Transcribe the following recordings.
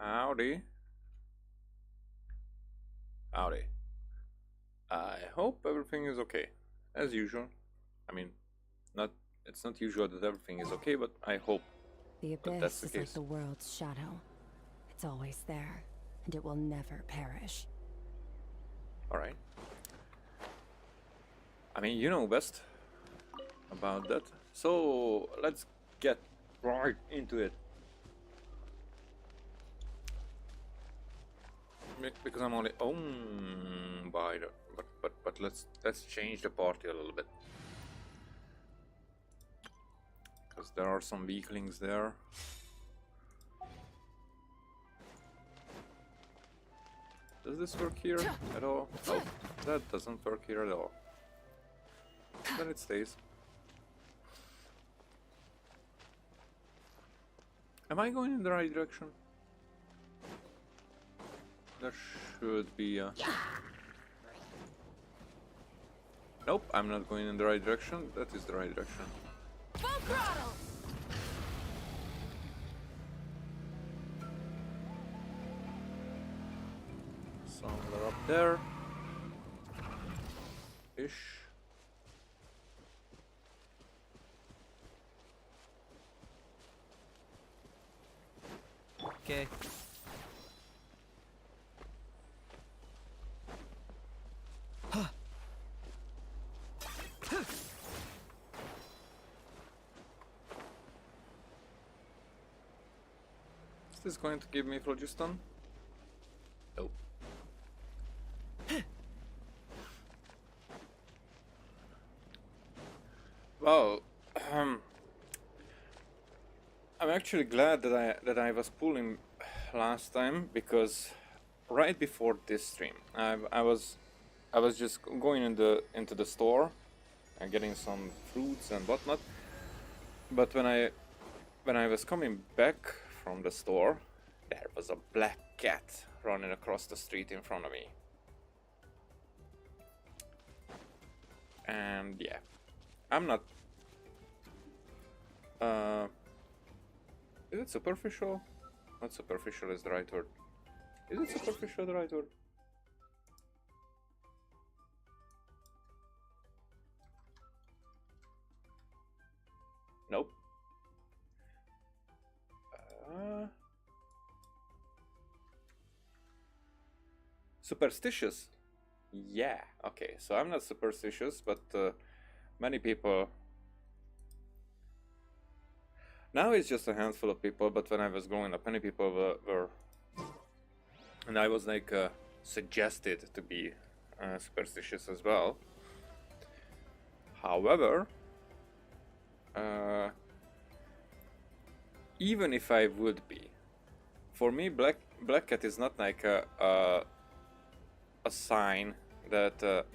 Howdy. Howdy. I hope everything is okay. As usual. I mean, not it's not usual that everything is okay, but I hope The that that's abyss the is like case. the world's shadow. It's always there, and it will never perish. Alright. I mean, you know best about that. So, let's get right into it. Because I'm only by the but let's change the party a little bit. Because there are some weaklings there. Does this work here at all? No, that doesn't work here at all. Then it stays. Am I going in the right direction? There should be a... Nope, I'm not going in the right direction. That is the right direction. Full throttle! Somewhere up there. Ish. Okay. Is this going to give me phlogiston? Nope. Well, I'm actually glad that I was pulling last time, because right before this stream, I was just going into the store and getting some fruits and whatnot. But when I was coming back from the store, there was a black cat running across the street in front of me. And yeah, I'm not... is it superficial? Not superficial is the right word. Is it superficial the right word? Nope. Superstitious? Yeah, okay, so I'm not superstitious, but many people... Now it's just a handful of people, but when I was growing up, many people were and I was like suggested to be superstitious as well. However, even if I would be, for me, black cat is not like a sign that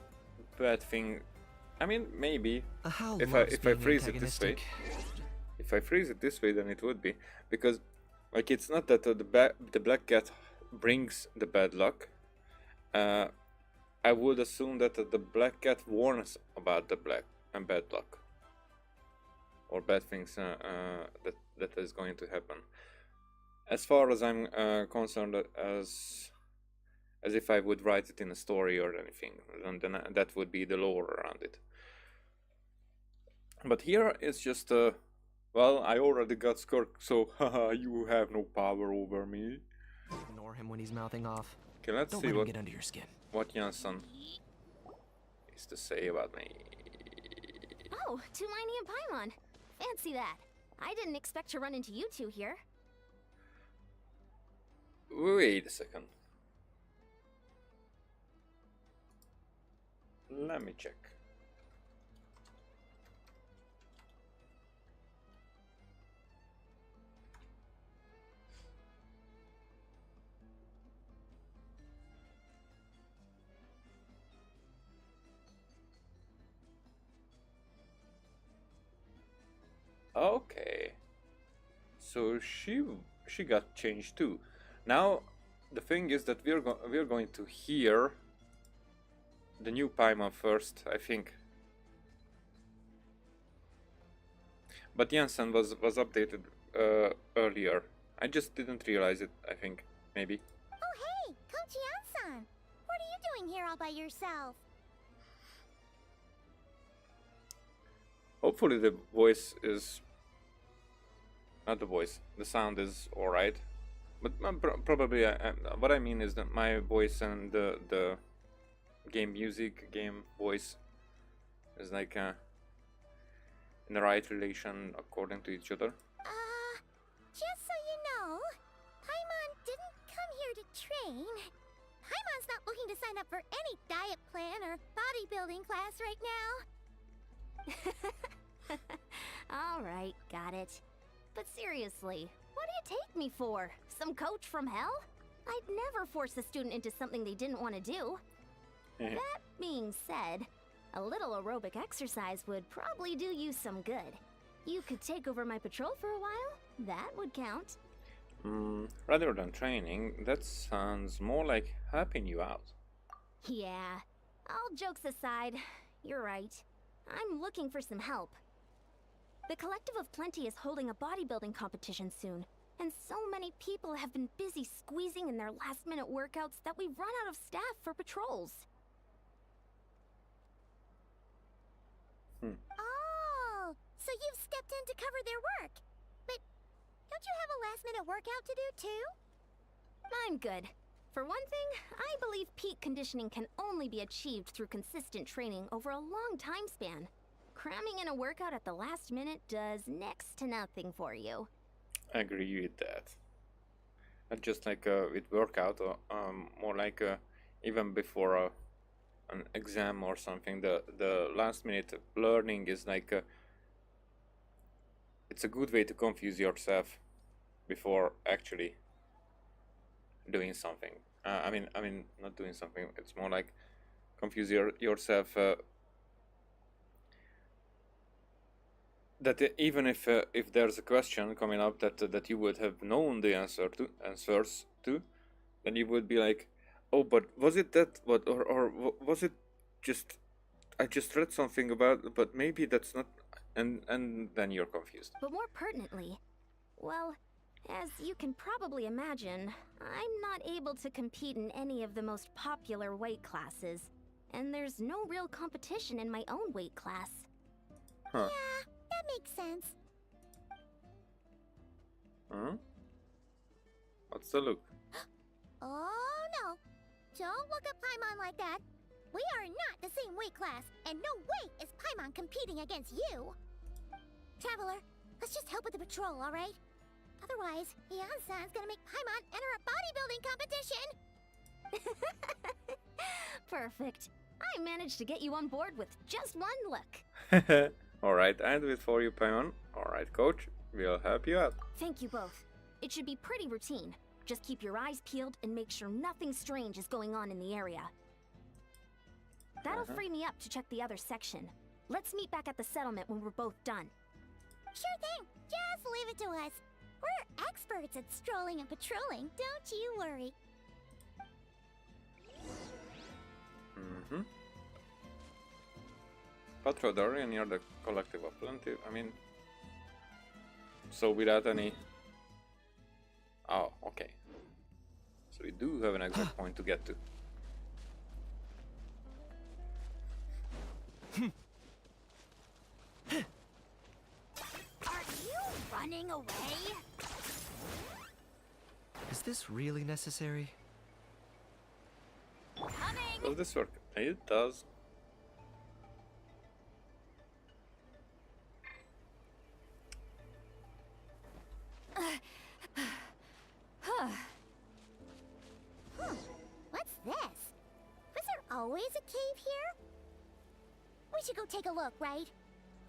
bad thing. I mean, maybe if I phrase it this way. If I phrase it this way, then it would be, because like it's not that the black cat brings the bad luck. I would assume that the black cat warns about the black and bad luck or bad things that is going to happen. As far as I'm concerned, as if I would write it in a story or anything, and then that would be the lore around it. But here it's just well, I already got Skirk, so haha, you have no power over me. Ignore him when he's mouthing off. Okay, let's Don't see let him get under your skin. what Jensen is to say about me. Oh, Tulani and Paimon. Fancy that. I didn't expect to run into you two here. Wait a second. Let me check. Okay, so she got changed too. Now the thing is that we're going to hear the new Paimon first, I think. But Jensen was updated earlier. I just didn't realize it, I think. maybe. Oh hey, Coach Yan-san! What are you doing here all by yourself? Hopefully the voice is... Not the voice, the sound is alright. But probably, what I mean is that my voice and the game music, game voice is like in the right relation according to each other. Just so you know, Paimon didn't come here to train. Paimon's not looking to sign up for any diet plan or bodybuilding class right now. Alright, got it. But seriously, what do you take me for? Some coach from hell? I'd never force a student into something they didn't want to do. That being said, a little aerobic exercise would probably do you some good. You could take over my patrol for a while. That would count. Rather than training, that sounds more like helping you out. Yeah, all jokes aside, you're right. I'm looking for some help. The Collective of Plenty is holding a bodybuilding competition soon, and so many people have been busy squeezing in their last-minute workouts that we've run out of staff for patrols. Oh, so you've stepped in to cover their work. But don't you have a last-minute workout to do too? I'm good. For one thing, I believe peak conditioning can only be achieved through consistent training over a long time span. Cramming in a workout at the last minute does next to nothing for you. I agree with that. Not just like with workout, or more like even before an exam or something. The last minute learning is like it's a good way to confuse yourself before actually doing something. I mean, not doing something. It's more like confuse yourself. That even if there's a question coming up that you would have known the answers to, then you would be like, oh, but was it that what or was it just I just read something about, but maybe that's not, and then you're confused. But more pertinently, well, as you can probably imagine, I'm not able to compete in any of the most popular weight classes, and there's no real competition in my own weight class. Huh. Yeah, that makes sense. Huh? What's the look? Oh no! Don't look at Paimon like that! We are not the same weight class, and no way is Paimon competing against you! Traveler, let's just help with the patrol, alright? Otherwise, Yan-san's gonna make Paimon enter a bodybuilding competition! Perfect. I managed to get you on board with just one look. Alright, I'll do it for you, Paimon. Alright, coach, we'll help you out. Thank you both. It should be pretty routine. Just keep your eyes peeled and make sure nothing strange is going on in the area. That'll free me up to check the other section. Let's meet back at the settlement when we're both done. Sure thing. Just leave it to us. We're experts at strolling and patrolling, don't you worry. Mm-hmm. Patrol the area near the Collective of Plenty. I mean, so without any... Oh, okay. So we do have an exact point to get to. Are you running away? Is this really necessary? Coming! Does this work? It does. What's this? Was there always a cave here? We should go take a look, right?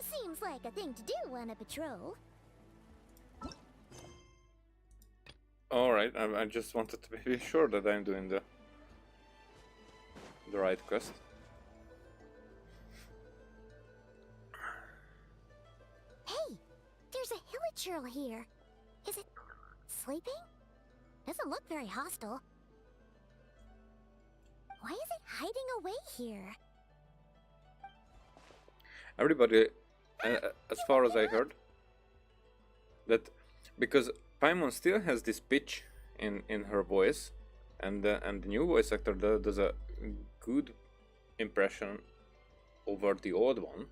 Seems like a thing to do on a patrol. Alright, I just wanted to be sure that I'm doing the right quest. Hey, there's a hilichurl here. Is it sleeping? Doesn't look very hostile. Why is it hiding away here? Everybody, as far as I heard, that because Paimon still has this pitch in her voice, and the new voice actor does a good impression over the old one,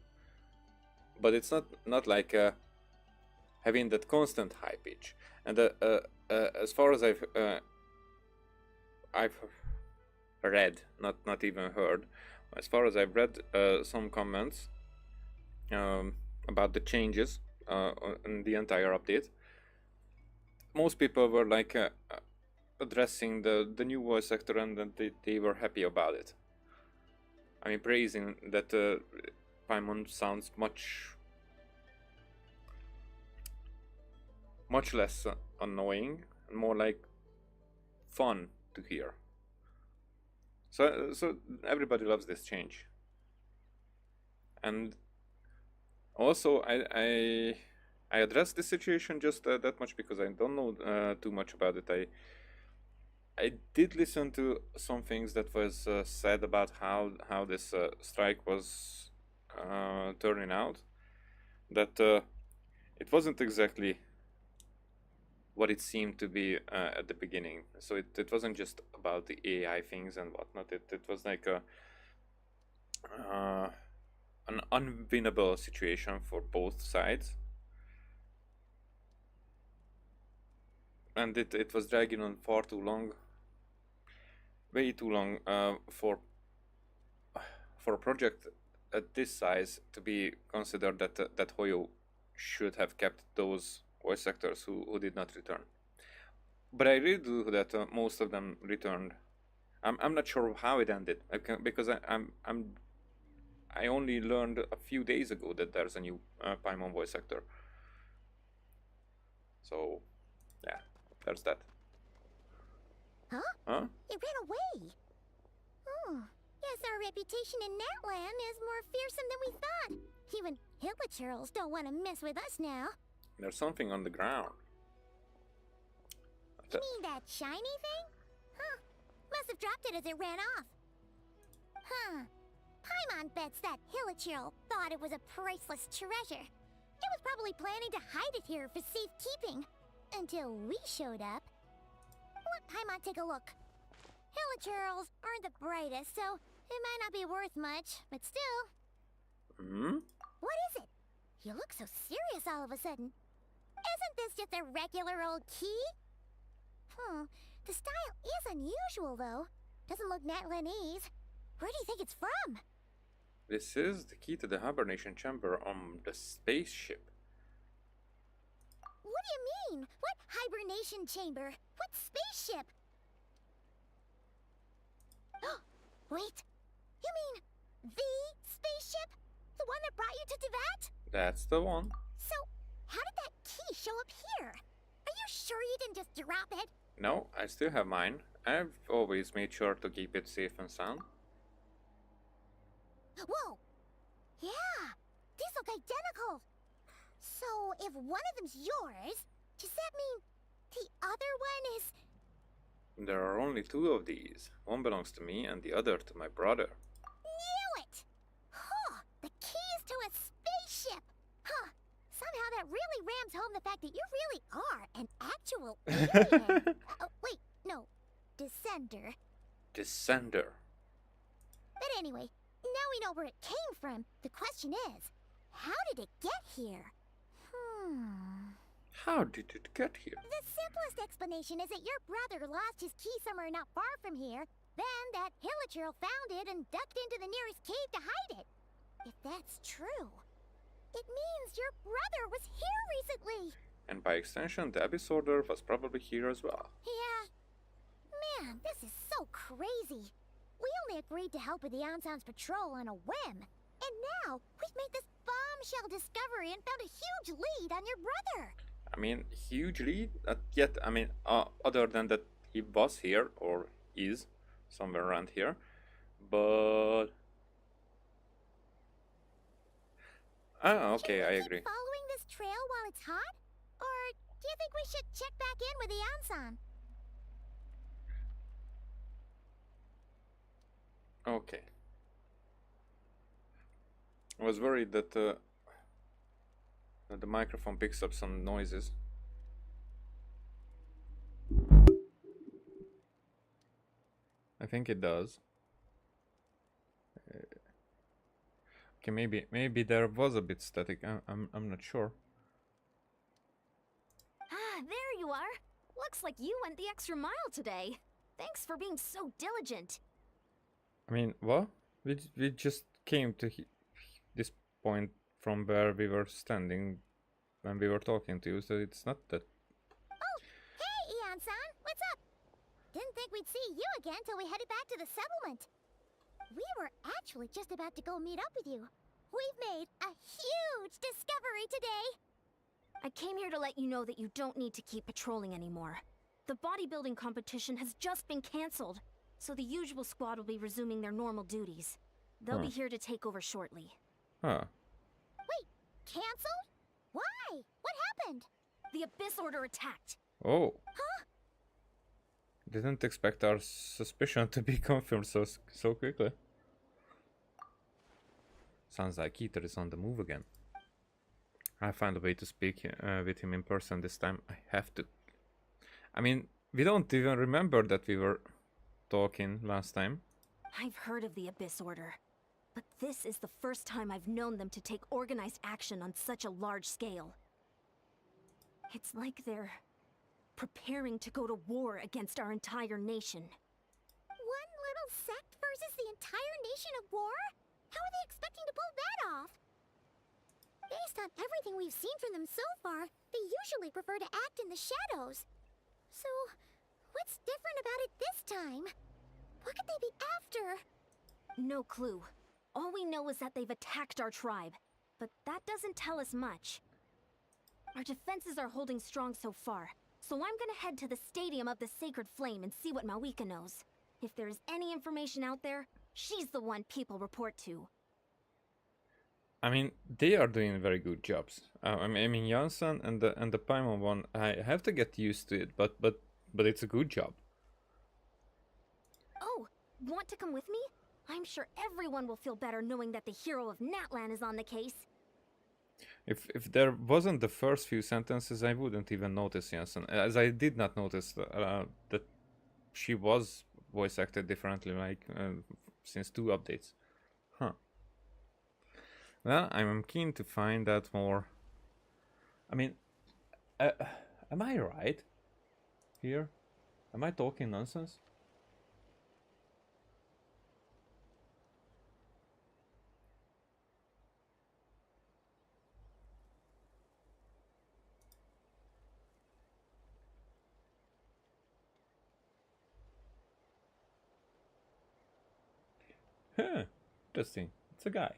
but it's not like having that constant high pitch. And as far as I've read, not even heard, as far as I've read some comments about the changes in the entire update, most people were like addressing the new voice actor, and that they were happy about it. I mean, praising that Paimon sounds much less annoying and more like fun to hear. So everybody loves this change. And also I addressed this situation just that much because I don't know too much about it. I did listen to some things that was said about how this strike was turning out. That it wasn't exactly what it seemed to be at the beginning. So it wasn't just about the AI things and whatnot. It was like an unwinnable situation for both sides. And it was dragging on far too long. Way too long for a project at this size to be considered that Hoyo should have kept those voice actors who did not return. But I really do that most of them returned. I'm not sure how it ended, because I only learned a few days ago that there's a new Paimon voice actor. So yeah, there's that. Huh? Huh? It ran away. Oh, yes, our reputation in Natland is more fearsome than we thought. Even Hilichurls don't want to mess with us now. There's something on the ground. You mean that shiny thing? Huh. Must have dropped it as it ran off. Huh. Paimon bets that Hilichurl thought it was a priceless treasure. It was probably planning to hide it here for safekeeping. Until we showed up. Let Paimon take a look. Hilichurls aren't the brightest, so it might not be worth much, but still. What is it? You look so serious all of a sudden. Isn't this just a regular old key? The style is unusual, though. Doesn't look Natlanese. Where do you think it's from? This is the key to the hibernation chamber on the spaceship. What do you mean? What hibernation chamber? What spaceship? Wait. You mean the spaceship? The one that brought you to Teyvat? That's the one. So, how did that key show up here? Are you sure you didn't just drop it? No, I still have mine. I've always made sure to keep it safe and sound. Whoa! Yeah! These look identical! So, if one of them's yours, does that mean the other one is... There are only two of these. One belongs to me and the other to my brother. Knew it! Huh! The keys to a spaceship! Huh! Somehow that really rams home the fact that you really are an actual alien. Oh, wait, no. Descender. Descender. But anyway, now we know where it came from. The question is, how did it get here? How did it get here? The simplest explanation is that your brother lost his key somewhere not far from here, then that Hilichurl found it and ducked into the nearest cave to hide it. If that's true, it means your brother was here recently. And by extension, the Abyss Order was probably here as well. Yeah. Man, this is so crazy. We only agreed to help with the Ensign's patrol on a whim. And now, we've made this bombshell discovery and found a huge lead on your brother. I mean, huge lead? Yet, I mean, other than that he was here, or is, somewhere around here. But... Ah, okay, I agree. Keep following this trail while it's hot? Or do you think we should check back in with the Ensign? Okay. I was worried that the microphone picks up some noises. I think it does. Okay, maybe there was a bit static. I'm not sure. Ah, there you are. Looks like you went the extra mile today. Thanks for being so diligent. I mean, what? We just came to this point from where we were standing when we were talking to you, so it's not that. Oh, hey, Eon-san, what's up? Didn't think we'd see you again till we headed back to the settlement. We were actually just about to go meet up with you. We've made a huge discovery today. I came here to let you know that you don't need to keep patrolling anymore. The bodybuilding competition has just been cancelled, so the usual squad will be resuming their normal duties. They'll be here to take over shortly. Huh. Wait, canceled? Why? What happened? The Abyss Order attacked. Oh. Huh? Didn't expect our suspicion to be confirmed so quickly. Sounds like Ether is on the move again. I find a way to speak with him in person this time. I have to. I mean, we don't even remember that we were talking last time. I've heard of the Abyss Order, but this is the first time I've known them to take organized action on such a large scale. It's like they're preparing to go to war against our entire nation. One little sect versus the entire nation at war? How are they expecting to pull that off? Based on everything we've seen from them so far, they usually prefer to act in the shadows. So, what's different about it this time? What could they be after? No clue. All we know is that they've attacked our tribe, but that doesn't tell us much. Our defenses are holding strong so far, so I'm gonna head to the Stadium of the Sacred Flame and see what Mawika knows. If there's any information out there, she's the one people report to. I mean, they are doing very good jobs. I mean, Janssen and the Paimon one, I have to get used to it, but it's a good job. Oh, want to come with me? I'm sure everyone will feel better knowing that the hero of Natlan is on the case. If there wasn't the first few sentences, I wouldn't even notice Janssen, as I did not notice that she was voice acted differently, like since 2 updates. Huh. Well, I'm keen to find out more. I mean, am I right here? Am I talking nonsense? Huh, interesting. It's a guy.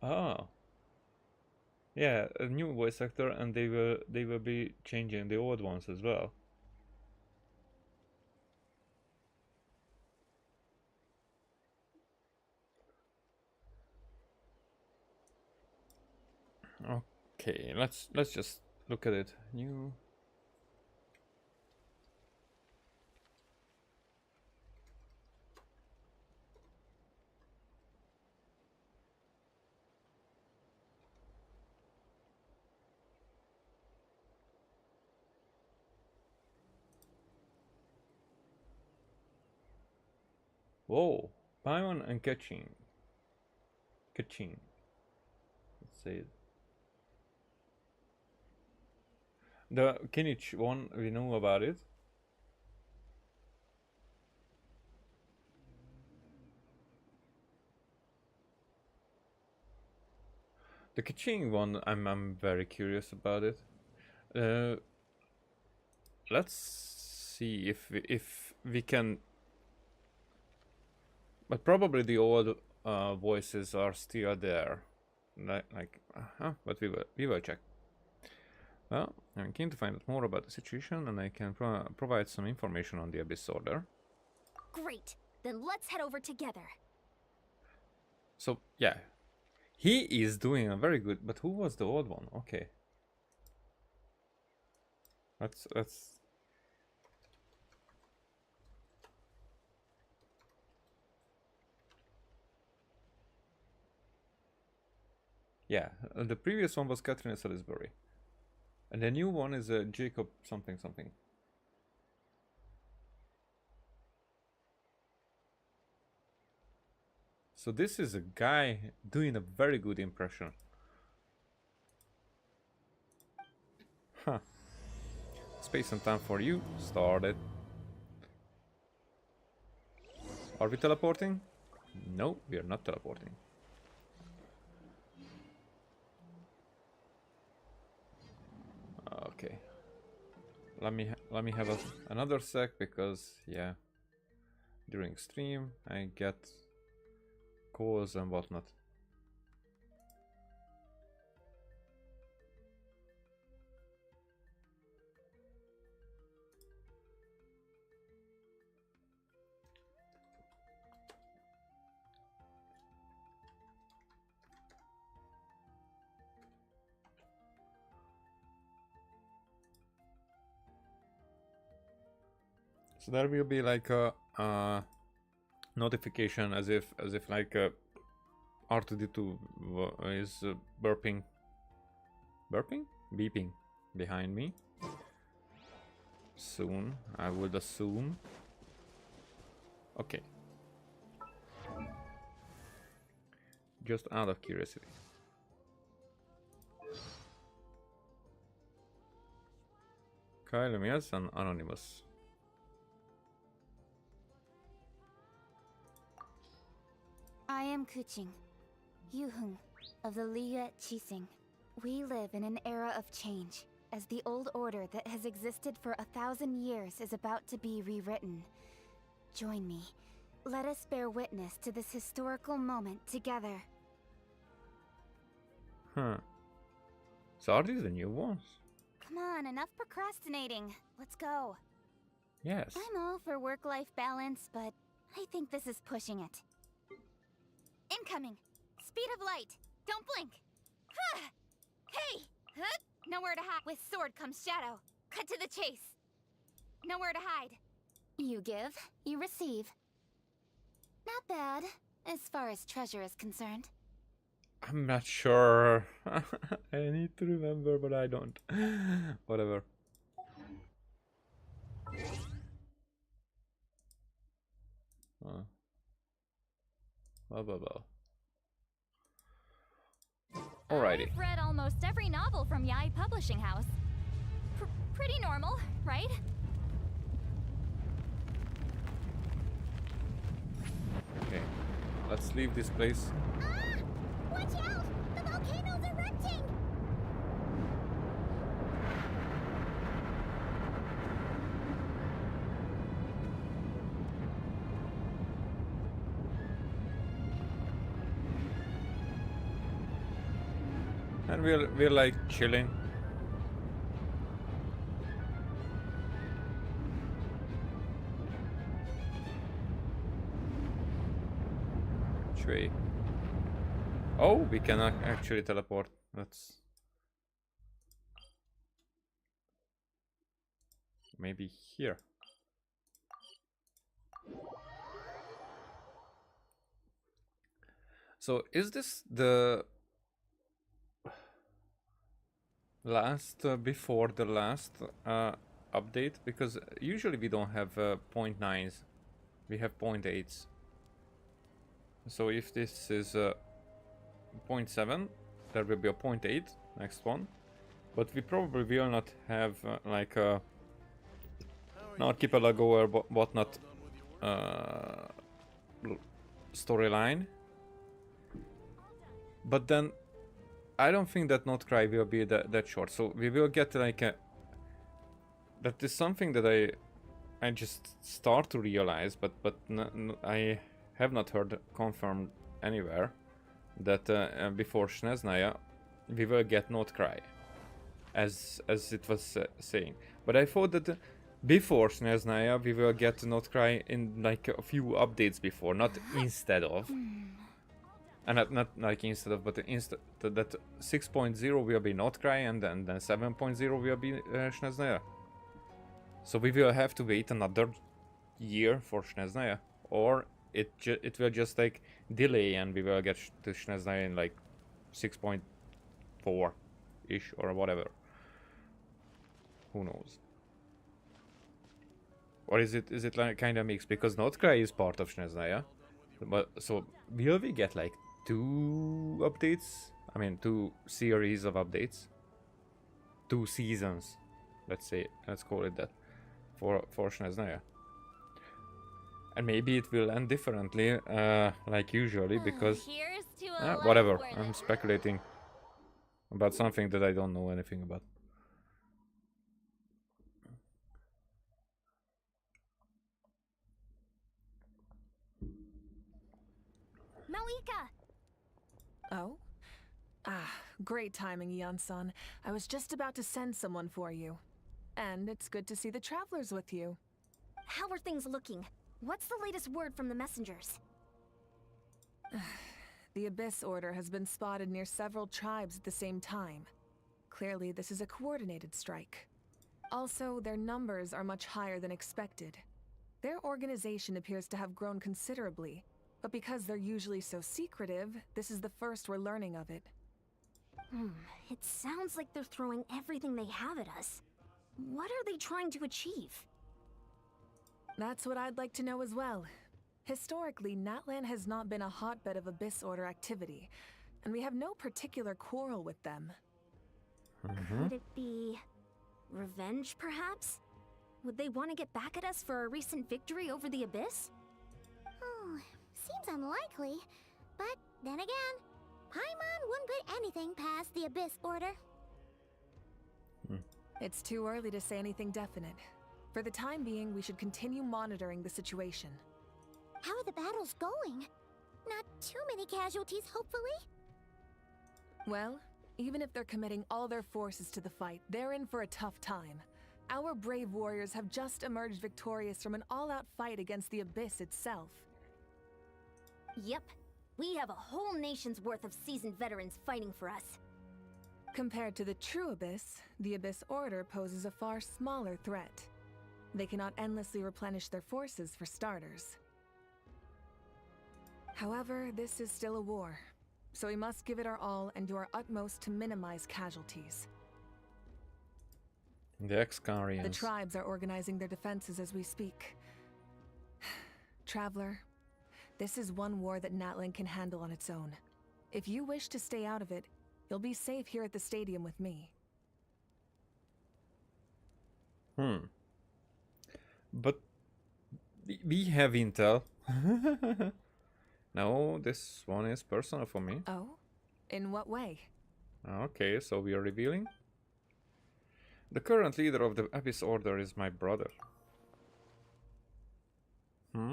Oh. Yeah, a new voice actor, and they will be changing the old ones as well. Okay, let's just look at it. New. Whoa, Paimon and Kachin. Kachin. Let's say it. The Kinich one, we know about it. The Kaching one, I'm very curious about it. Let's see if we can. But probably the old voices are still there, but we will check. Well, I'm keen to find out more about the situation, and I can provide some information on the Abyss Order. Great, then let's head over together. So yeah, he is doing a very good. But who was the old one? Okay. Let's. Yeah, the previous one was Catherine Salisbury, and the new one is Jacob something something. So this is a guy doing a very good impression. Huh. Space and time for you started. Are we teleporting? No, we are not teleporting. Okay. Let me have another sec, because yeah, during stream I get calls and whatnot. So there will be like a notification as if like R2D2 is beeping behind me. Soon, I would assume. Okay. Just out of curiosity. Kyle, yes, and Anonymous. I am Kuching, Yuhung of the Liga Chising. We live in an era of change, as the old order that has existed for 1,000 years is about to be rewritten. Join me. Let us bear witness to this historical moment together. Huh. So are these the new ones? Come on, enough procrastinating. Let's go. Yes. I'm all for work-life balance, but I think this is pushing it. Incoming! Speed of light! Don't blink! Hey! Nowhere to hide. With sword comes shadow. Cut to the chase. Nowhere to hide. You give, you receive. Not bad, as far as treasure is concerned. I'm not sure. I need to remember, but I don't. Whatever. Blah blah blah. Alrighty. I've read almost every novel from Yai Publishing House. Pretty normal, right? Okay, let's leave this place. Ah! Watch out! The volcano's erupting! And we're like chilling. Tree. Oh, we can actually teleport. Let's maybe here. So is this the last before the last update? Because usually we don't have 0.9s, we have 0.8s. So if this is 0.7, there will be a 0.8 next one, but we probably will not have like a archipelago or whatnot storyline. But then I don't think that Not Cry will be that short, so we will get like a... That is something that I just start to realize, but I have not heard confirmed anywhere that before Snezhnaya we will get Not Cry, as it was saying. But I thought that before Snezhnaya we will get Not Cry in like a few updates before, not instead of. And not like instead of, but that 6.0 will be Not Cry, and then 7.0 will be Snezhnaya. So we will have to wait another year for Snezhnaya, or it will just like delay and we will get to Snezhnaya in like 6.4 ish or whatever. Who knows? Or is it like kind of mixed, because Notkrai is part of Snezhnaya, but so will we get like 2 updates? I mean 2 series of updates, 2 seasons, let's call it that, for Snezhnaya. And maybe it will end differently, like usually, because Here's to a life whatever. where I'm the- speculating about something that I don't know anything about. Malika! Oh? Ah, great timing, Eon-san. I was just about to send someone for you. And it's good to see the travelers with you. How are things looking? What's the latest word from the messengers? The Abyss Order has been spotted near several tribes at the same time. Clearly, this is a coordinated strike. Also, their numbers are much higher than expected. Their organization appears to have grown considerably, but because they're usually so secretive, this is the first we're learning of it. It sounds like they're throwing everything they have at us. What are they trying to achieve? That's what I'd like to know as well. Historically, Natlan has not been a hotbed of Abyss Order activity, and we have no particular quarrel with them. Could it be revenge, perhaps? Would they want to get back at us for a recent victory over the Abyss? Oh, seems unlikely. But then again, Paimon wouldn't put anything past the Abyss Order. It's too early to say anything definite. For the time being, we should continue monitoring the situation. How are the battles going? Not too many casualties, hopefully? Well, even if they're committing all their forces to the fight, they're in for a tough time. Our brave warriors have just emerged victorious from an all-out fight against the Abyss itself. Yep. We have a whole nation's worth of seasoned veterans fighting for us. Compared to the true Abyss, the Abyss Order poses a far smaller threat. They cannot endlessly replenish their forces, for starters. However, this is still a war, so we must give it our all and do our utmost to minimize casualties. The Excarians. The tribes are organizing their defenses as we speak. Traveler, this is one war that Natlan can handle on its own. If you wish to stay out of it, you'll be safe here at the stadium with me. But we have intel. No, this one is personal for me. Oh? In what way? Okay, so we are revealing. The current leader of the Abyss Order is my brother. Yep,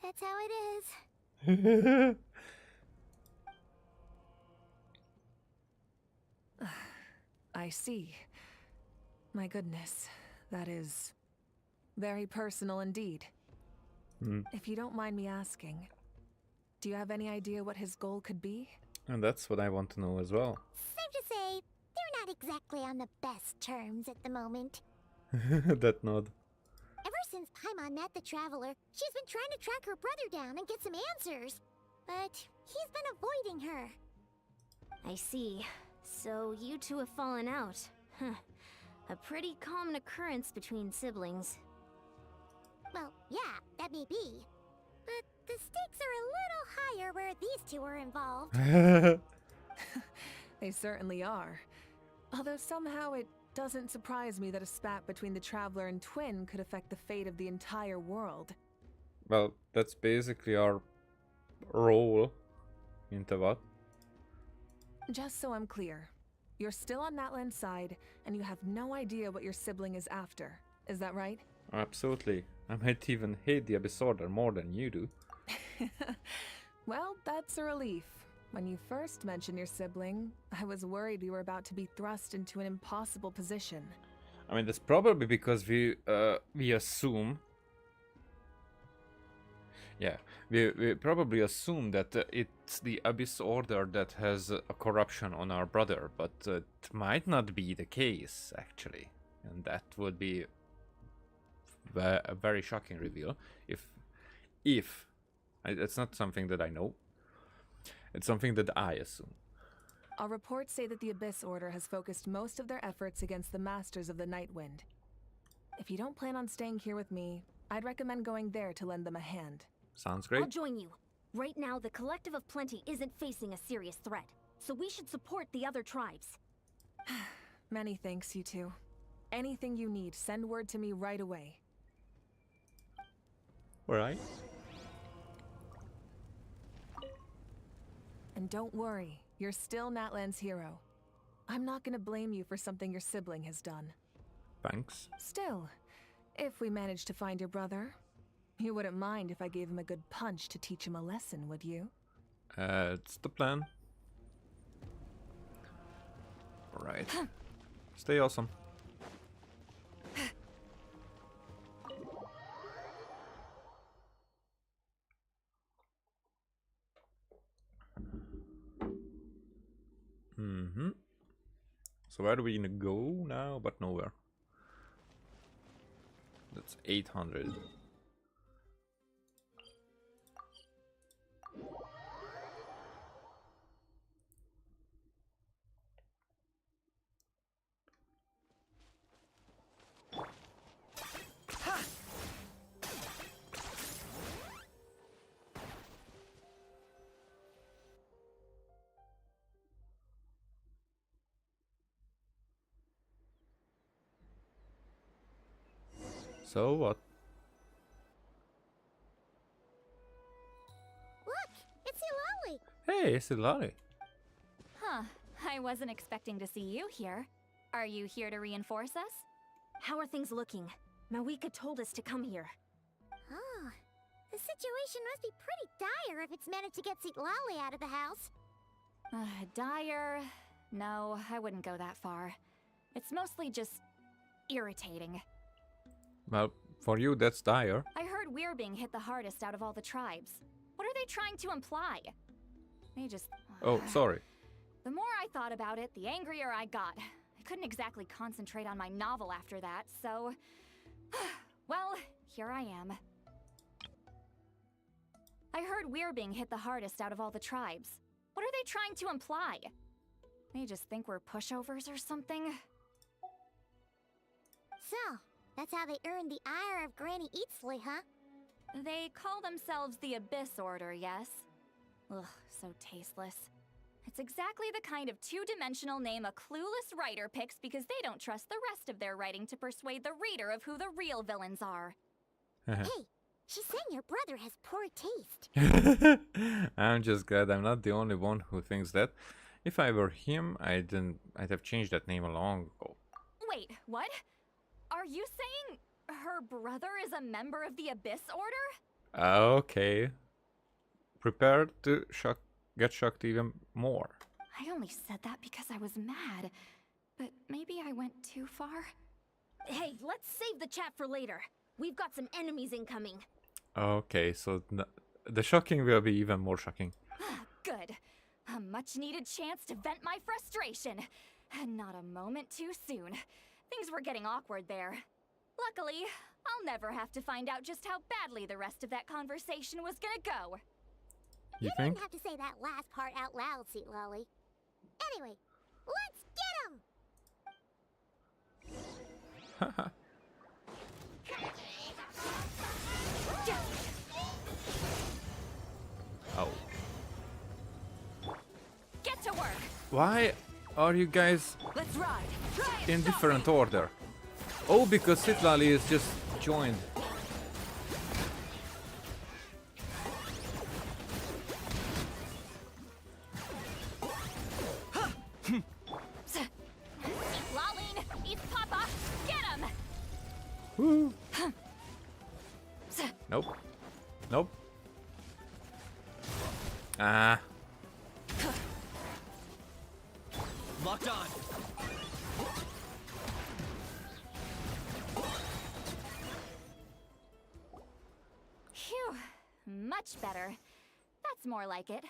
that's how it is. I see. My goodness, that is very personal indeed. If you don't mind me asking, do you have any idea what his goal could be? And that's what I want to know as well. Safe to say, they're not exactly on the best terms at the moment. That nod. Ever since Paimon met the Traveler, she's been trying to track her brother down and get some answers. But he's been avoiding her. I see. So you two have fallen out. Huh. A pretty common occurrence between siblings. Well, yeah, that may be. But the stakes are a little higher where these two are involved. They certainly are. Although somehow it doesn't surprise me that a spat between the Traveler and Twin could affect the fate of the entire world. Well, that's basically our role into what? Just so I'm clear, you're still on Natlan's side, and you have no idea what your sibling is after. Is that right? Absolutely. I might even hate the Abyss Order more than you do. Well, that's a relief. When you first mentioned your sibling, I was worried we were about to be thrust into an impossible position. I mean, that's probably because we assume. Yeah, we probably assume that it's the Abyss Order that has a corruption on our brother, but it might not be the case, actually. And that would be a very shocking reveal if it's not something that I know. It's something that I assume. Our reports say that the Abyss Order has focused most of their efforts against the Masters of the Nightwind. If you don't plan on staying here with me, I'd recommend going there to lend them a hand. Sounds great. I'll join you. Right now, the Collective of Plenty isn't facing a serious threat, so we should support the other tribes. Many thanks, you two. Anything you need, send word to me right away. Alright. And don't worry, you're still Natlan's hero. I'm not gonna blame you for something your sibling has done. Thanks. Still, if we manage to find your brother, you wouldn't mind if I gave him a good punch to teach him a lesson, would you? It's the plan. Alright. Stay awesome. So where do we go now? But nowhere. That's 800. So what? Look, it's Ilali. Hey, it's Ilari. Huh. I wasn't expecting to see you here. Are you here to reinforce us? How are things looking? Mawika told us to come here. Oh, the situation must be pretty dire if it's managed to get Lali out of the house. Dire? No, I wouldn't go that far. It's mostly just irritating. Well, for you that's dire. I heard we're being hit the hardest out of all the tribes. What are they trying to imply? They just... Oh, sorry. The more I thought about it, the angrier I got. I couldn't exactly concentrate on my novel after that, so... well, here I am. I heard we're being hit the hardest out of all the tribes. What are they trying to imply? They just think we're pushovers or something? So, that's how they earned the ire of Granny Eatsley, huh? They call themselves the Abyss Order, yes? Ugh, so tasteless. It's exactly the kind of two-dimensional name a clueless writer picks because they don't trust the rest of their writing to persuade the reader of who the real villains are. Hey, she's saying your brother has poor taste. I'm just glad I'm not the only one who thinks that. If I were him, I'd have changed that name a long ago. Wait, what? Are you saying her brother is a member of the Abyss Order? Okay. Prepare to get shocked even more. I only said that because I was mad. But maybe I went too far? Hey, let's save the chat for later. We've got some enemies incoming. Okay, so the shocking will be even more shocking. Good. A much-needed chance to vent my frustration. And not a moment too soon. Things were getting awkward there. Luckily, I'll never have to find out just how badly the rest of that conversation was gonna go. You Didn't think? have to say that last part out loud, Seat Lolly. Anyway, let's get him! Oh. Get to work! Why are you guys Let's ride! Try it! in different order? Oh, because Sitlali is just joined. Laline! Eat Papa! Get him! Woo. Nope. Nope. Ah. Locked on. Phew. Much much better. That's more like it.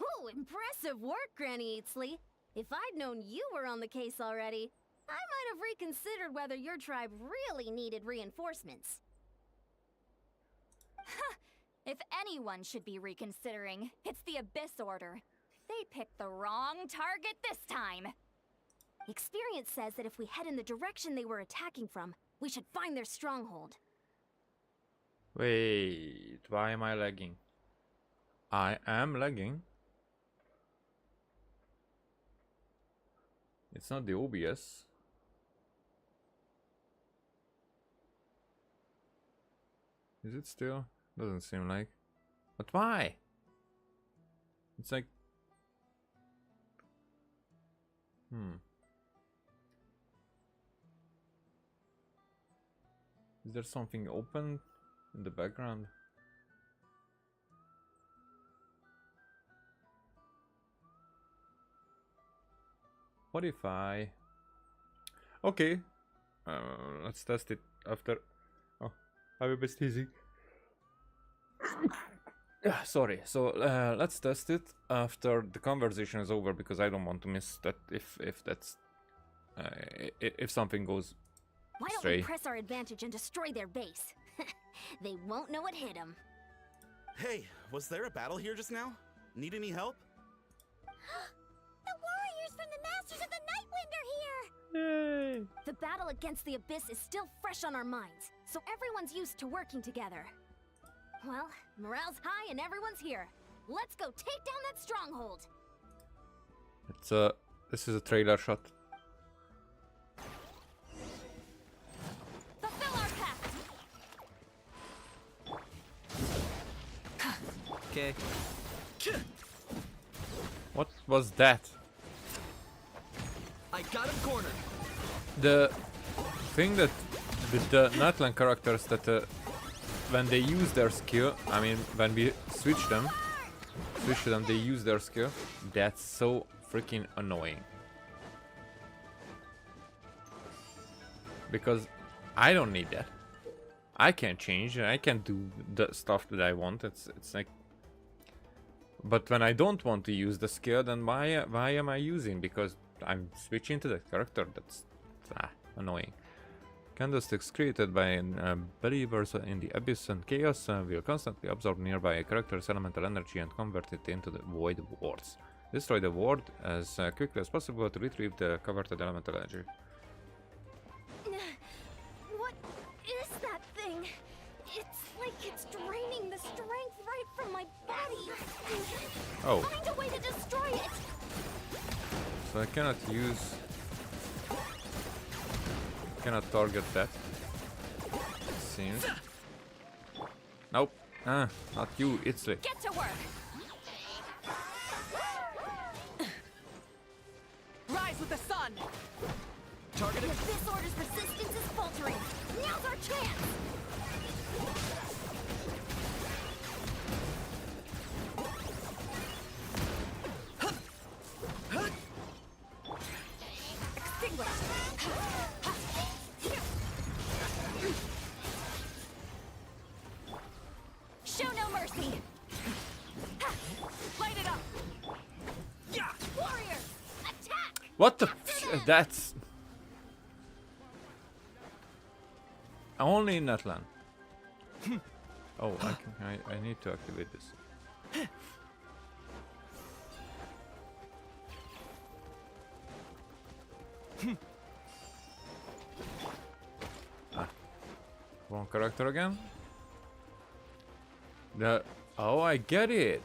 Oh, impressive work, Granny Eatsley. If I'd known you were on the case already, I might have reconsidered whether your tribe really needed reinforcements. If anyone should be reconsidering, it's the Abyss Order. They picked the wrong target this time. Experience says that if we head in the direction they were attacking from, we should find their stronghold. Wait, why am I lagging? I am lagging. It's not the OBS. Is it still? Doesn't seem like. But why? It's like... Is there something open in the background? What if I... Okay. Let's test it after... Oh, I will be sneezing. Sorry. So let's test it after the conversation is over, because I don't want to miss that if that's... if something goes Why don't stray. we press our advantage and destroy their base? They won't know what hit them. Hey, was there a battle here just now? Need any help? The warriors from the Masters of the Nightwind are here! Yay! The battle against the Abyss is still fresh on our minds, so everyone's used to working together. Well, morale's high and everyone's here. Let's go take down that stronghold. It's this is a trailer shot. Fulfill our pact! Okay. What was that? I got him cornered. The thing that with the Nightland characters that when they use their skill, I mean when we switch them, they use their skill. That's so freaking annoying. Because I don't need that. I can change. I can do the stuff that I want. It's like. But when I don't want to use the skill, then why am I using? Because I'm switching to that character. That's annoying. Candlesticks created by believers in the Abyss and Chaos will constantly absorb nearby a character's elemental energy and convert it into the void wards. Destroy the ward as quickly as possible to retrieve the coveted elemental energy. What is that thing? It's like it's draining the strength right from my body. Oh. Find a way to destroy it. So I cannot use... Cannot target that. It seems. Nope. Not you, it's it. Get to work! Rise with the sun! Targeted. If this order's resistance is faltering, now's our chance. Show no mercy! Light it up! Yeah. Warriors, attack! What the that's... Only in that land. Oh, I need to activate this. Wrong character again. Oh, I get it.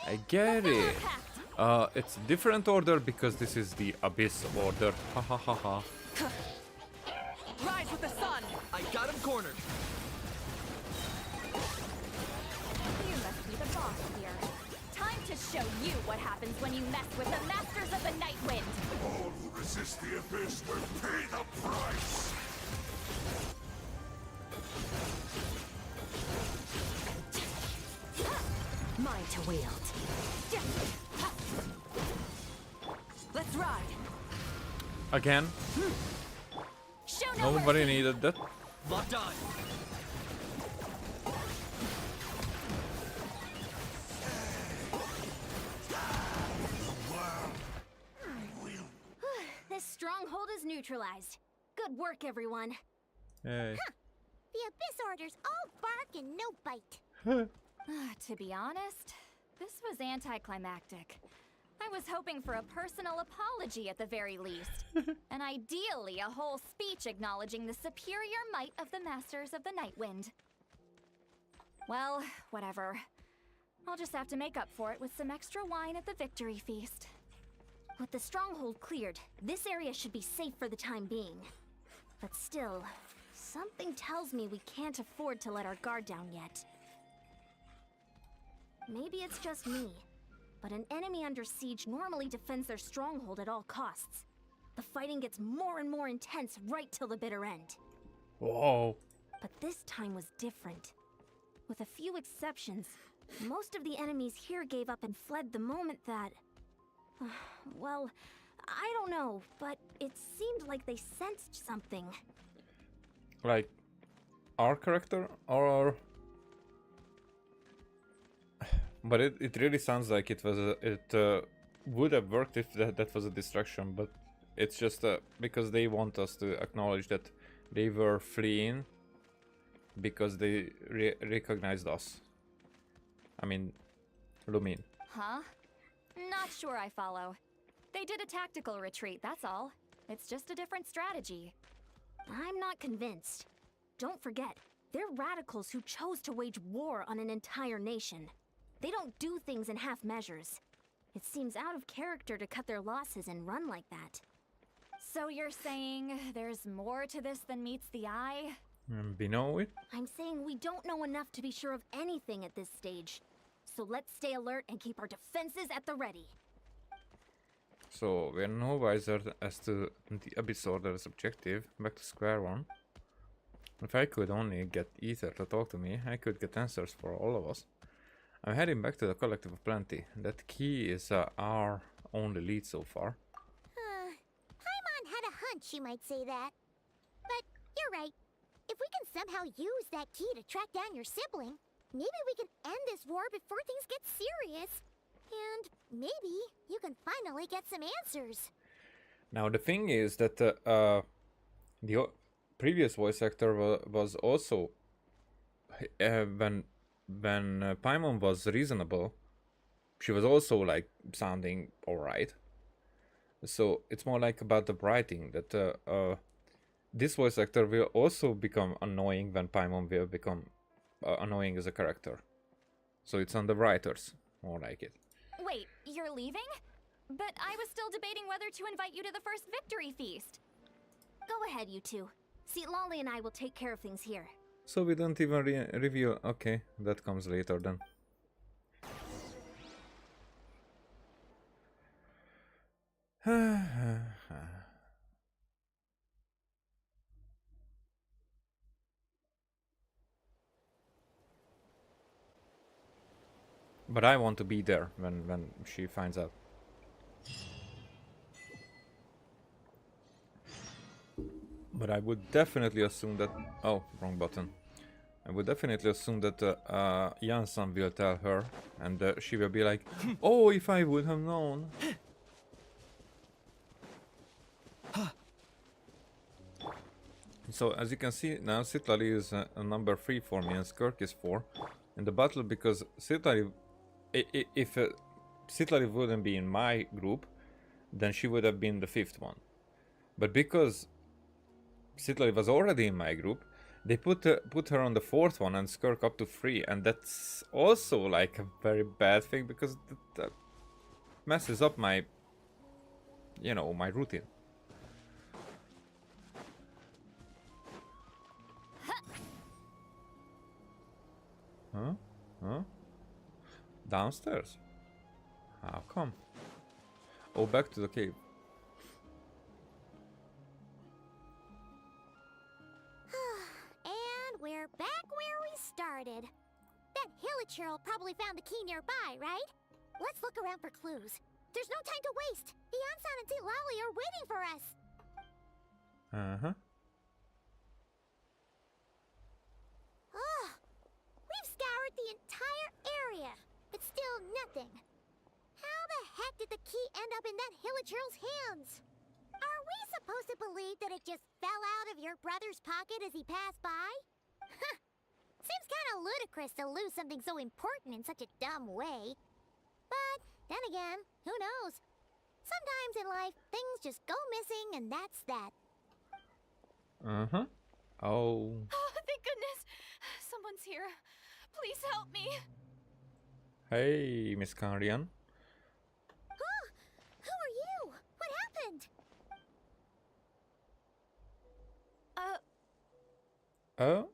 I get it. It's a different order because this is the Abyss order. Ha ha ha ha. Rise with the sun! I got him cornered. You must be the boss here. Time to show you what happens when you mess with the Masters of the Nightwind! All who resist the Abyss will pay the price! Mine to wield. Let's ride! Again. Show no Nobody mercy! needed that. Locked on. stronghold is neutralized. Good work, everyone. Hey. The Abyss Orders all bark and no bite. To be honest, this was anticlimactic. I was hoping for a personal apology at the very least. And ideally, a whole speech acknowledging the superior might of the Masters of the Nightwind. Well, whatever. I'll just have to make up for it with some extra wine at the victory feast. With the stronghold cleared, this area should be safe for the time being. But still, something tells me we can't afford to let our guard down yet. Maybe it's just me, but an enemy under siege normally defends their stronghold at all costs. The fighting gets more and more intense right till the bitter end. Whoa. But this time was different. With a few exceptions, most of the enemies here gave up and fled the moment that... well, I don't know, but it seemed like they sensed something. Like our character or but it really sounds like it was would have worked if that was a distraction, but it's just because they want us to acknowledge that they were fleeing because they recognized us. I mean, Lumin. Huh? Not sure I follow. They did a tactical retreat, that's all. It's just a different strategy. I'm not convinced. Don't forget, they're radicals who chose to wage war on an entire nation. They don't do things in half measures. It seems out of character to cut their losses and run like that. So you're saying there's more to this than meets the eye? We know it. I'm saying we don't know enough to be sure of anything at this stage. So let's stay alert and keep our defenses at the ready. So we're no wiser as to the Abyss Order's objective. Back to square one. If I could only get Ether to talk to me, I could get answers for all of us. I'm heading back to the Collective of Plenty. That key is our only lead so far. Paimon had a hunch you might say that. But you're right. If we can somehow use that key to track down your sibling, maybe we can end this war before things get serious. And maybe you can finally get some answers. Now the thing is that the previous voice actor was also when Paimon was reasonable, she was also like sounding alright. So it's more like about the writing that this voice actor will also become annoying when Paimon will become annoying as a character. So it's on the writers, more like it. Wait, you're leaving? But I was still debating whether to invite you to the first victory feast. Go ahead, you two. See, Lolly and I will take care of things here. So we don't even reveal. Okay, that comes later then. But I want to be there when she finds out. But I would definitely assume that... Oh, wrong button. I would definitely assume that Jansson will tell her, and she will be like, oh, if I would have known. So, as you can see, now Citlali is a number 3 for me, and Skirk is 4 in the battle, because Citlali... If Citlali wouldn't be in my group, then she would have been the 5th one. But because Citlali was already in my group, they put her on the 4th one and Skirk up to 3, and that's also like a very bad thing because that messes up my, you know, my routine. Huh? Huh? Downstairs? How come? Oh, back to the cave. And we're back where we started. That Hilichurl probably found the key nearby, right? Let's look around for clues. There's no time to waste. Beyonsan and Lally are waiting for us. Uh-huh. Oh, we've scoured the entire area, but still nothing. How the heck did the key end up in that Hilichurl's hands? Are we supposed to believe that it just fell out of your brother's pocket as he passed by? Seems kind of ludicrous to lose something so important in such a dumb way. But then again, who knows? Sometimes in life, things just go missing and that's that. Uh-huh. Oh. Oh, thank goodness. Someone's here. Please help me. Hey, Miss Karian. Huh? Who are you? What happened? Oh?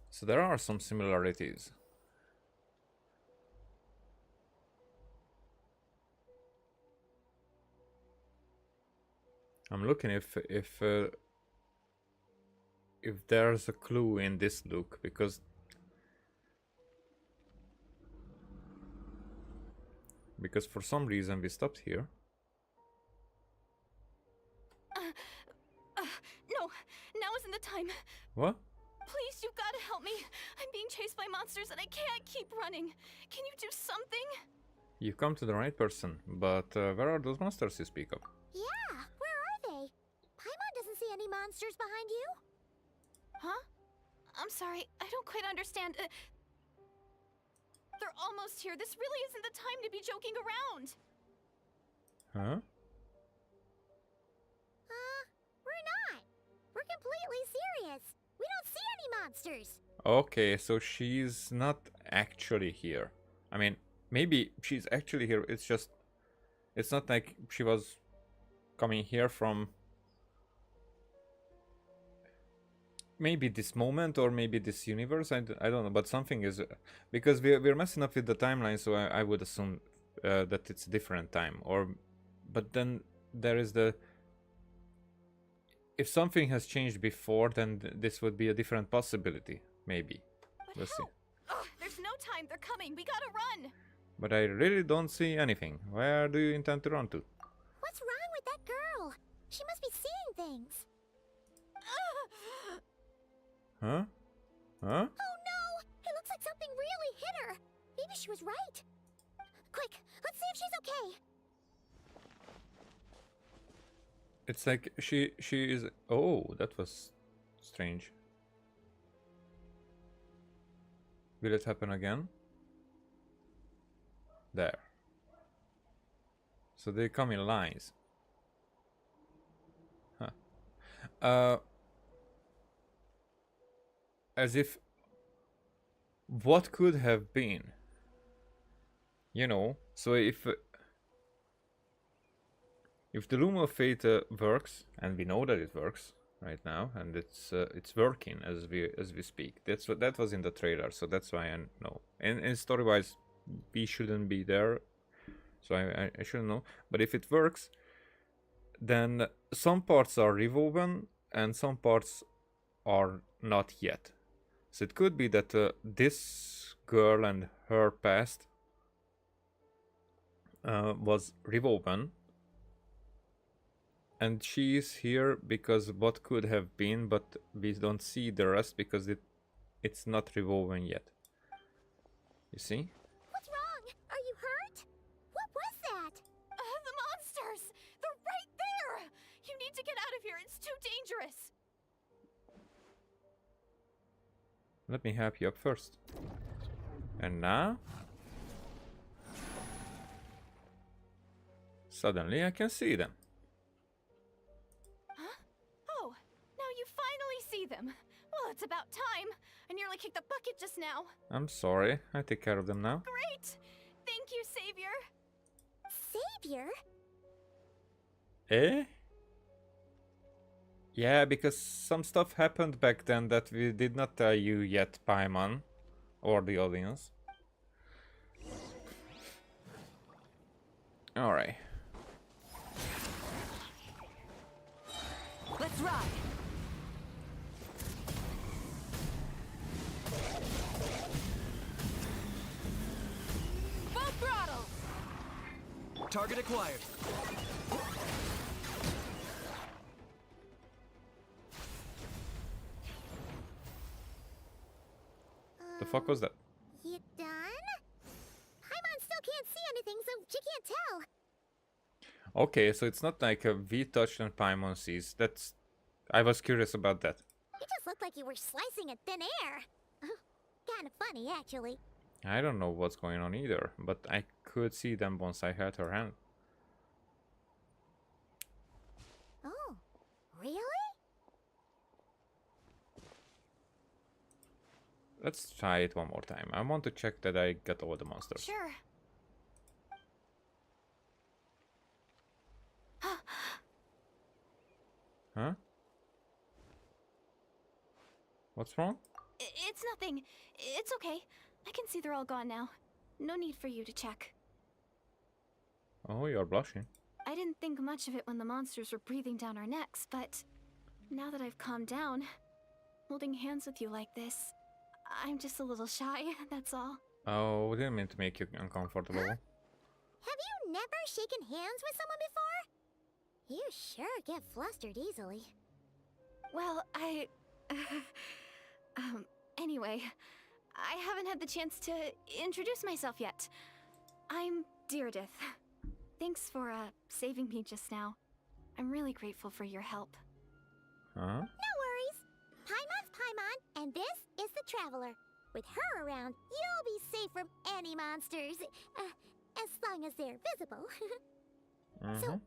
So there are some similarities. I'm looking if there's a clue in this look, because for some reason we stopped here. No, now isn't the time. What? Please, you've got to help me. I'm being chased by monsters and I can't keep running. Can you do something? You've come to the right person, but where are those monsters you speak of? Yeah, where are they? Paimon doesn't see any monsters behind you. Huh? I'm sorry, I don't quite understand. They're almost here. This really isn't the time to be joking around. Huh? We're not. We're completely serious. We don't see any monsters. Okay, so she's not actually here. I mean, maybe she's actually here. It's just, it's not like she was coming here from maybe this moment or maybe this universe. I don't know, but something is, because we're messing up with the timeline, so I would assume that it's a different time. Or, but then there is the, if something has changed before, then this would be a different possibility, maybe. But Let's see. how? Oh, there's no time. They're coming. We gotta run. But I really don't see anything. Where do you intend to run to? What's wrong with that girl? She must be seeing things. Huh? Huh? Oh no! It looks like something really hit her. Maybe she was right. Quick, let's see if she's okay. It's like she is. Oh, that was strange. Will it happen again? There. So they come in lines. Huh. As if what could have been, you know. So if the Loom of Fate works, and we know that it works right now, and it's working as we speak. That was in the trailer, so that's why I know. And story wise, we shouldn't be there, so I shouldn't know. But if it works, then some parts are rewoven and some parts are not yet. So it could be that this girl and her past was rewoven, and she is here because what could have been, but we don't see the rest because it's not rewoven yet. You see? What's wrong? Are you hurt? What was that? The monsters! They're right there! You need to get out of here. It's too dangerous. Let me help you up first. And now? Suddenly I can see them. Huh? Oh, now you finally see them. Well, it's about time. I nearly kicked the bucket just now. I'm sorry, I take care of them now. Great! Thank you, Savior. Savior? Eh? Yeah, because some stuff happened back then that we did not tell you yet, Paimon. Or the audience. Alright. Let's ride. Full throttle. Target acquired. The fuck was that? You done? Paimon still can't see anything, so she can't Okay, so it's not like a V touch and Paimon sees. That's... I was curious about that. It just looked like you were slicing at thin air. Kind of funny, actually. I don't know what's going on either, but I could see them once I had her hand. Oh, really? Let's try it one more time. I want to check that I got all the monsters. Sure. Huh? What's wrong? It's nothing. It's okay. I can see they're all gone now. No need for you to check. Oh, you're blushing. I didn't think much of it when the monsters were breathing down our necks, but now that I've calmed down, holding hands with you like this, I'm just a little shy, that's all. Oh, didn't mean to make you uncomfortable. Have you never shaken hands with someone before? You sure get flustered easily. Well, anyway, I haven't had the chance to introduce myself yet. I'm Deirdith. Thanks for, saving me just now. I'm really grateful for your help. Huh? No worries. Paimon's Paimon, and this is the Traveler. With her around, you'll be safe from any monsters. As long as they're visible. So,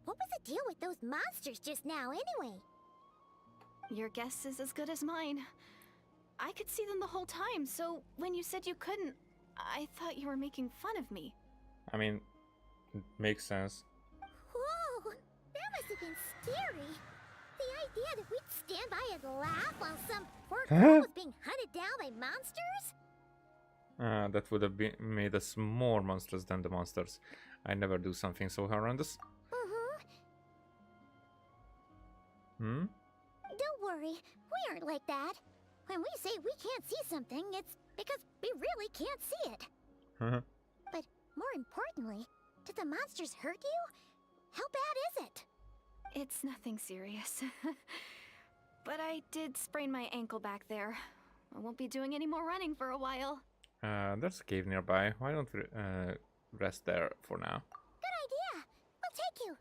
what was the deal with those monsters just now, anyway? Your guess is as good as mine. I could see them the whole time, so when you said you couldn't, I thought you were making fun of me. I mean, it makes sense. Whoa, that must have been scary. The idea that we'd stand by and laugh while some poor girl was being hunted down by monsters? That would have been made us more monsters than the monsters. I never do something so horrendous. Don't worry, we aren't like that. When we say we can't see something, it's because we really can't see it. But more importantly, did the monsters hurt you? How bad is it? It's nothing serious. But I did sprain my ankle back there. I won't be doing any more running for a while. There's a cave nearby. Why don't we rest there for now? Good idea. We'll take you.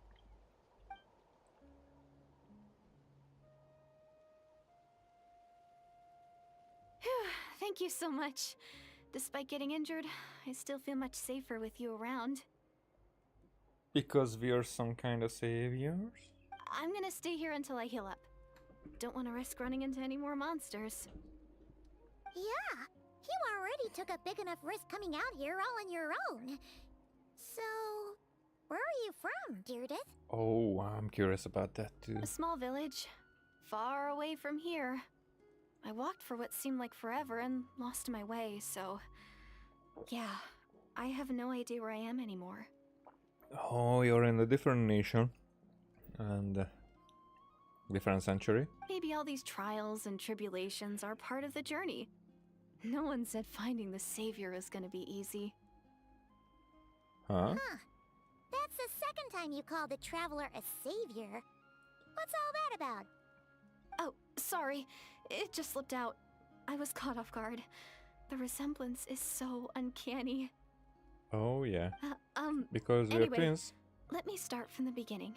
Thank you so much. Despite getting injured, I still feel much safer with you around. Because we are some kind of saviors? I'm gonna stay here until I heal up. Don't want to risk running into any more monsters. Yeah, you already took a big enough risk coming out here all on your own. So, where are you from, Deirdith? Oh, I'm curious about that too. A small village, far away from here. I walked for what seemed like forever and lost my way, so... yeah, I have no idea where I am anymore. Oh, you're in a different nation. And different century. Maybe all these trials and tribulations are part of the journey. No one said finding the savior is gonna be easy. Huh? That's the second time you called the Traveler a savior. What's all that about? Oh, sorry. It just slipped out. I was caught off guard. The resemblance is so uncanny. Oh, yeah. Because we're Anyway, twins. let me start from the beginning.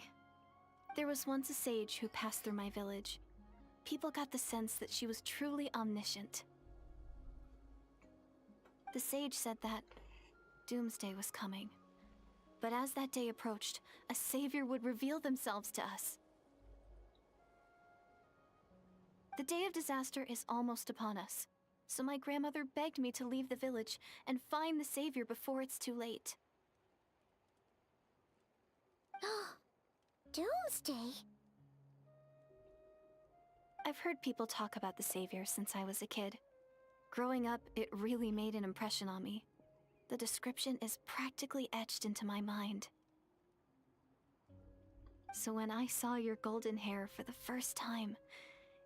There was once a sage who passed through my village. People got the sense that she was truly omniscient. The sage said that doomsday was coming. But as that day approached, a savior would reveal themselves to us. The day of disaster is almost upon us, so my grandmother begged me to leave the village and find the savior before it's too late. Doomsday? I've heard people talk about the savior since I was a kid. Growing up, it really made an impression on me. The description is practically etched into my mind. So when I saw your golden hair for the first time,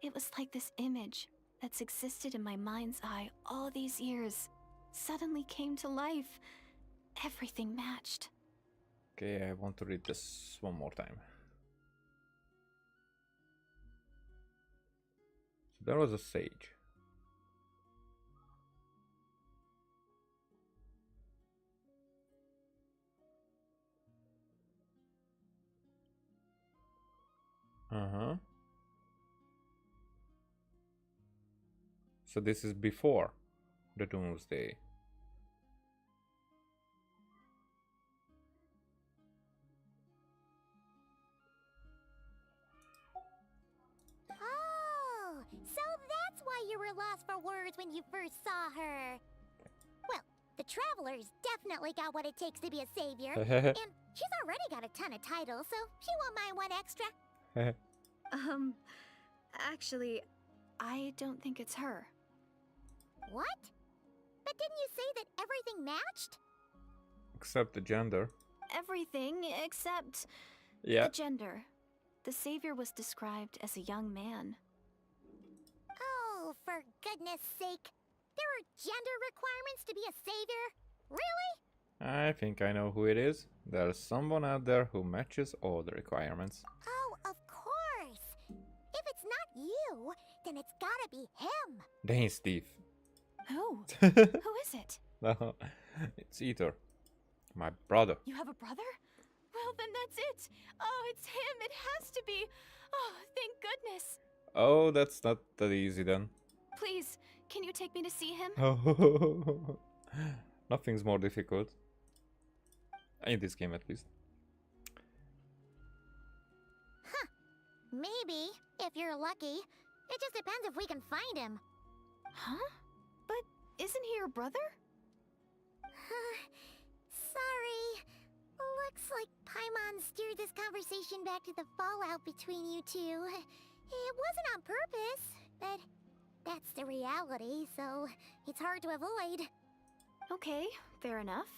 it was like this image that's existed in my mind's eye all these years suddenly came to life. Everything matched. Okay, I want to read this one more time. So there was a sage. Uh-huh. So this is before the Doomsday. Oh, so that's why you were lost for words when you first saw her. Well, the Traveler's definitely got what it takes to be a savior. And she's already got a ton of titles, so she won't mind one extra. Actually, I don't think it's her. What? But didn't you say that everything matched? Except the gender. Everything except Yeah. the gender. The savior was described as a young man. Oh, for goodness sake. There are gender requirements to be a savior? Really? I think I know who it is. There's someone out there who matches all the requirements. Oh, of course. If it's not you, then it's gotta be him. Dainsleif. Who? Who is it? No, it's Ether. My brother. You have a brother? Well, then that's it. Oh, it's him. It has to be. Oh, thank goodness. Oh, that's not that easy then. Please, can you take me to see him? Oh, nothing's more difficult. In this game, at least. Maybe, if you're lucky. It just depends if we can find him. Huh? But isn't he your brother? Sorry. Looks like Paimon steered this conversation back to the fallout between you two. It wasn't on purpose, but that's the reality, so it's hard to avoid. Okay, fair enough.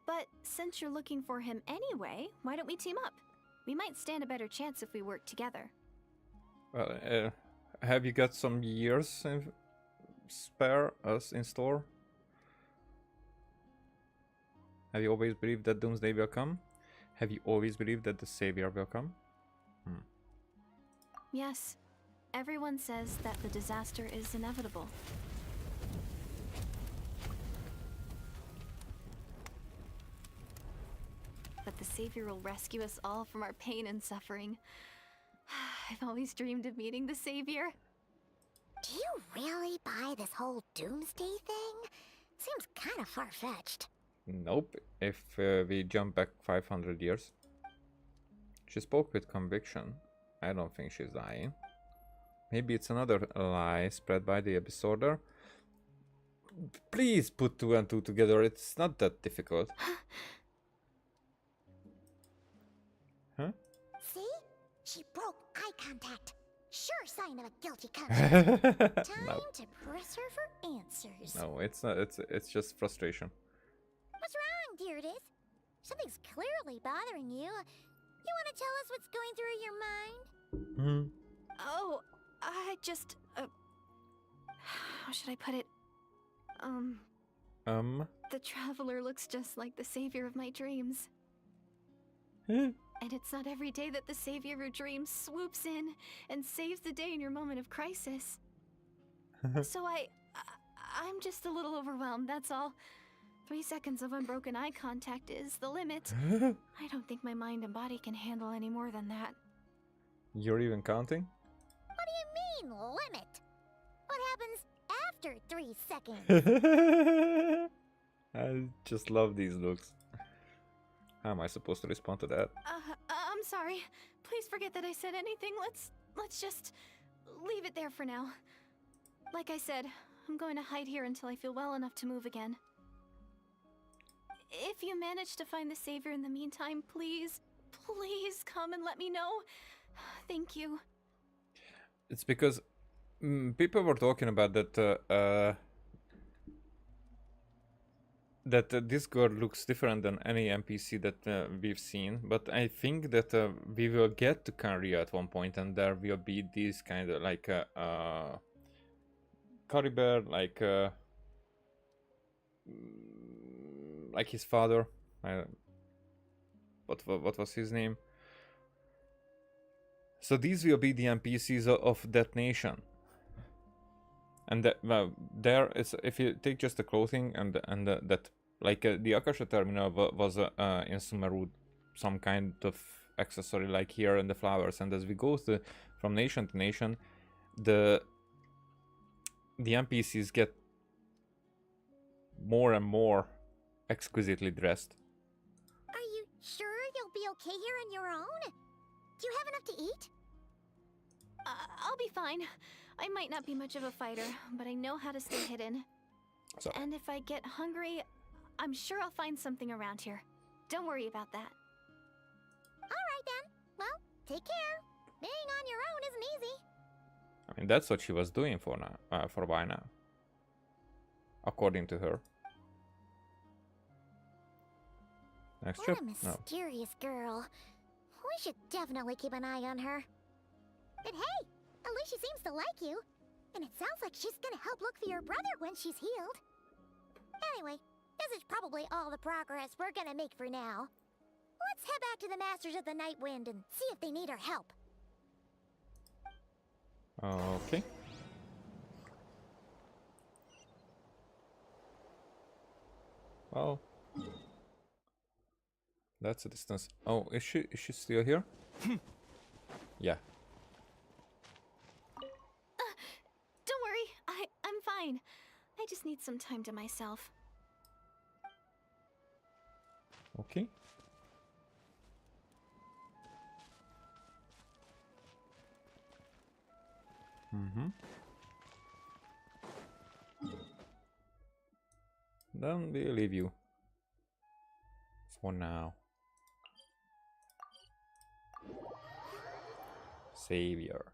But since you're looking for him anyway, why don't we team up? We might stand a better chance if we work together. Well, have you got some years in spare us in store? Have you always believed that Doomsday will come? Have you always believed that the Savior will come? Yes. Everyone says that the disaster is inevitable. But the Savior will rescue us all from our pain and suffering. I've always dreamed of meeting the Savior. Do you really buy this whole doomsday thing? Seems kind of far-fetched. Nope, if we jump back 500 years. She spoke with conviction. I don't think she's lying. Maybe it's another lie spread by the Absorber. Please put 2 and 2 together, it's not that difficult. Huh? See? She broke eye contact. Sure sign of a guilty conscience. Time No. to press her for answers. No, it's not. It's just frustration. What's wrong, Deirdis? Something's clearly bothering you. You want to tell us what's going through your mind? Oh, I just, how should I put it? The Traveler looks just like the Savior of my dreams. And it's not every day that the Savior of your dreams swoops in and saves the day in your moment of crisis. So I'm just a little overwhelmed, that's all. 3 seconds of unbroken eye contact is the limit. I don't think my mind and body can handle any more than that. You're even counting? What do you mean, limit? What happens after 3 seconds? I just love these looks. How am I supposed to respond to that? I'm sorry. Please forget that I said anything. Let's just leave it there for now. Like I said, I'm going to hide here until I feel well enough to move again. If you manage to find the Savior in the meantime, please come and let me know. Thank you. It's because people were talking about that this girl looks different than any NPC that we've seen, but I think that we will get to Kanria at one point, and there will be these kind of like Caribert, like his father. What was his name? So these will be the NPCs of that nation. And that, well, there is, if you take just the clothing and that, like the Akasha terminal was in Sumeru, some kind of accessory like here and the flowers, and as we go from nation to nation, the NPCs get more and more exquisitely dressed. Are you sure you'll be okay here on your own? Do you have enough to eat? I'll be fine. I might not be much of a fighter, but I know how to stay hidden. So, And if I get hungry, I'm sure I'll find something around here. Don't worry about that. Alright then. Well, take care. Being on your own isn't easy. I mean, that's what she was doing for a while now, according to her. Next What trip? a No. mysterious girl. We should definitely keep an eye on her. But hey, at least she seems to like you. And it sounds like she's gonna help look for your brother when she's healed. Anyway, this is probably all the progress we're gonna make for now. Let's head back to the Masters of the Night Wind and see if they need our help. Okay. Well, that's a distance. Oh, is she still here? Yeah. Don't worry, I'm fine. I just need some time to myself. Okay. Then we leave you for now. Savior.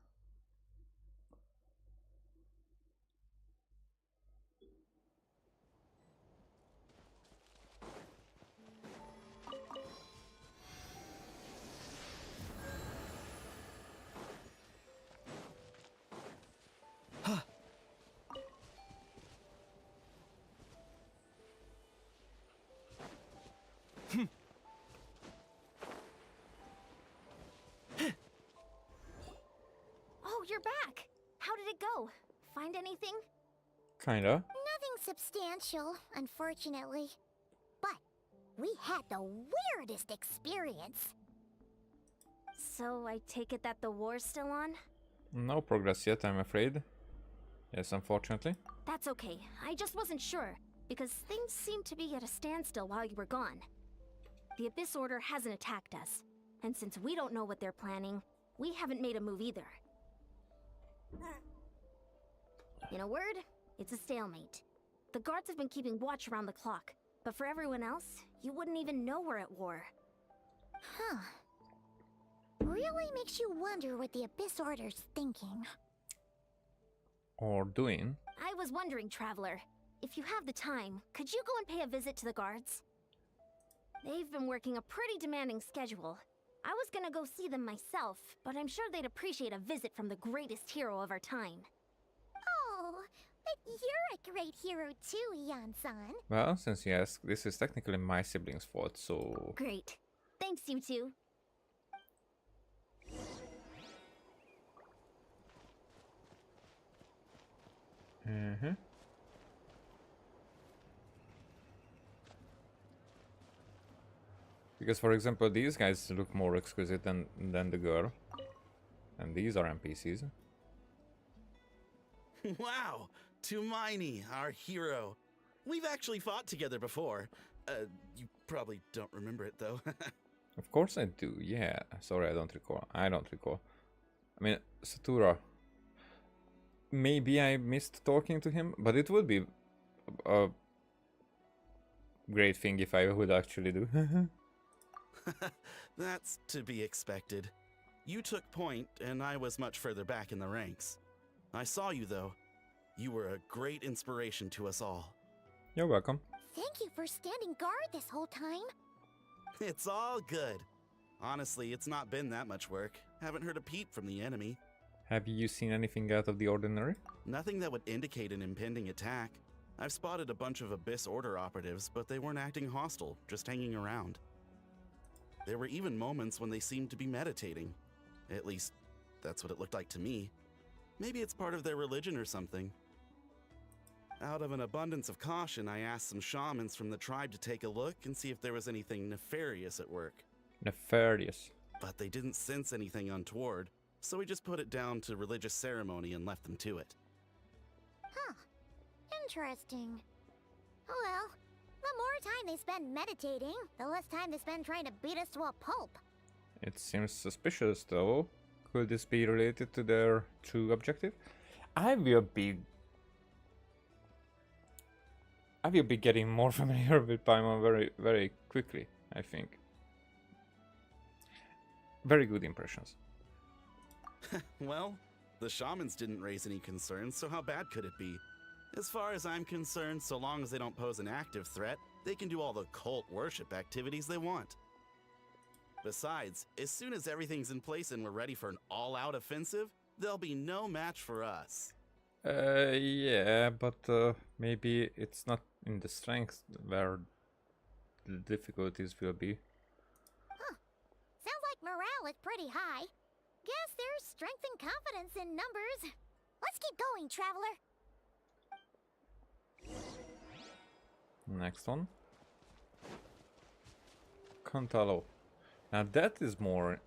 Oh, you're back. How did it go? Find anything? Kinda. Nothing substantial, unfortunately. But we had the weirdest experience. So I take it that the war's still on? No progress yet, I'm afraid. Yes, unfortunately. That's okay. I just wasn't sure, because things seemed to be at a standstill while you were gone. The Abyss Order hasn't attacked us, and since we don't know what they're planning, we haven't made a move either. In a word, it's a stalemate. The guards have been keeping watch around the clock, but for everyone else, you wouldn't even know we're at war. Huh. Really makes you wonder what the Abyss Order's thinking. Or doing. I was wondering, Traveler, if you have the time, could you go and pay a visit to the guards? They've been working a pretty demanding schedule. I was gonna go see them myself, but I'm sure they'd appreciate a visit from the greatest hero of our time. Oh, but you're a great hero too, Yan-san. Well, since you ask, this is technically my sibling's fault, so... Great. Thanks, you two. Because, for example, these guys look more exquisite than the girl. And these are NPCs. Wow, Tumaini, our hero. We've actually fought together before. You probably don't remember it though. Of course I do, yeah. Sorry, I don't recall. I mean, Satura. Maybe I missed talking to him, but it would be a great thing if I would actually do. That's to be expected. You took point, and I was much further back in the ranks. I saw you, though. You were a great inspiration to us all. You're welcome. Thank you for standing guard this whole time. It's all good. Honestly, it's not been that much work. Haven't heard a peep from the enemy. Have you seen anything out of the ordinary? Nothing that would indicate an impending attack. I've spotted a bunch of Abyss Order operatives, but they weren't acting hostile, just hanging around. There were even moments when they seemed to be meditating. At least, that's what it looked like to me. Maybe it's part of their religion or something. Out of an abundance of caution, I asked some shamans from the tribe to take a look and see if there was anything nefarious at work. Nefarious. but they didn't sense anything untoward, so we just put it down to religious ceremony and left them to it. Huh. Interesting. Oh well. The more time they spend meditating, the less time they spend trying to beat us to a pulp. It seems suspicious, though. Could this be related to their true objective? I will be getting more familiar with Paimon very, very quickly, I think. Very good impressions. Well, the shamans didn't raise any concerns, so how bad could it be? As far as I'm concerned, so long as they don't pose an active threat, they can do all the cult worship activities they want. Besides, as soon as everything's in place and we're ready for an all-out offensive, there'll be no match for us. Yeah, but maybe it's not in the strength where the difficulties will be. Huh. Sounds like morale is pretty high. Guess there's strength and confidence in numbers. Let's keep going, traveler. Next one. Cantalo. Now that is more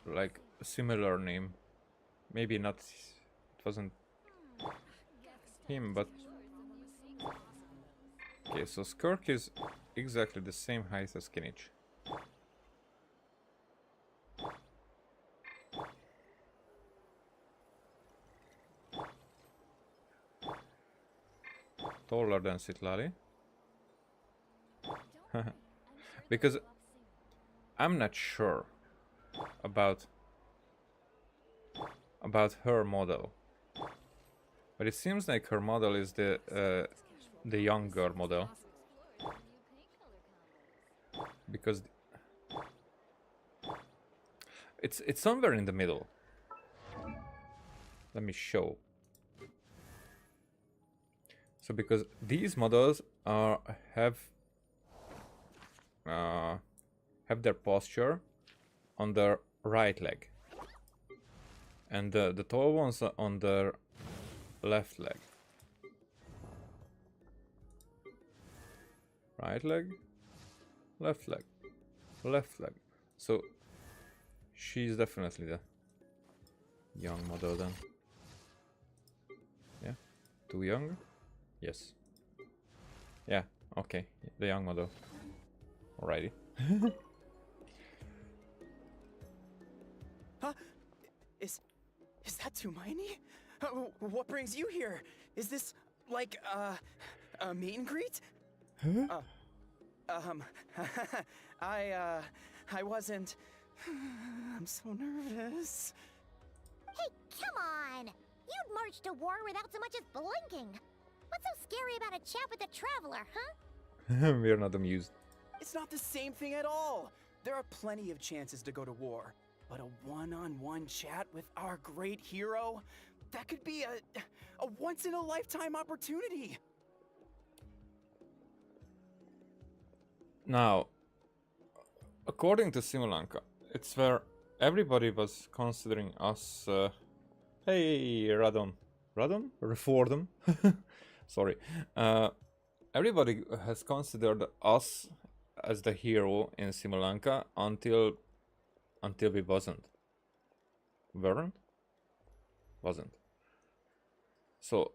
like a similar name. Maybe not, it wasn't him, but... Okay, so Skirk is exactly the same height as Kinich. Taller than Sitlali. Because I'm not sure about her model, but it seems like her model is the younger model, because it's somewhere in the middle. Let me show. So because these models have their posture on their right leg, and the tall ones are on their left leg. Right leg, left leg, left leg. So she's definitely the young model then. Yeah, too young? Yes. Yeah, okay, the young model. Alrighty. Huh? Is that Tumaini? What brings you here? Is this like a meet and greet? Huh? I wasn't. I'm so nervous. Hey, come on! You'd march to war without so much as blinking. What's so scary about a chat with a traveler, huh? We are not amused. It's not the same thing at all. There are plenty of chances to go to war, but a one-on-one chat with our great hero, that could be a once-in-a-lifetime opportunity. Now, according to Simulanka, it's where everybody was considering us. Hey, Radon. Reform. Sorry. Everybody has considered us as the hero in Simulanka until we wasn't. Weren't? Wasn't. So,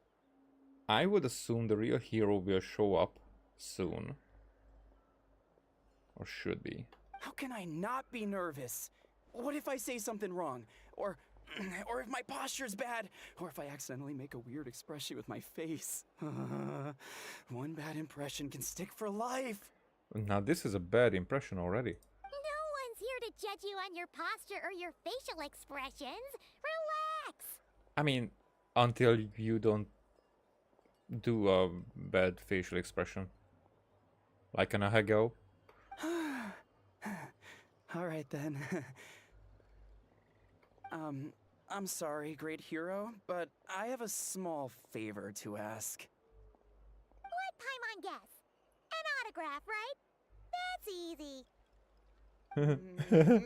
I would assume the real hero will show up soon. Or should be. How can I not be nervous? What if I say something wrong? Or if my posture's bad? Or if I accidentally make a weird expression with my face? One bad impression can stick for life. Now this is a bad impression already. No one's here to judge you on your posture or your facial expressions. Relax! I mean, until you don't do a bad facial expression. Like an Ahagao. Alright then. I'm sorry, great hero, but I have a small favor to ask. What Paimon guess? An autograph, right? That's easy.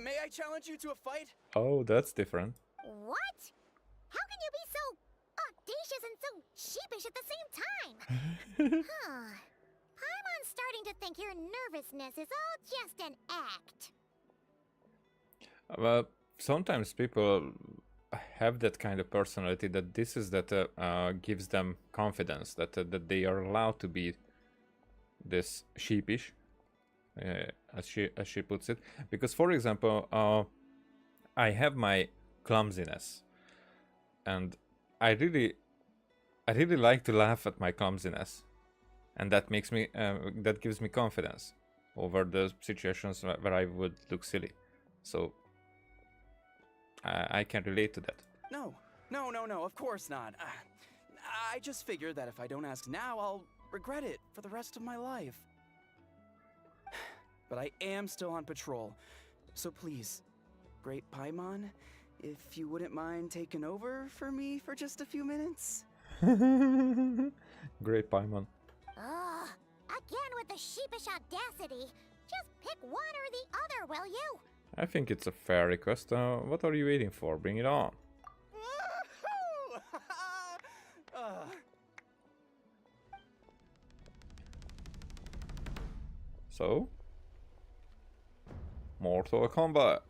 May I challenge you to a fight? Oh, that's different. What? How can you be so audacious and so sheepish at the same time? Huh. Paimon's starting to think your nervousness is all just an act. Well, sometimes people have that kind of personality that this is that gives them confidence that they are allowed to be this sheepish, as she puts it. Because, for example, I have my clumsiness, and I really like to laugh at my clumsiness, and that makes me that gives me confidence over the situations where I would look silly. So I can relate to that. No, of course not. I just figured that if I don't ask now, I'll regret it for the rest of my life. But I am still on patrol, so please, Great Paimon, if you wouldn't mind taking over for me for just a few minutes? Great Paimon. Ugh, again with the sheepish audacity. Just pick one or the other, will you? I think it's a fair request. What are you waiting for? Bring it on. So, Mortal Kombat.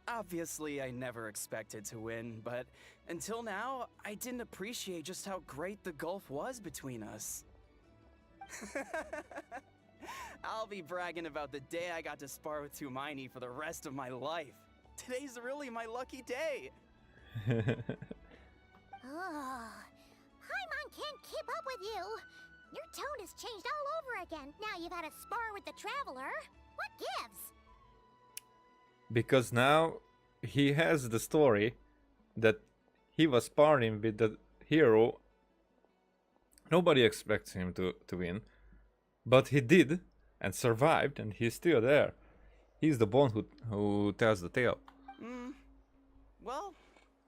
Obviously, I never expected to win, but until now, I didn't appreciate just how great the gulf was between us. I'll be bragging about the day I got to spar with Tumaini for the rest of my life. Today's really my lucky day. Ugh. Paimon can't keep up with you. Your tone has changed all over again. Now you've had a spar with the Traveler. What gives? Because now he has the story that he was sparring with the hero. Nobody expects him to win, but he did and survived, and he's still there. He's the one who tells the tale. Well,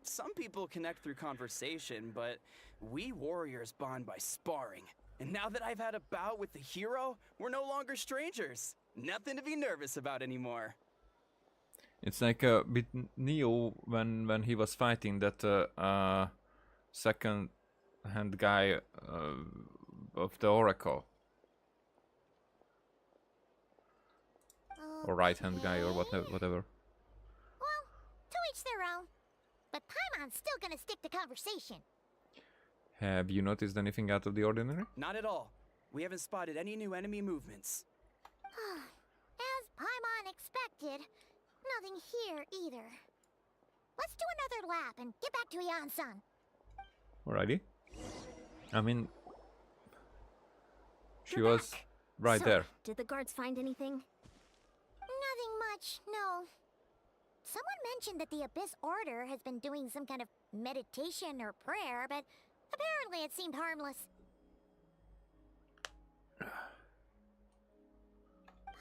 some people connect through conversation, but we warriors bond by sparring. And now that I've had a bout with the hero, we're no longer strangers. Nothing to be nervous about anymore. It's like with Neo when he was fighting that second-hand guy of the Oracle. Or right-hand guy or whatever. Well, to each their own. But Paimon's still gonna stick to conversation. Have you noticed anything out of the ordinary? Not at all. We haven't spotted any new enemy movements. As Paimon expected, nothing here either. Let's do another lap and get back to Yan-san. Alrighty. I mean, she We're was back. right So, there. Did the guards find anything? Nothing much, no. Someone mentioned that the Abyss Order has been doing some kind of meditation or prayer, but apparently it seemed harmless.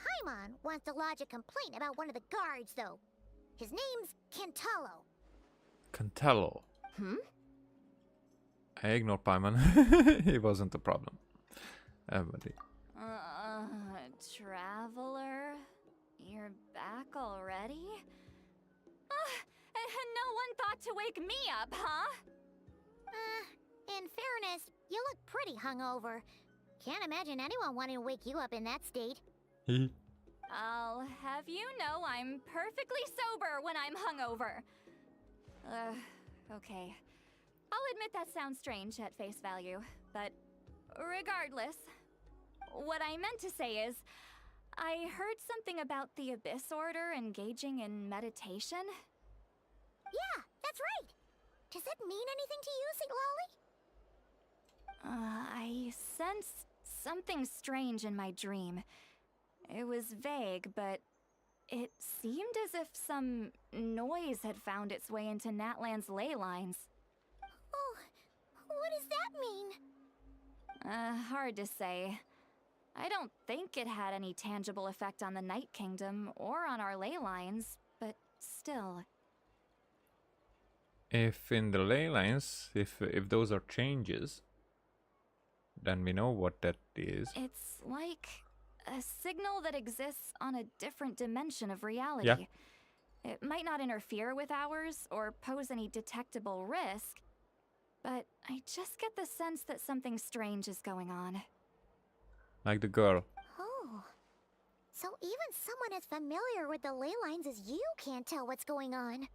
Paimon wants to lodge a complaint about one of the guards, though. His name's Kentalo. Cantello. I ignore Paimon. He wasn't a problem. Everybody. Traveler? You're back already? No one thought to wake me up, huh? In fairness, you look pretty hungover. Can't imagine anyone wanting to wake you up in that state. I'll have you know I'm perfectly sober when I'm hungover. Okay. I'll admit that sounds strange at face value, but regardless, what I meant to say is, I heard something about the Abyss Order engaging in meditation. Yeah, that's right. Does that mean anything to you, Sweet Lolly? I sensed something strange in my dream. It was vague, but it seemed as if some noise had found its way into Natlan's ley lines. Oh, what does that mean? Hard to say. I don't think it had any tangible effect on the Night Kingdom or on our ley lines, but still. If in the ley lines, if those are changes, then we know what that is. It's like a signal that exists on a different dimension of reality. Yeah. It might not interfere with ours or pose any detectable risk, but I just get the sense that something strange is going on. Like the girl. Oh. So even someone as familiar with the ley lines as you can't tell what's going on.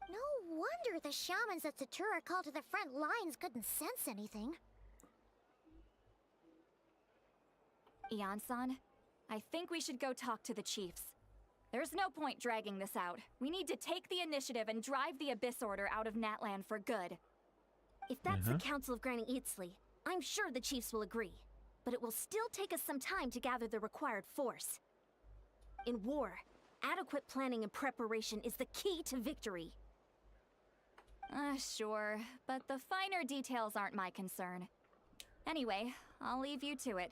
No wonder the shamans that Satura called to the front lines couldn't sense anything. Ian-san, I think we should go talk to the chiefs. There's no point dragging this out. We need to take the initiative and drive the Abyss Order out of Natland for good. If that's the Council of Granny Eatsley, I'm sure the chiefs will agree. But it will still take us some time to gather the required force. In war, adequate planning and preparation is the key to victory. Sure, but the finer details aren't my concern. Anyway, I'll leave you to it.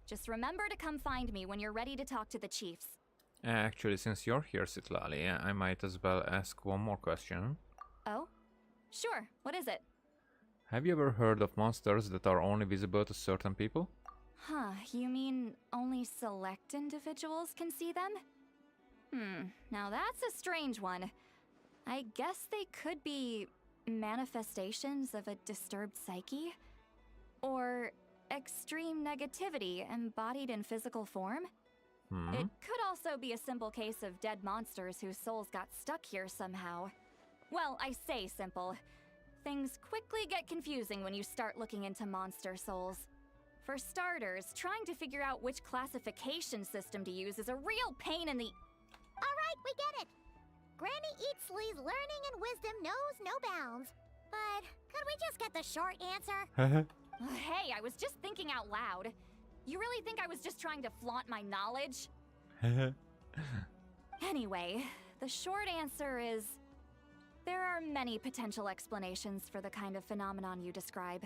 Just remember to come find me when you're ready to talk to the chiefs. Actually, since you're here, Citlali, I might as well ask one more question. Oh? Sure, what is it? Have you ever heard of monsters that are only visible to certain people? Huh, you mean only select individuals can see them? Now that's a strange one. I guess they could be manifestations of a disturbed psyche? Or extreme negativity embodied in physical form? It could also be a simple case of dead monsters whose souls got stuck here somehow. Well, I say simple. Things quickly get confusing when you start looking into monster souls. For starters, trying to figure out which classification system to use is a real pain in the... Alright, we get it. Granny Eatsley's learning and wisdom knows no bounds. But could we just get the short answer? Hey, I was just thinking out loud. You really think I was just trying to flaunt my knowledge? Anyway, the short answer is... there are many potential explanations for the kind of phenomenon you describe.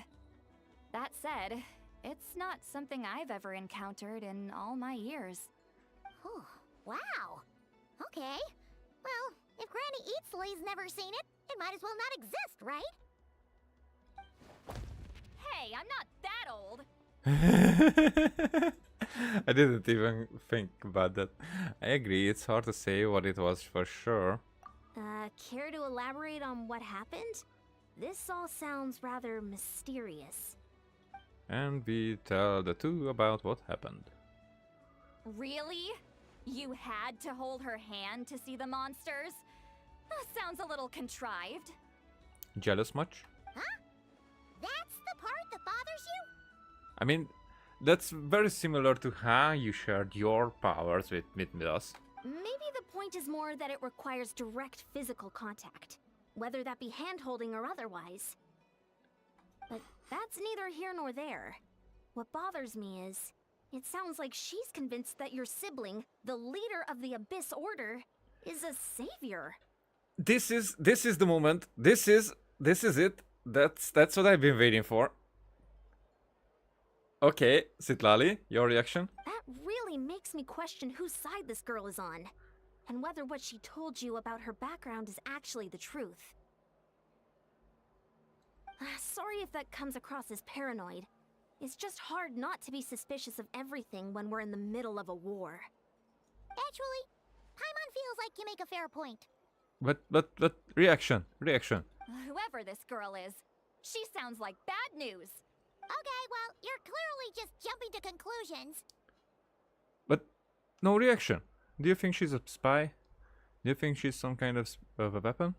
That said, it's not something I've ever encountered in all my years. Oh, wow. Okay. Well, if Granny Eatsley's never seen it, it might as well not exist, right? Hey, I'm not that old! I didn't even think about that. I agree, it's hard to say what it was for sure. Care to elaborate on what happened? This all sounds rather mysterious. And we tell the two about what happened. Really? You had to hold her hand to see the monsters? Sounds a little contrived. Jealous much? Huh? That's the part that bothers you? I mean, that's very similar to how you shared your powers with us. Maybe the point is more that it requires direct physical contact, whether that be hand-holding or otherwise. But that's neither here nor there. What bothers me is, it sounds like she's convinced that your sibling, the leader of the Abyss Order, is a savior. This is the moment. This is it. That's what I've been waiting for. Okay, Citlali, your reaction? That really makes me question whose side this girl is on, and whether what she told you about her background is actually the truth. Sorry if that comes across as paranoid. It's just hard not to be suspicious of everything when we're in the middle of a war. Actually, Paimon feels like you make a fair point. But reaction. Whoever this girl is, she sounds like bad news. Okay, well, you're clearly just jumping to conclusions. But no reaction. Do you think she's a spy? Do you think she's some kind of a weapon?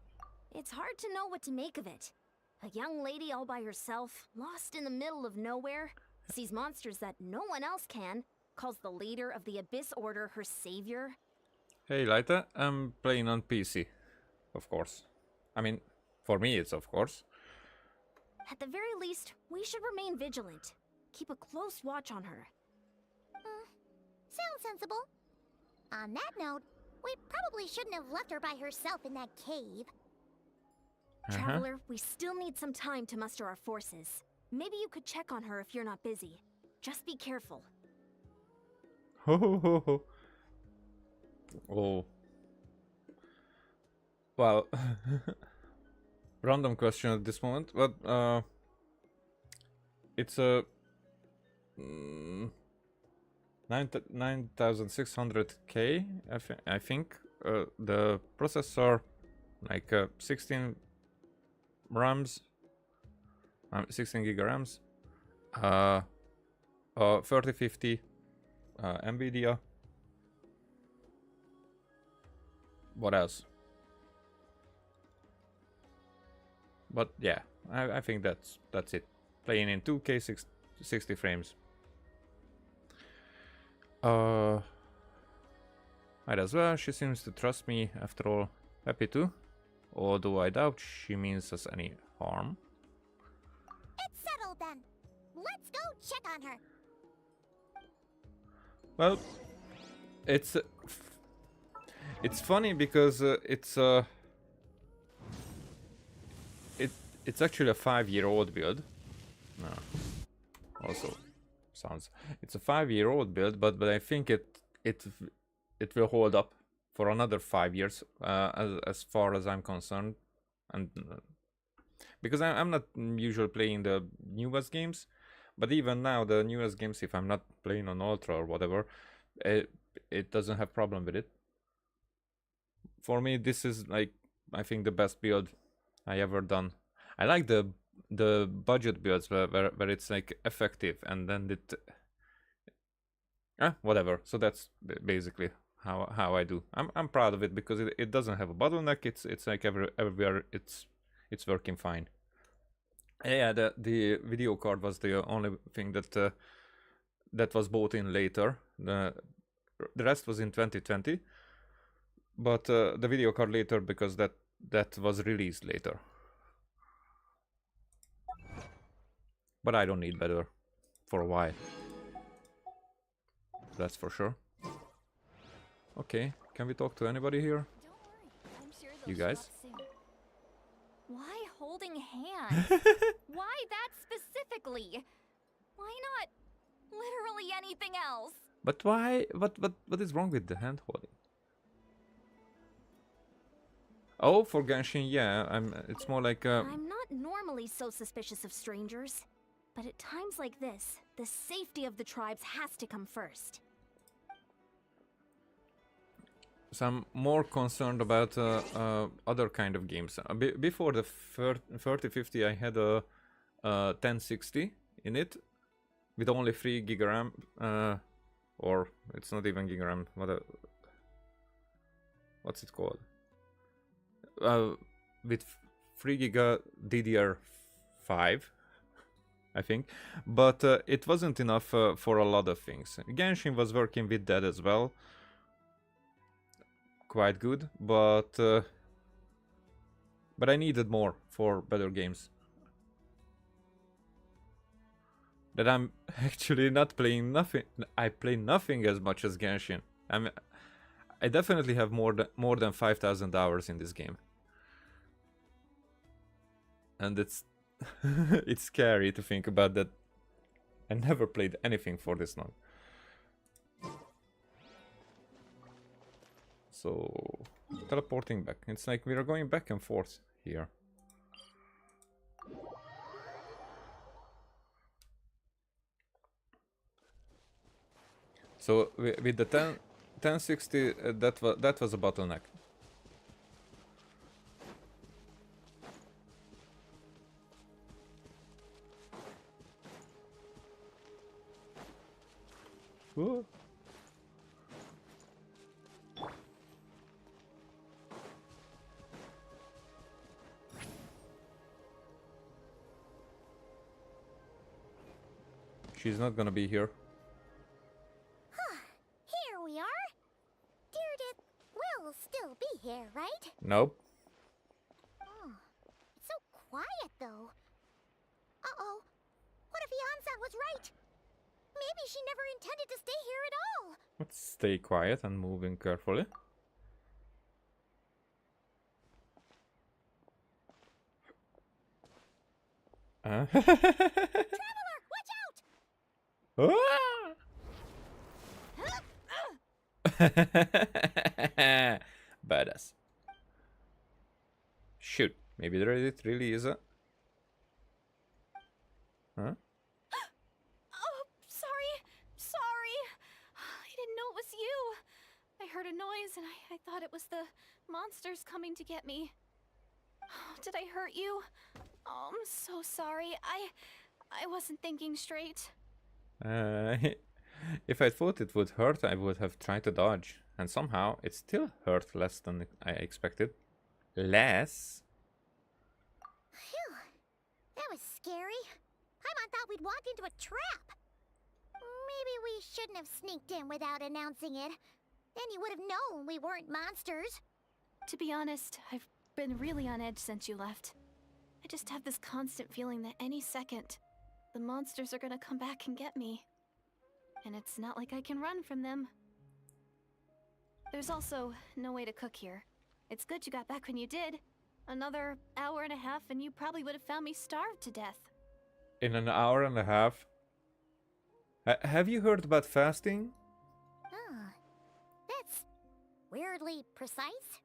It's hard to know what to make of it. A young lady all by herself, lost in the middle of nowhere, sees monsters that no one else can, calls the leader of the Abyss Order her savior. Hey, Laita, I'm playing on PC. Of course. I mean, for me it's of course. At the very least, we should remain vigilant. Keep a close watch on her. Sounds sensible. On that note, we probably shouldn't have left her by herself in that cave. Traveler, we still need some time to muster our forces. Maybe you could check on her if you're not busy. Just be careful. Ho ho ho ho. Oh. Well, random question at this moment, but it's a 9600K, I think. The processor, like 16 RAMs, 16 gig RAMs, 3050 NVIDIA. What else? But yeah, I think that's it. Playing in 2K 60 frames. Might as well. She seems to trust me after all. Happy to. Although I doubt she means us any harm. It's settled then. Let's go check on her. Well, it's funny because it's actually a 5-year-old build. No, also sounds it's a 5-year-old build, but I think it will hold up for another 5 years, as far as I'm concerned, and because I'm not usually playing the newest games, but even now the newest games, if I'm not playing on Ultra or whatever, it doesn't have problem with it. For me, this is like, I think, the best build I ever done. I like the budget builds where it's like effective, and then it whatever. So that's basically how I do. I'm proud of it because it doesn't have a bottleneck. It's like everywhere it's working fine. Yeah, the video card was the only thing that was bought in later. The rest was in 2020, but the video card later because that was released later. But I don't need better for a while. That's for sure. Okay, can we talk to anybody here? Don't worry, I'm sure You guys? Why holding hands? Why that specifically? Why not literally anything else? But why? What is wrong with the hand holding? Oh, for Genshin, yeah. It's more like I'm not normally so suspicious of strangers, but at times like this, the safety of the tribes has to come first. So I'm more concerned about other kind of games. Before the 3050, I had a 1060 in it with only 3 gig RAM, or it's not even gig RAM. What's it called? With 3 giga DDR5, I think, but it wasn't enough for a lot of things. Genshin was working with that as well. Quite good, but I needed more for better games. That I'm actually not playing nothing. I play nothing as much as Genshin. I definitely have more than 5,000 hours in this game, and it's it's scary to think about that. I never played anything for this long. So, teleporting back. It's like we are going back and forth here. So with the 1060, that was a bottleneck. Whoa. She's not gonna be here. Here we are. Deirdre will still be here, right? Nope. Oh, it's so quiet though. Uh-oh. What if Yansat was right? Maybe she never intended to stay here at all. Let's stay quiet and moving carefully. Traveler, watch out! Badass. Shoot, maybe there it really is a... Huh? Oh, sorry. I didn't know it was you. I heard a noise and I thought it was the monsters coming to get me. Oh, Did I hurt you? Oh, I'm so sorry. I wasn't thinking straight. If I thought it would hurt, I would have tried to dodge. And somehow, it still hurt less than I expected. Less? Phew. That was scary. Paimon thought we'd walked into a trap. Maybe we shouldn't have sneaked in without announcing it. Then you would have known we weren't monsters. To be honest, I've been really on edge since you left. I just have this constant feeling that any second, the monsters are gonna come back and get me. And it's not like I can run from them. There's also no way to cook here. It's good you got back when you did. Another hour and a half and you probably would have found me starved to death. In an hour and a half? Have you heard about fasting? That's weirdly precise.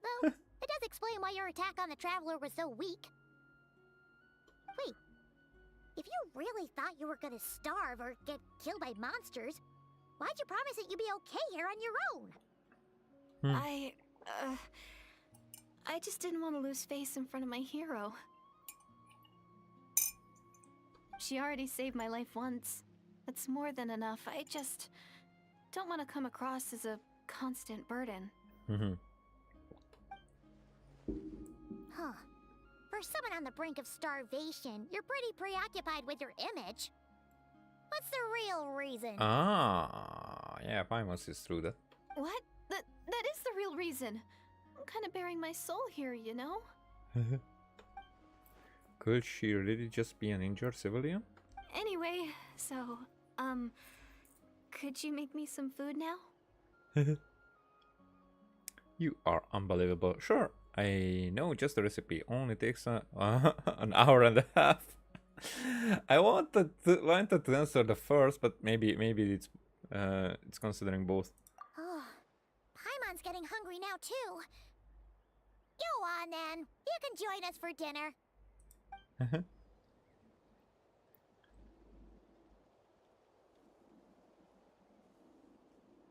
Though, it does explain why your attack on the Traveler was so weak. Wait, if you really thought you were gonna starve or get killed by monsters, why'd you promise that you'd be okay here on your own? I just didn't want to lose face in front of my hero. She already saved my life once. That's more than enough. I just don't want to come across as a constant burden. Huh. For someone on the brink of starvation, you're pretty preoccupied with your image. What's the real reason? Ah, yeah, Paimon is through that. What? That is the real reason. I'm kind of bearing my soul here, you know? Could she really just be an injured civilian? Anyway, so, could you make me some food now? You are unbelievable. Sure, I know just the recipe. Only takes an hour and a half. I wanted to answer the first, but maybe it's considering both. Oh, Paimon's getting hungry now too. Go on then. You can join us for dinner.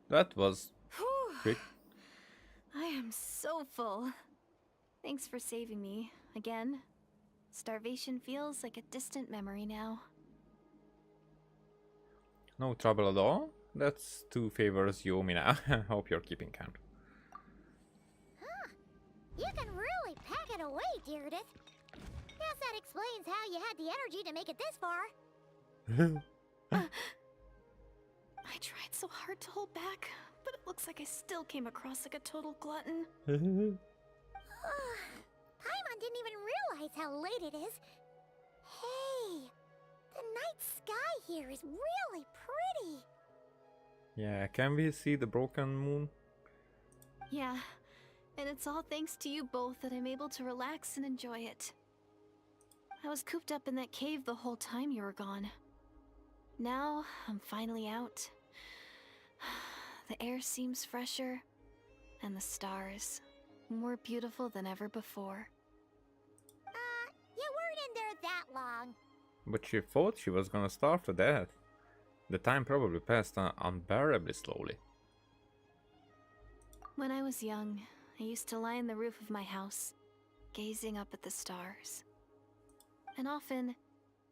That was quick. I am so full. Thanks for saving me, again. Starvation feels like a distant memory now. No trouble at all. That's 2 favors you owe me now. Hope you're keeping count. Huh. You can really pack it away, Deirdith. Guess that explains how you had the energy to make it this far. I tried so hard to hold back, but it looks like I still came across like a total glutton. Paimon didn't even realize how late it is. Hey, the night sky here is really pretty. Yeah, can we see the broken moon? Yeah, and it's all thanks to you both that I'm able to relax and enjoy it. I was cooped up in that cave the whole time you were gone. Now, I'm finally out. The air seems fresher, and the stars more beautiful than ever before. You weren't in there that long. But she thought she was gonna starve to death. The time probably passed unbearably slowly. When I was young, I used to lie on the roof of my house, gazing up at the stars. And often,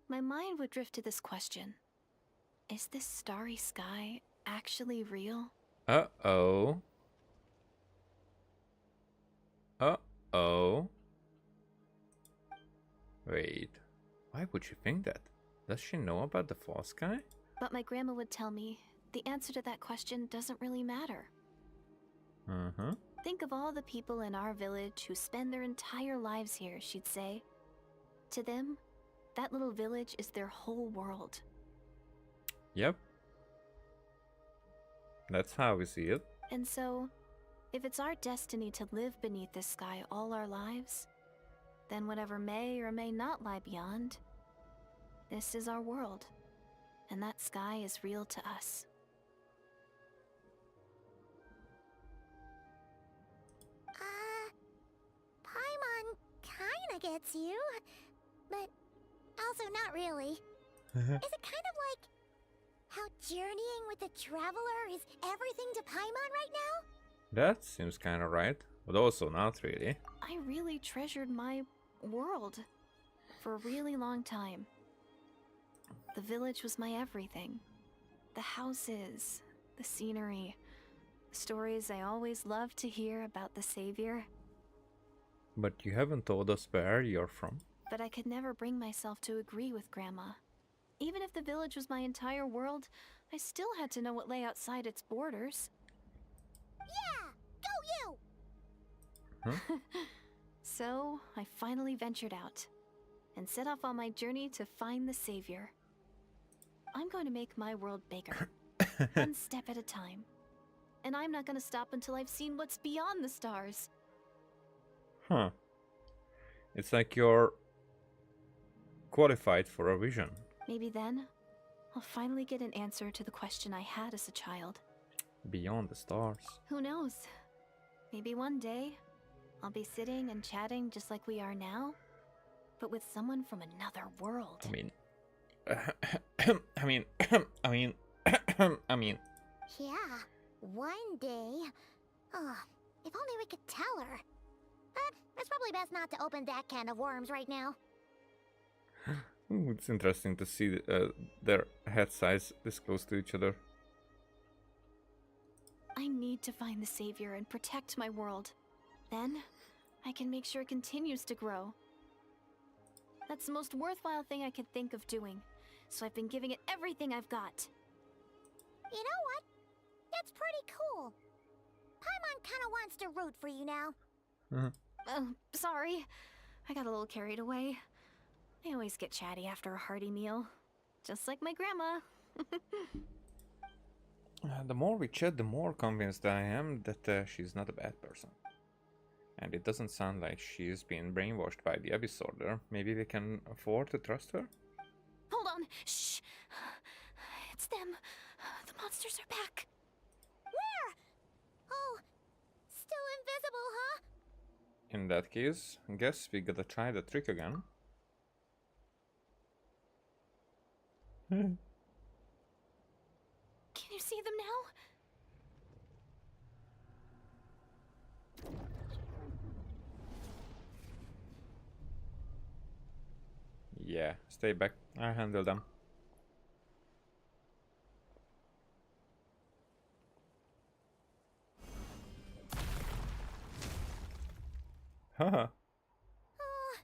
my mind would drift to this question. Is this starry sky actually real? Uh-oh. Uh-oh. Wait, why would she think that? Does she know about the fall sky? But my grandma would tell me, the answer to that question doesn't really matter. Think of all the people in our village who spend their entire lives here, she'd say. To them, that little village is their whole world. Yep. That's how we see it. And so, if it's our destiny to live beneath this sky all our lives, then whatever may or may not lie beyond, this is our world, and that sky is real to us. Paimon kinda gets you, but also not really. Is it kind of like how journeying with the Traveler is everything to Paimon right now? That seems kinda right, but also not really. I really treasured my world for a really long time. The village was my everything. The houses, the scenery, stories I always loved to hear about the Savior. But you haven't told us where you're from. But I could never bring myself to agree with Grandma. Even if the village was my entire world, I still had to know what lay outside its borders. Yeah! Go you! So, I finally ventured out and set off on my journey to find the Savior. I'm going to make my world bigger, one step at a time. And I'm not going to stop until I've seen what's beyond the stars. Huh. It's like you're qualified for a vision. Maybe then, I'll finally get an answer to the question I had as a child. Beyond the stars. Who knows? Maybe one day, I'll be sitting and chatting just like we are now, but with someone from another world. I mean, Yeah, one day. Oh, if only we could tell her. But it's probably best not to open that can of worms right now. Ooh, it's interesting to see their head size this close to each other. I need to find the Savior and protect my world. Then, I can make sure it continues to grow. That's the most worthwhile thing I could think of doing, so I've been giving it everything I've got. You know what? It's pretty cool. Paimon kinda wants to root for you now. Sorry. I got a little carried away. I always get chatty after a hearty meal. Just like my grandma. The more we chat, the more convinced I am that she's not a bad person. And it doesn't sound like she's been brainwashed by the Abyss Order. Maybe we can afford to trust her? Hold on. Shh. It's them. The monsters are back. Where? Oh, still invisible, huh? In that case, I guess we gotta try the trick again. Can you see them now? Yeah, stay back. I handle them. Haha. Oh,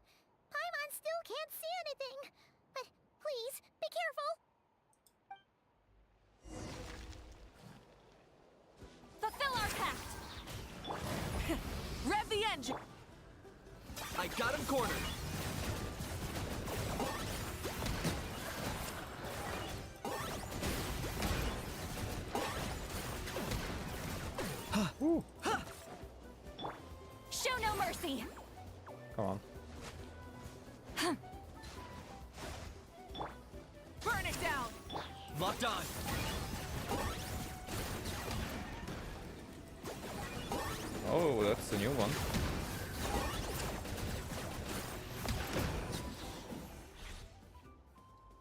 Paimon still can't see anything. But please, be careful. Fulfill our pact! Rev the engine! I got him cornered. Show no mercy! Come on. Burn it down! Locked on. Oh, that's a new one.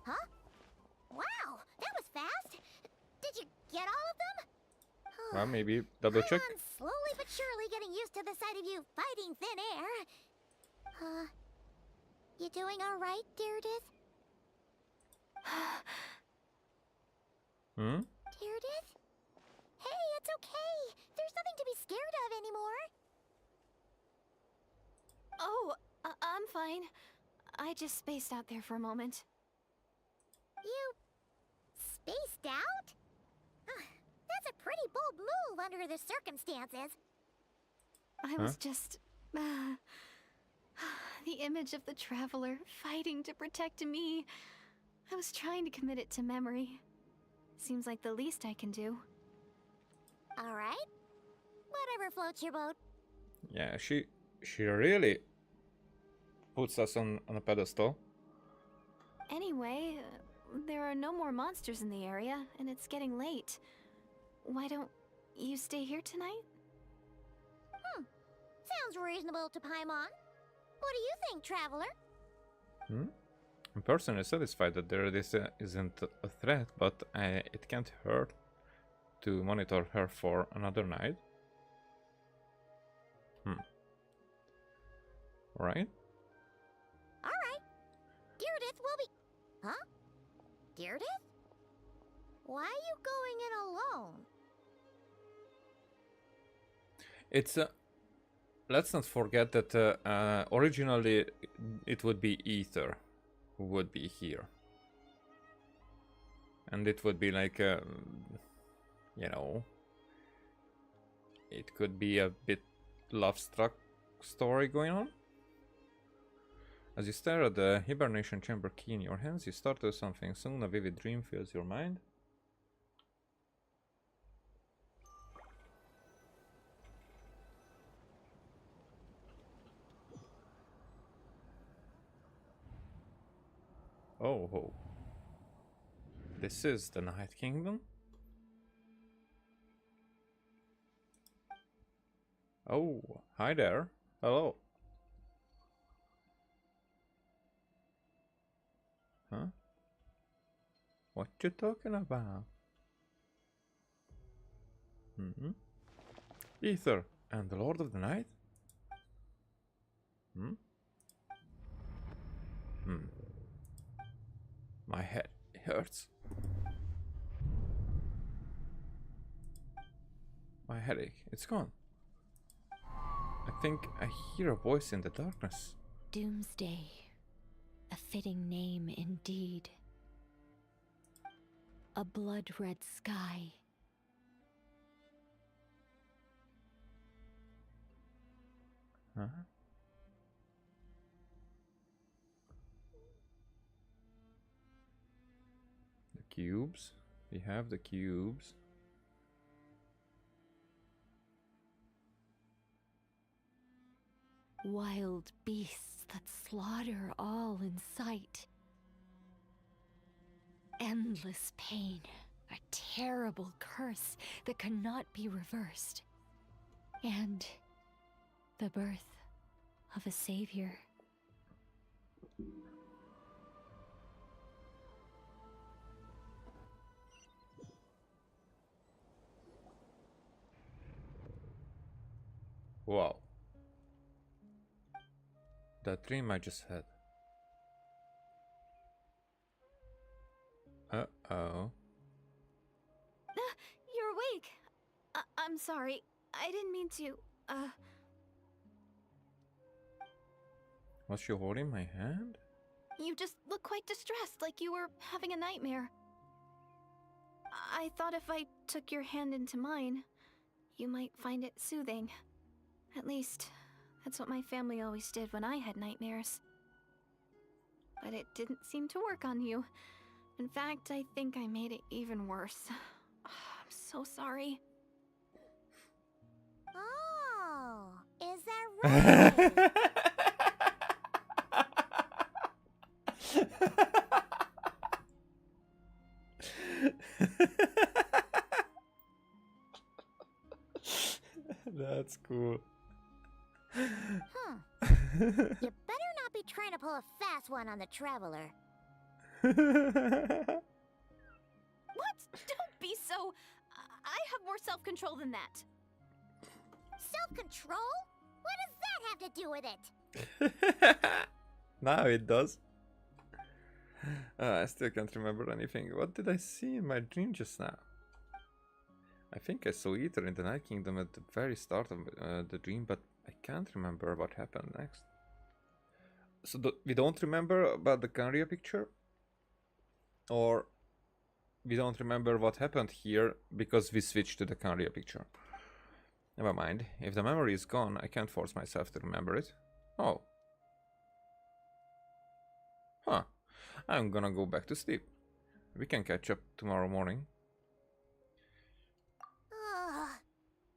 Huh? Wow, that was fast. Did you get all of them? Well, maybe double check. Paimon's slowly but surely getting used to the sight of you fighting thin air. You doing all right, Deirdith? Deirdith? Hey, it's okay. There's nothing to be scared of anymore. Oh, I'm fine. I just spaced out there for a moment. You spaced out? That's a pretty bold move under the circumstances. I was just... the image of the Traveler fighting to protect me. I was trying to commit it to memory. Seems like the least I can do. All right. Whatever floats your boat. Yeah, she really puts us on a pedestal. Anyway, there are no more monsters in the area, and it's getting late. Why don't you stay here tonight? Sounds reasonable to Paimon. What do you think, Traveler? I'm personally satisfied that there isn't a threat, but it can't hurt to monitor her for another night. Right? Huh? Deirdre? Why are you going in alone? It's let's not forget that originally it would be Ether who would be here. And it would be like a, you know, it could be a bit love-struck story going on. As you stare at the hibernation chamber key in your hands, you start to do something. Soon a vivid dream fills your mind. Oh, ho. This is the Night Kingdom? Oh, hi there. Hello. Huh? What you talking about? Mm-hmm. Ether and the Lord of the Night? Hmm? Hmm. My head hurts. My headache, it's gone. I think I hear a voice in the darkness. Doomsday. A fitting name indeed. A blood-red sky. Huh? The cubes. We have the cubes. Wild beasts that slaughter all in sight. Endless pain. A terrible curse that cannot be reversed. And the birth of a savior. Wow. That dream I just had. Uh-oh. You're awake. I'm sorry. I didn't mean to. Was she holding my hand? You just look quite distressed, like you were having a nightmare. I thought if I took your hand into mine, you might find it soothing. At least, that's what my family always did when I had nightmares. But it didn't seem to work on you. In fact, I think I made it even worse. I'm so sorry. Oh, is that right? That's cool. Huh. You better not be trying to pull a fast one on the Traveler. What? Don't be so... I have more self-control than that. Self-control? What does that have to do with it? Now it does. I still can't remember anything. What did I see in my dream just now? I think I saw Ether in the Night Kingdom at the very start of the dream, but I can't remember what happened next. So we don't remember about the Kanria picture? Or we don't remember what happened here because we switched to the Kanria picture? Never mind. If the memory is gone, I can't force myself to remember it. Oh. Huh. I'm gonna go back to sleep. We can catch up tomorrow morning.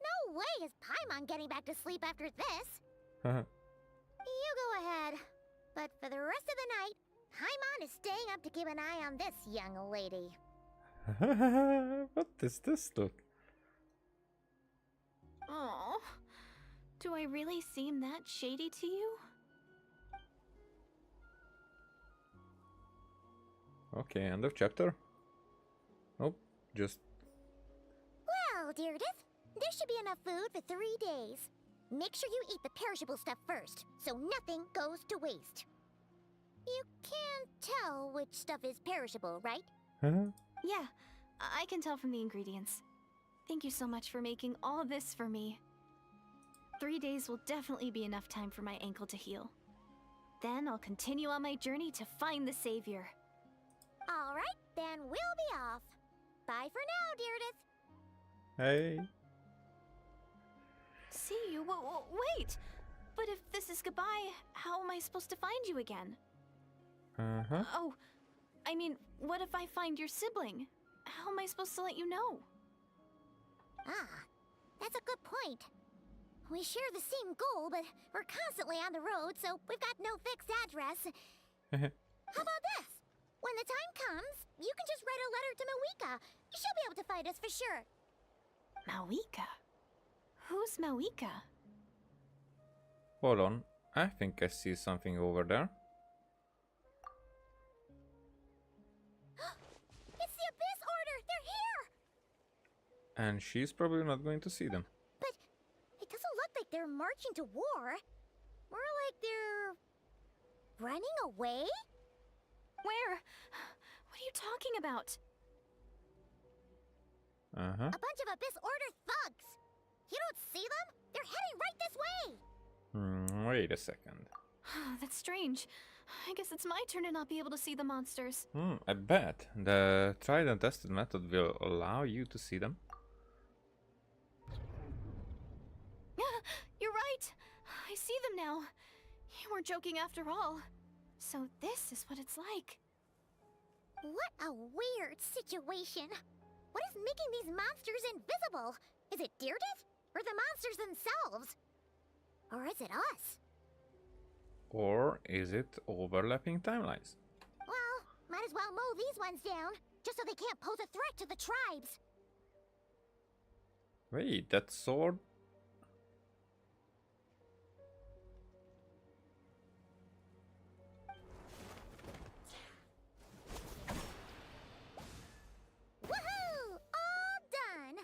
No way is Paimon getting back to sleep after this. Haha. You go ahead. But for the rest of the night, Paimon is staying up to keep an eye on this young lady. What does this look? Oh, do I really seem that shady to you? Okay, end of chapter. Nope, just... Well, Deirdre, there should be enough food for 3 days. Make sure you eat the perishable stuff first, so nothing goes to waste. You can tell which stuff is perishable, right? Huh? Yeah, I can tell from the ingredients. Thank you so much for making all this for me. 3 days will definitely be enough time for my ankle to heal. Then I'll continue on my journey to find the savior. All right, then we'll be off. Bye for now, Deirdre. Hey. See you? Wait! But if this is goodbye, how am I supposed to find you again? Uh-huh. Oh, I mean, what if I find your sibling? How am I supposed to let you know? Ah, that's a good point. We share the same goal, but we're constantly on the road, so we've got no fixed address. How about this? When the time comes, you can just write a letter to Mawika. She'll be able to find us for sure. Mawika? Who's Mawika? Hold on. I think I see something over there. It's the Abyss Order! They're here! And she's probably not going to see them. But it doesn't look like they're marching to war. More like they're running away? Where? What are you talking about? Uh-huh. A bunch of Abyss Order thugs! You don't see them? They're heading right this way! Wait a second. That's strange. I guess it's my turn to not be able to see the monsters. I bet. The tried and tested method will allow you to see them. You're right. I see them now. You weren't joking after all. So this is what it's like. What a weird situation. What is making these monsters invisible? Is it Deirdre? Or the monsters themselves? Or is it us? Or is it overlapping timelines? Well, might as well mow these ones down, just so they can't pose a threat to the tribes. Wait, that sword? Woohoo! All done!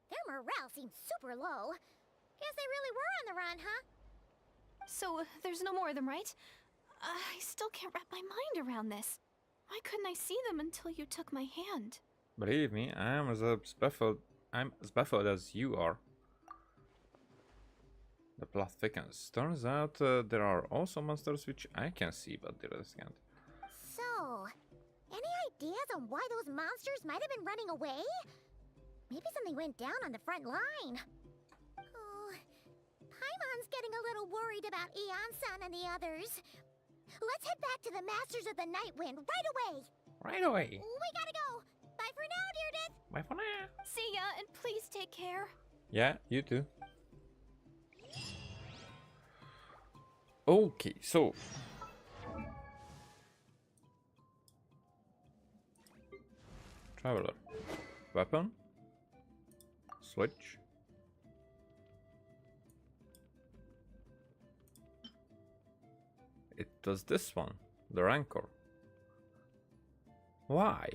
Their morale seems super low. Guess they really were on the run, huh? So there's no more of them, right? I still can't wrap my mind around this. Why couldn't I see them until you took my hand? Believe me, I'm as baffled as you are. The plot thickens. Turns out there are also monsters which I can see, but the others can't. So, any ideas on why those monsters might have been running away? Maybe something went down on the front line. Oh, Paimon's getting a little worried about Eon-san and the others. Let's head back to the Masters of the Night Wind right away. Right away. We gotta go. Bye for now, Deirdre. Bye for now. See ya, and please take care. Yeah, you too. Okay, so Traveler. Weapon. Switch. It does this one, the Rancor. Why?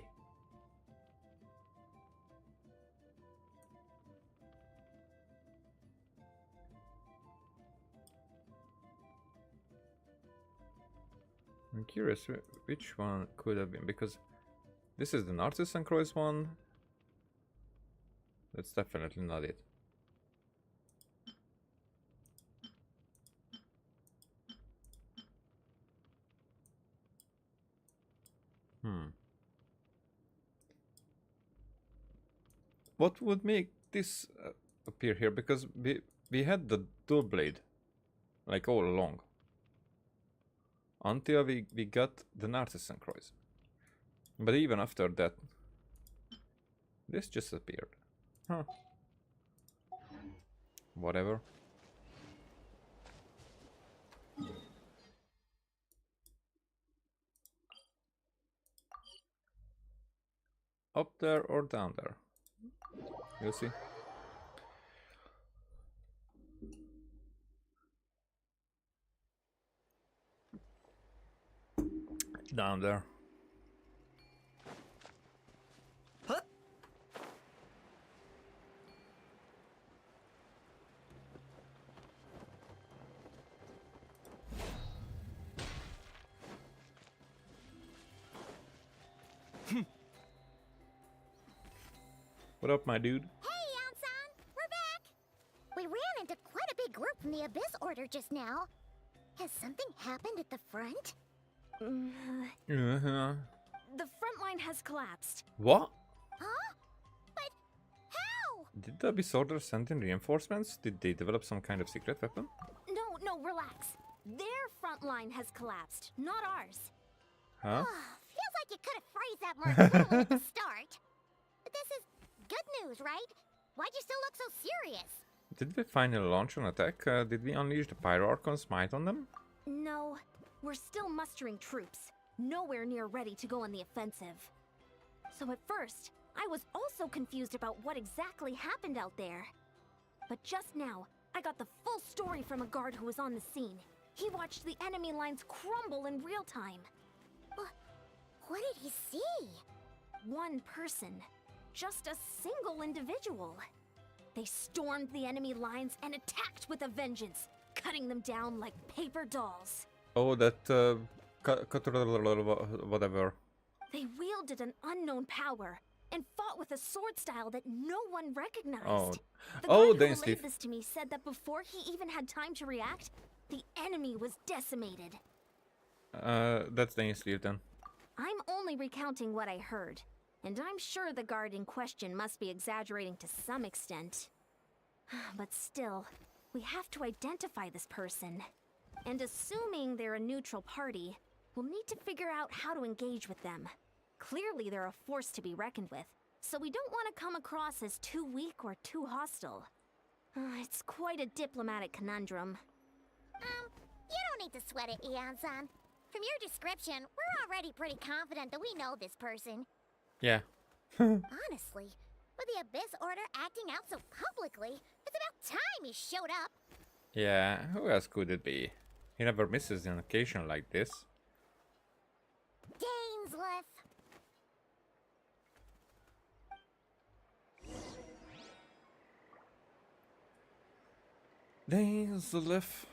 I'm curious which one could have been, because this is the Narcissus and Croix one. That's definitely not it. What would make this appear here? Because we had the dual blade, like all along. Until we got the Narcissus and Croix. But even after that, this just appeared. Huh. Whatever. Up there or down there? You'll see. Down there. What up, my dude? Hey, Yansan! We're back! We ran into quite a big group from the Abyss Order just now. Has something happened at the front? Uh-huh. The front line has collapsed. What? Huh? But how? Did the Abyss Order send in reinforcements? Did they develop some kind of secret weapon? No, relax. Their front line has collapsed, not ours. Huh? Feels like you could have phrased that more clearly at the start. But this is good news, right? Why'd you still look so serious? Did we finally launch an attack? Did we unleash the Pyro Archon smite on them? No, we're still mustering troops. Nowhere near ready to go on the offensive. So at first, I was also confused about what exactly happened out there. But just now, I got the full story from a guard who was on the scene. He watched the enemy lines crumble in real time. What did he see? One person. Just a single individual. They stormed the enemy lines and attacked with a vengeance, cutting them down like paper dolls. Oh, that whatever. They wielded an unknown power and fought with a sword style that no one recognized. Oh, The oh, guard who Dainsleif. relayed this to me said that before he even had time to react, the enemy was decimated. That's Dainsleif then. I'm only recounting what I heard, and I'm sure the guard in question must be exaggerating to some extent. But still, we have to identify this person. And assuming they're a neutral party, we'll need to figure out how to engage with them. Clearly they're a force to be reckoned with, so we don't want to come across as too weak or too hostile. It's quite a diplomatic conundrum. You don't need to sweat it, Eon-san. From your description, we're already pretty confident that we know this person. Yeah. Honestly, with the Abyss Order acting out so publicly, it's about time he showed up. Yeah, who else could it be? He never misses an occasion like this. Dainsleif. Dainsleif.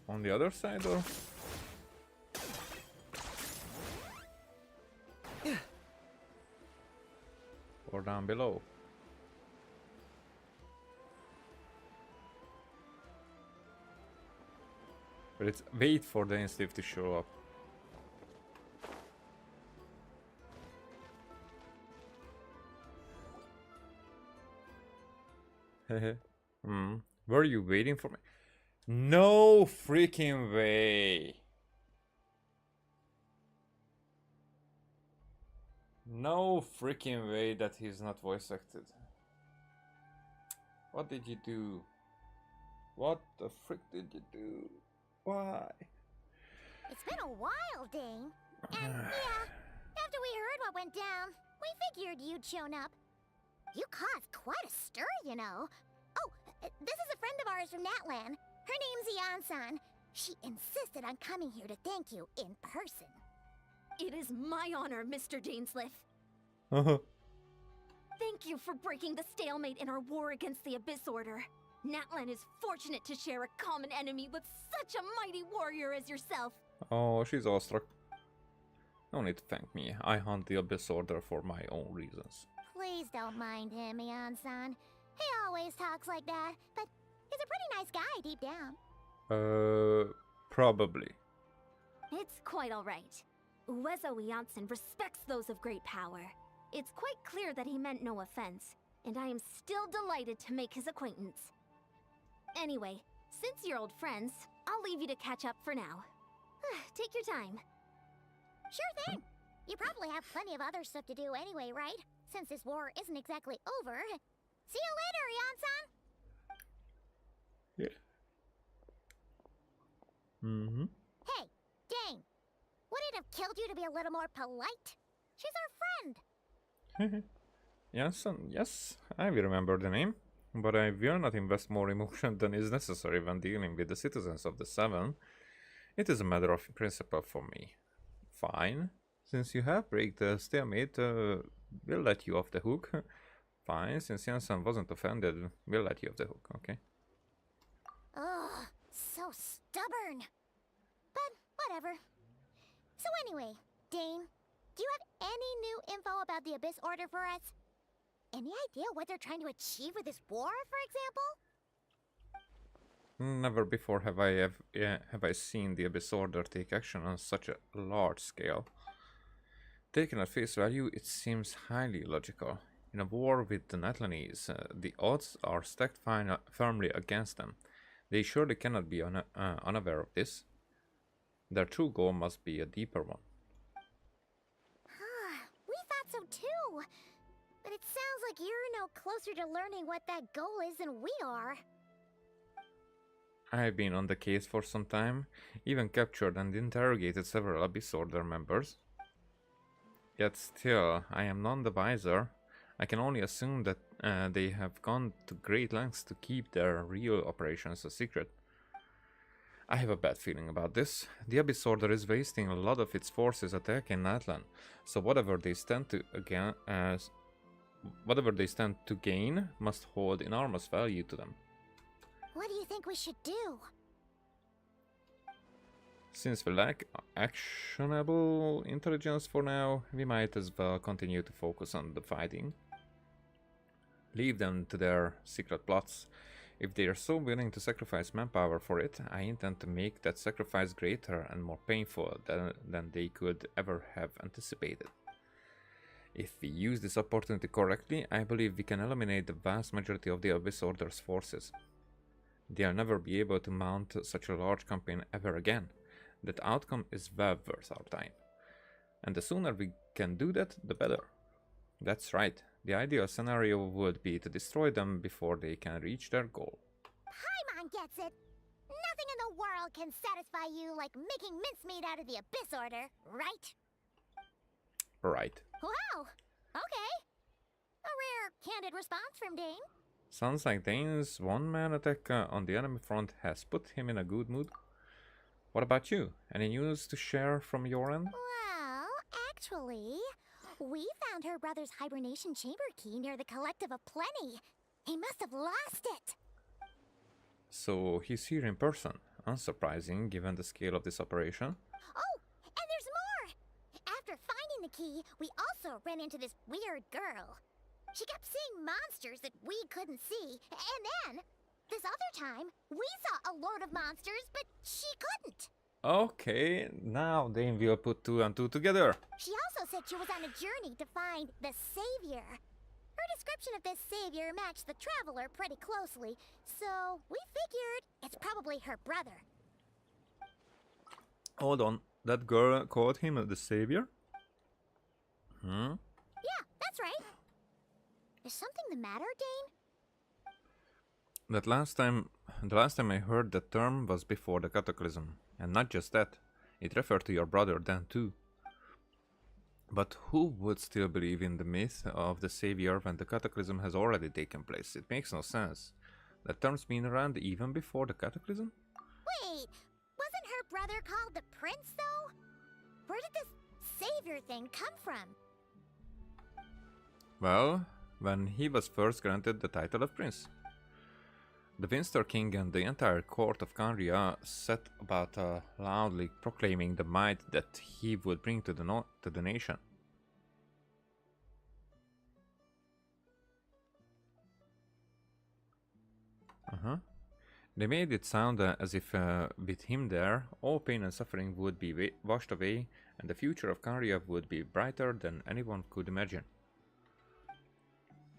On the other side, or? Or down below? But it's wait for the Dainsleif to show up. Were you waiting for me? No freaking way. No freaking way that he's not voice acted. What did you do? What the frick did you do? Why? It's been a while, Dane. And yeah, after we heard what went down, we figured you'd shown up. You caused quite a stir, you know. Oh, this is a friend of ours from Natlan. Her name's Eon-san. She insisted on coming here to thank you in person. It is my honor, Mr. Dainsleif. Thank you for breaking the stalemate in our war against the Abyss Order. Natlan is fortunate to share a common enemy with such a mighty warrior as yourself. Oh, she's awestruck. No need to thank me. I hunt the Abyss Order for my own reasons. Please don't mind him, Eon-san. He always talks like that, but he's a pretty nice guy deep down. Probably. It's quite alright. Uezo Janssen respects those of great power. It's quite clear that he meant no offense, and I am still delighted to make his acquaintance. Anyway, since you're old friends, I'll leave you to catch up for now. Take your time. Sure thing. You probably have plenty of other stuff to do anyway, right? Since this war isn't exactly over. See you later, Eon-san! Yeah. Mm-hmm. Hey, Dane. Would it have killed you to be a little more polite? She's our friend. Yes, I will remember the name, but I will not invest more emotion than is necessary when dealing with the citizens of the Seven. It is a matter of principle for me. Fine. Since you have break the stalemate, we'll let you off the hook. Fine. Since Janssen wasn't offended, we'll let you off the hook, okay? Ugh, So stubborn. But whatever. So anyway, Dane, do you have any new info about the Abyss Order for us? Any idea what they're trying to achieve with this war, for example? Never before have I seen the Abyss Order take action on such a large scale. Taken at face value, it seems highly logical. In a war with the Natlanese, the odds are stacked firmly against them. They surely cannot be unaware of this. Their true goal must be a deeper one. We thought so too. But it sounds like you're no closer to learning what that goal is than we are. I have been on the case for some time, even captured and interrogated several Abyss Order members. Yet still, I am none the wiser. I can only assume that they have gone to great lengths to keep their real operations a secret. I have a bad feeling about this. The Abyss Order is wasting a lot of its forces attacking Natlan, so whatever they stand to gain must hold enormous value to them. What do you think we should do? Since we lack actionable intelligence for now, we might as well continue to focus on the fighting. Leave them to their secret plots. If they are so willing to sacrifice manpower for it, I intend to make that sacrifice greater and more painful than they could ever have anticipated. If we use this opportunity correctly, I believe we can eliminate the vast majority of the Abyss Order's forces. They'll never be able to mount such a large campaign ever again. That outcome is well worth our time. And the sooner we can do that, the better. That's right. The ideal scenario would be to destroy them before they can reach their goal. Paimon gets it. Nothing in the world can satisfy you like making mincemeat out of the Abyss Order, right? Right. Wow. Okay. A rare, candid response from Dane. Sounds like Dane's one-man attack on the enemy front has put him in a good mood. What about you? Any news to share from your end? Well, actually, we found her brother's hibernation chamber key near the Collective of Plenty. He must have lost it. So he's here in person. Unsurprising, given the scale of this operation. Oh, and there's more! After finding the key, we also ran into this weird girl. She kept seeing monsters that we couldn't see, and then, this other time, we saw a load of monsters, but she couldn't. Okay, now Dane will put two and two together. She also said she was on a journey to find the Savior. Her description of this Savior matched the Traveler pretty closely, so we figured it's probably her brother. Hold on, that girl called him the Savior? Hmm? Yeah, that's right. Is something the matter, Dane? The last time I heard that term was before the Cataclysm. And not just that, it referred to your brother then too. But who would still believe in the myth of the Savior when the Cataclysm has already taken place? It makes no sense. That term's been around even before the Cataclysm? Wait, wasn't her brother called the Prince, though? Where did this Savior thing come from? Well, when he was first granted the title of Prince. The Winster King and the entire court of Canria set about loudly proclaiming the might that he would bring to the nation. They made it sound as if with him there, all pain and suffering would be washed away and the future of Canria would be brighter than anyone could imagine.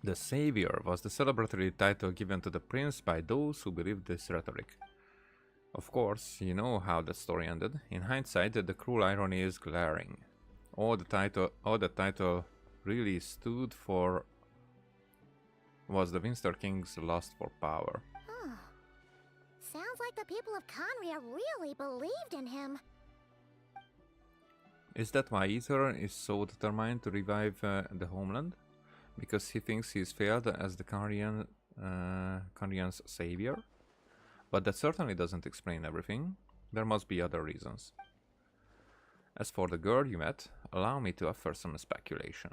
The Savior was the celebratory title given to the prince by those who believed this rhetoric. Of course, you know how that story ended. In hindsight, the cruel irony is glaring. All the title really stood for was the Winster King's lust for power. Sounds like the people of Canria really believed in him. Is that why Ether is so determined to revive the homeland? Because he thinks he's failed as the Canrian's savior? But that certainly doesn't explain everything. There must be other reasons. As for the girl you met, allow me to offer some speculation.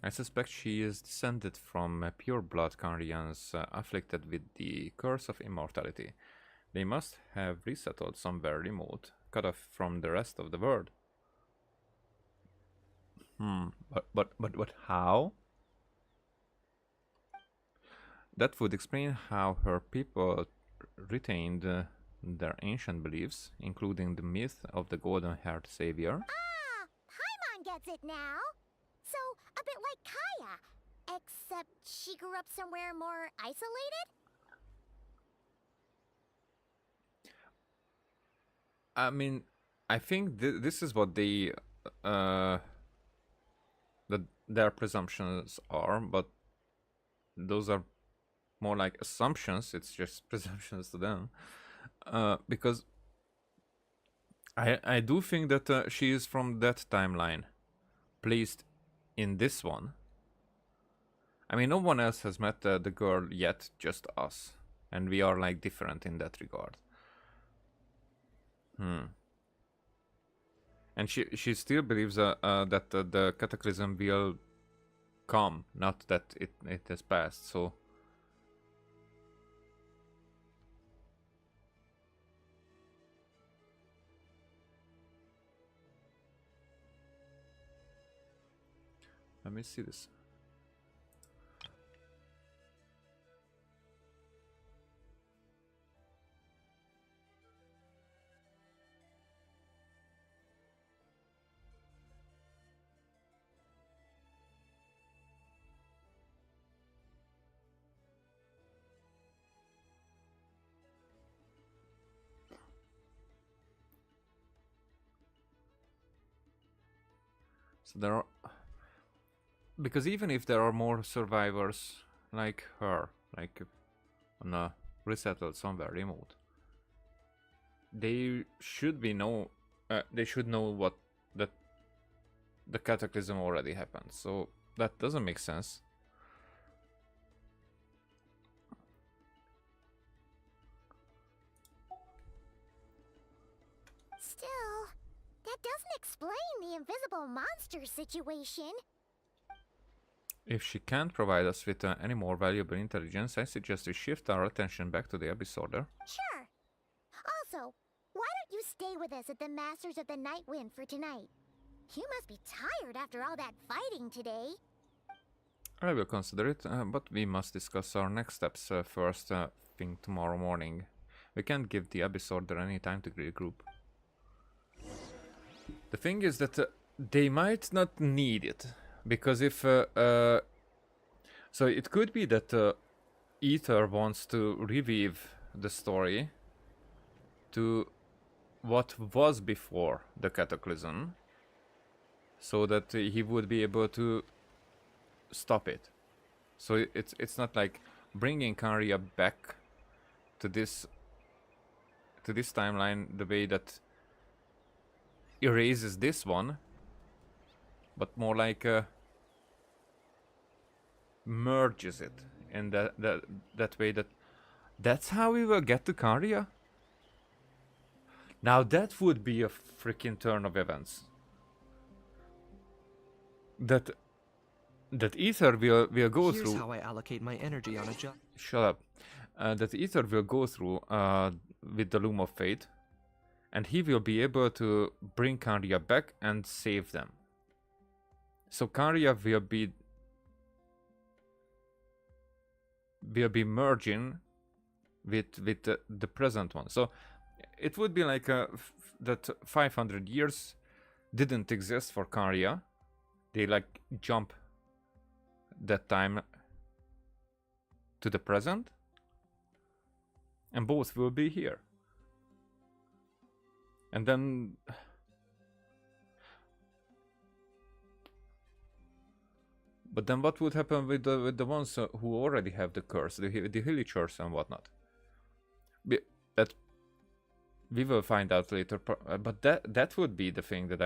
I suspect she is descended from pure-blood Canrians afflicted with the curse of immortality. They must have resettled somewhere remote, cut off from the rest of the world. But how? That would explain how her people retained their ancient beliefs, including the myth of the golden-haired savior. Ah, Paimon gets it now. So, a bit like Kaya, except she grew up somewhere more isolated? I mean, I think this is what they that their presumptions are, but those are more like assumptions. It's just presumptions to them, because I do think that she is from that timeline, placed in this one. I mean, no one else has met the girl yet, just us, and we are like different in that regard. And she still believes that the cataclysm will come, not that it has passed. So let me see this. So there are, because even if there are more survivors like her, like on a resettled somewhere remote, they should be they should know what that the cataclysm already happened. So that doesn't make sense. Still, that doesn't explain the invisible monster situation. If she can't provide us with any more valuable intelligence, I suggest we shift our attention back to the Abyss Order. Sure. Also, why don't you stay with us at the Masters of the Night Wind for tonight? You must be tired after all that fighting today. I will consider it, but we must discuss our next steps first thing tomorrow morning. We can't give the Abyss Order any time to regroup. The thing is that they might not need it, because if so it could be that Ether wants to revive the story to what was before the cataclysm, so that he would be able to stop it. So it's not like bringing Karia back to this timeline the way that erases this one, but more like merges it in that way. That's how we will get to Karia. Now that would be a freaking turn of events. That Ether will go Here's through. how I allocate my energy on a job. Shut up. That Ether will go through with the Loom of Fate, and he will be able to bring Karia back and save them. So Karia will be merging with the present one. So it would be like that 500 years didn't exist for Karia. They like jump that time to the present, and both will be here. And then but then what would happen with the ones who already have the curse, the Hillagers and whatnot? That we will find out later. But that would be the thing that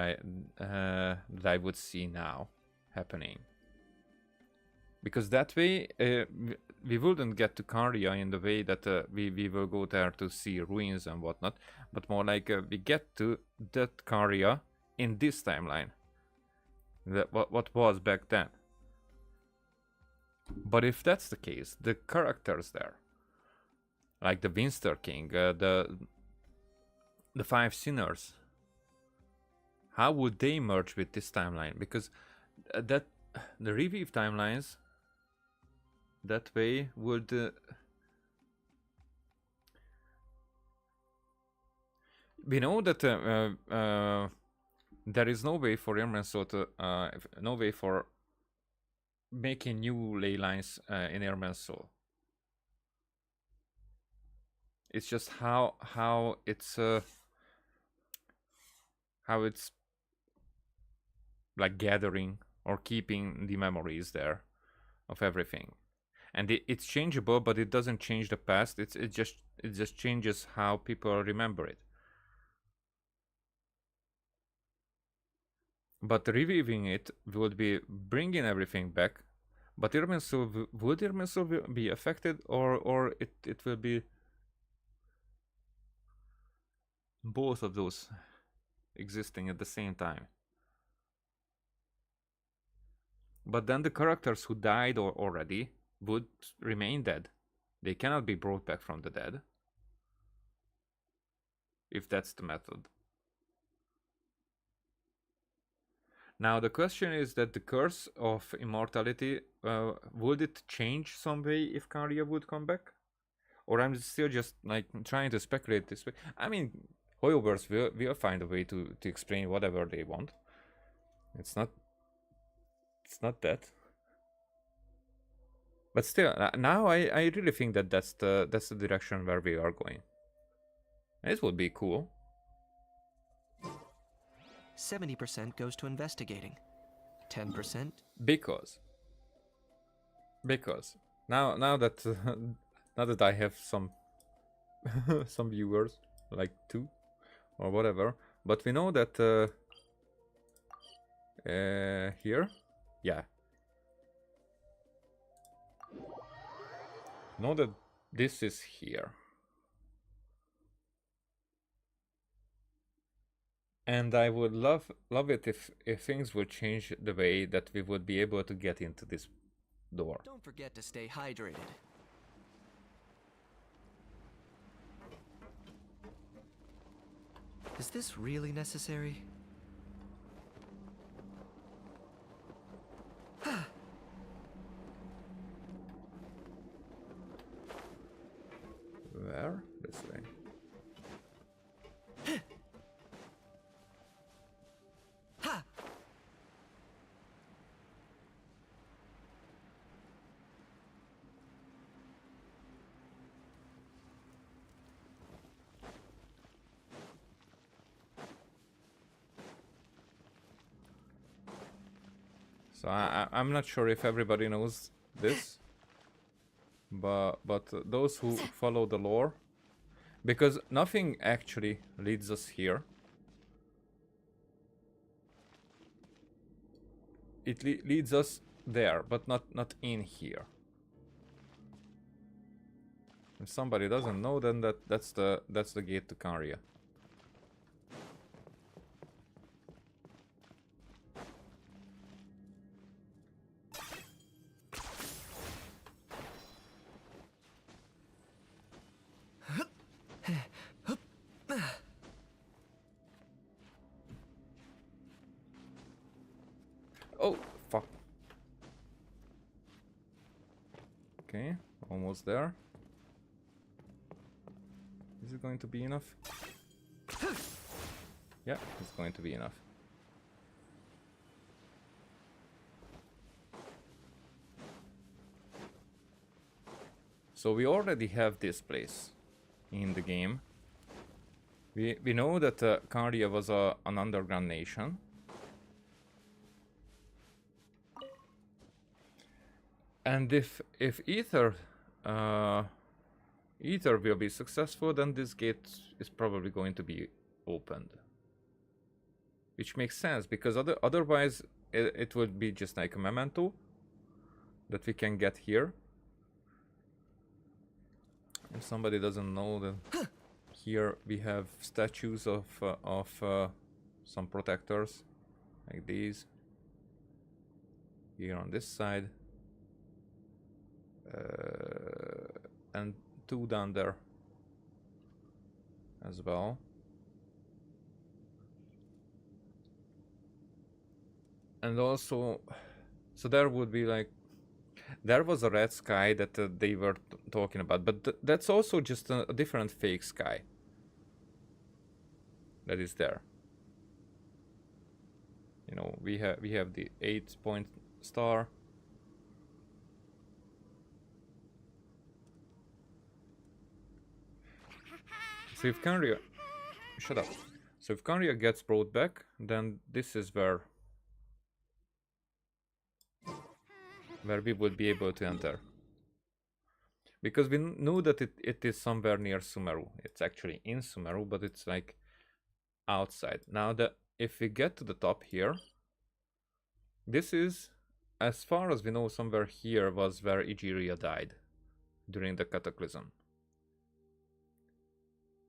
I would see now happening. Because that way we wouldn't get to Karia in the way that we will go there to see ruins and whatnot, but more like we get to that Karia in this timeline. What was back then. But if that's the case, the characters there, like the Winster King, the Five Sinners. How would they merge with this timeline? Because that the revive timelines that way would we know that there is no way for Irminsul to no way for making new ley lines in Irminsul. It's just how it's like gathering or keeping the memories there of everything, and it's changeable, but it doesn't change the past. It just changes how people remember it. But reviving it would be bringing everything back. But Irminsul, would Irminsul be affected, or it will be both of those existing at the same time? But then the characters who died already would remain dead. They cannot be brought back from the dead. If that's the method. Now the question is that the curse of immortality, would it change some way if Karia would come back? Or I'm still just like trying to speculate this way. I mean, Hoyoverse will find a way to explain whatever they want. It's not that. But still, now I really think that that's the direction where we are going. It would be cool. 70% goes to investigating. 10%. Because now that now that I have some some viewers, like 2 or whatever, but we know that here, yeah, know that this is here. And I would love it if things would change the way that we would be able to get into this door. Don't forget to stay hydrated. Is this really necessary? Where? This way. So I'm not sure if everybody knows this, but those who follow the lore, because nothing actually leads us here. It leads us there, but not in here. If somebody doesn't know, then that's the gate to Karia. Oh, fuck. Okay, almost there. Is it going to be enough? Yeah, it's going to be enough. So we already have this place in the game. We know that Karia was an underground nation. And if Ether will be successful, then this gate is probably going to be opened. Which makes sense, because otherwise it would be just like a memento that we can get here. If somebody doesn't know, then here we have statues of some protectors, like these. Here on this side. And 2 down there as well. And also, so there would be like, there was a red sky that they were talking about, but that's also just a different fake sky that is there. You know, we have the 8-point star. So if Kanria, shut up. So if Kanria gets brought back, then this is where we would be able to enter. Because we know that it is somewhere near Sumeru. It's actually in Sumeru, but it's like outside. Now, if we get to the top here, this is, as far as we know, somewhere here was where Egeria died during the Cataclysm.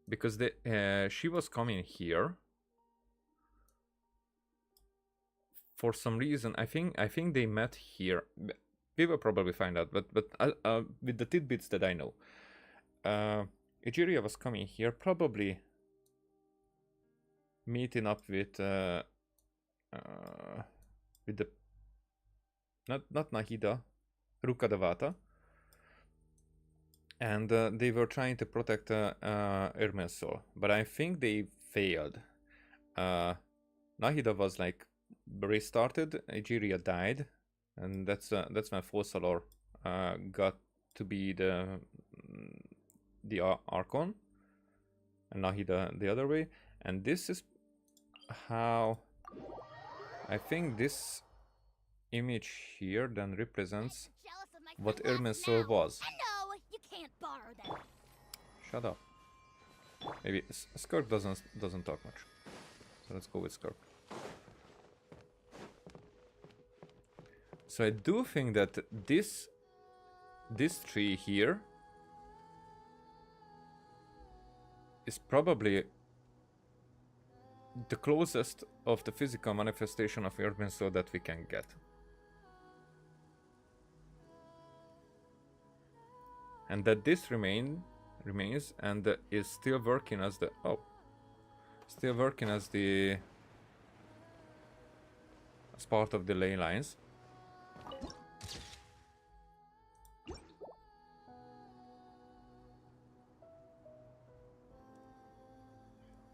Because she was coming here for some reason. I think they met here. We will probably find out, but with the tidbits that I know, Egeria was coming here, probably meeting up with the not Nahida, Rukkhadevata, and they were trying to protect Irminsul, but I think they failed. Nahida was like restarted, Egeria died, and that's when Fossalor got to be the Archon, and Nahida the other way. And this is how I think this image here then represents what Irminsul was. No, you can't borrow them. Shut up. Maybe Skirk doesn't talk much, so let's go with Skirk. So I do think that this tree here is probably the closest of the physical manifestation of Irminsul that we can get. And that this remains and is still working as the as part of the ley lines.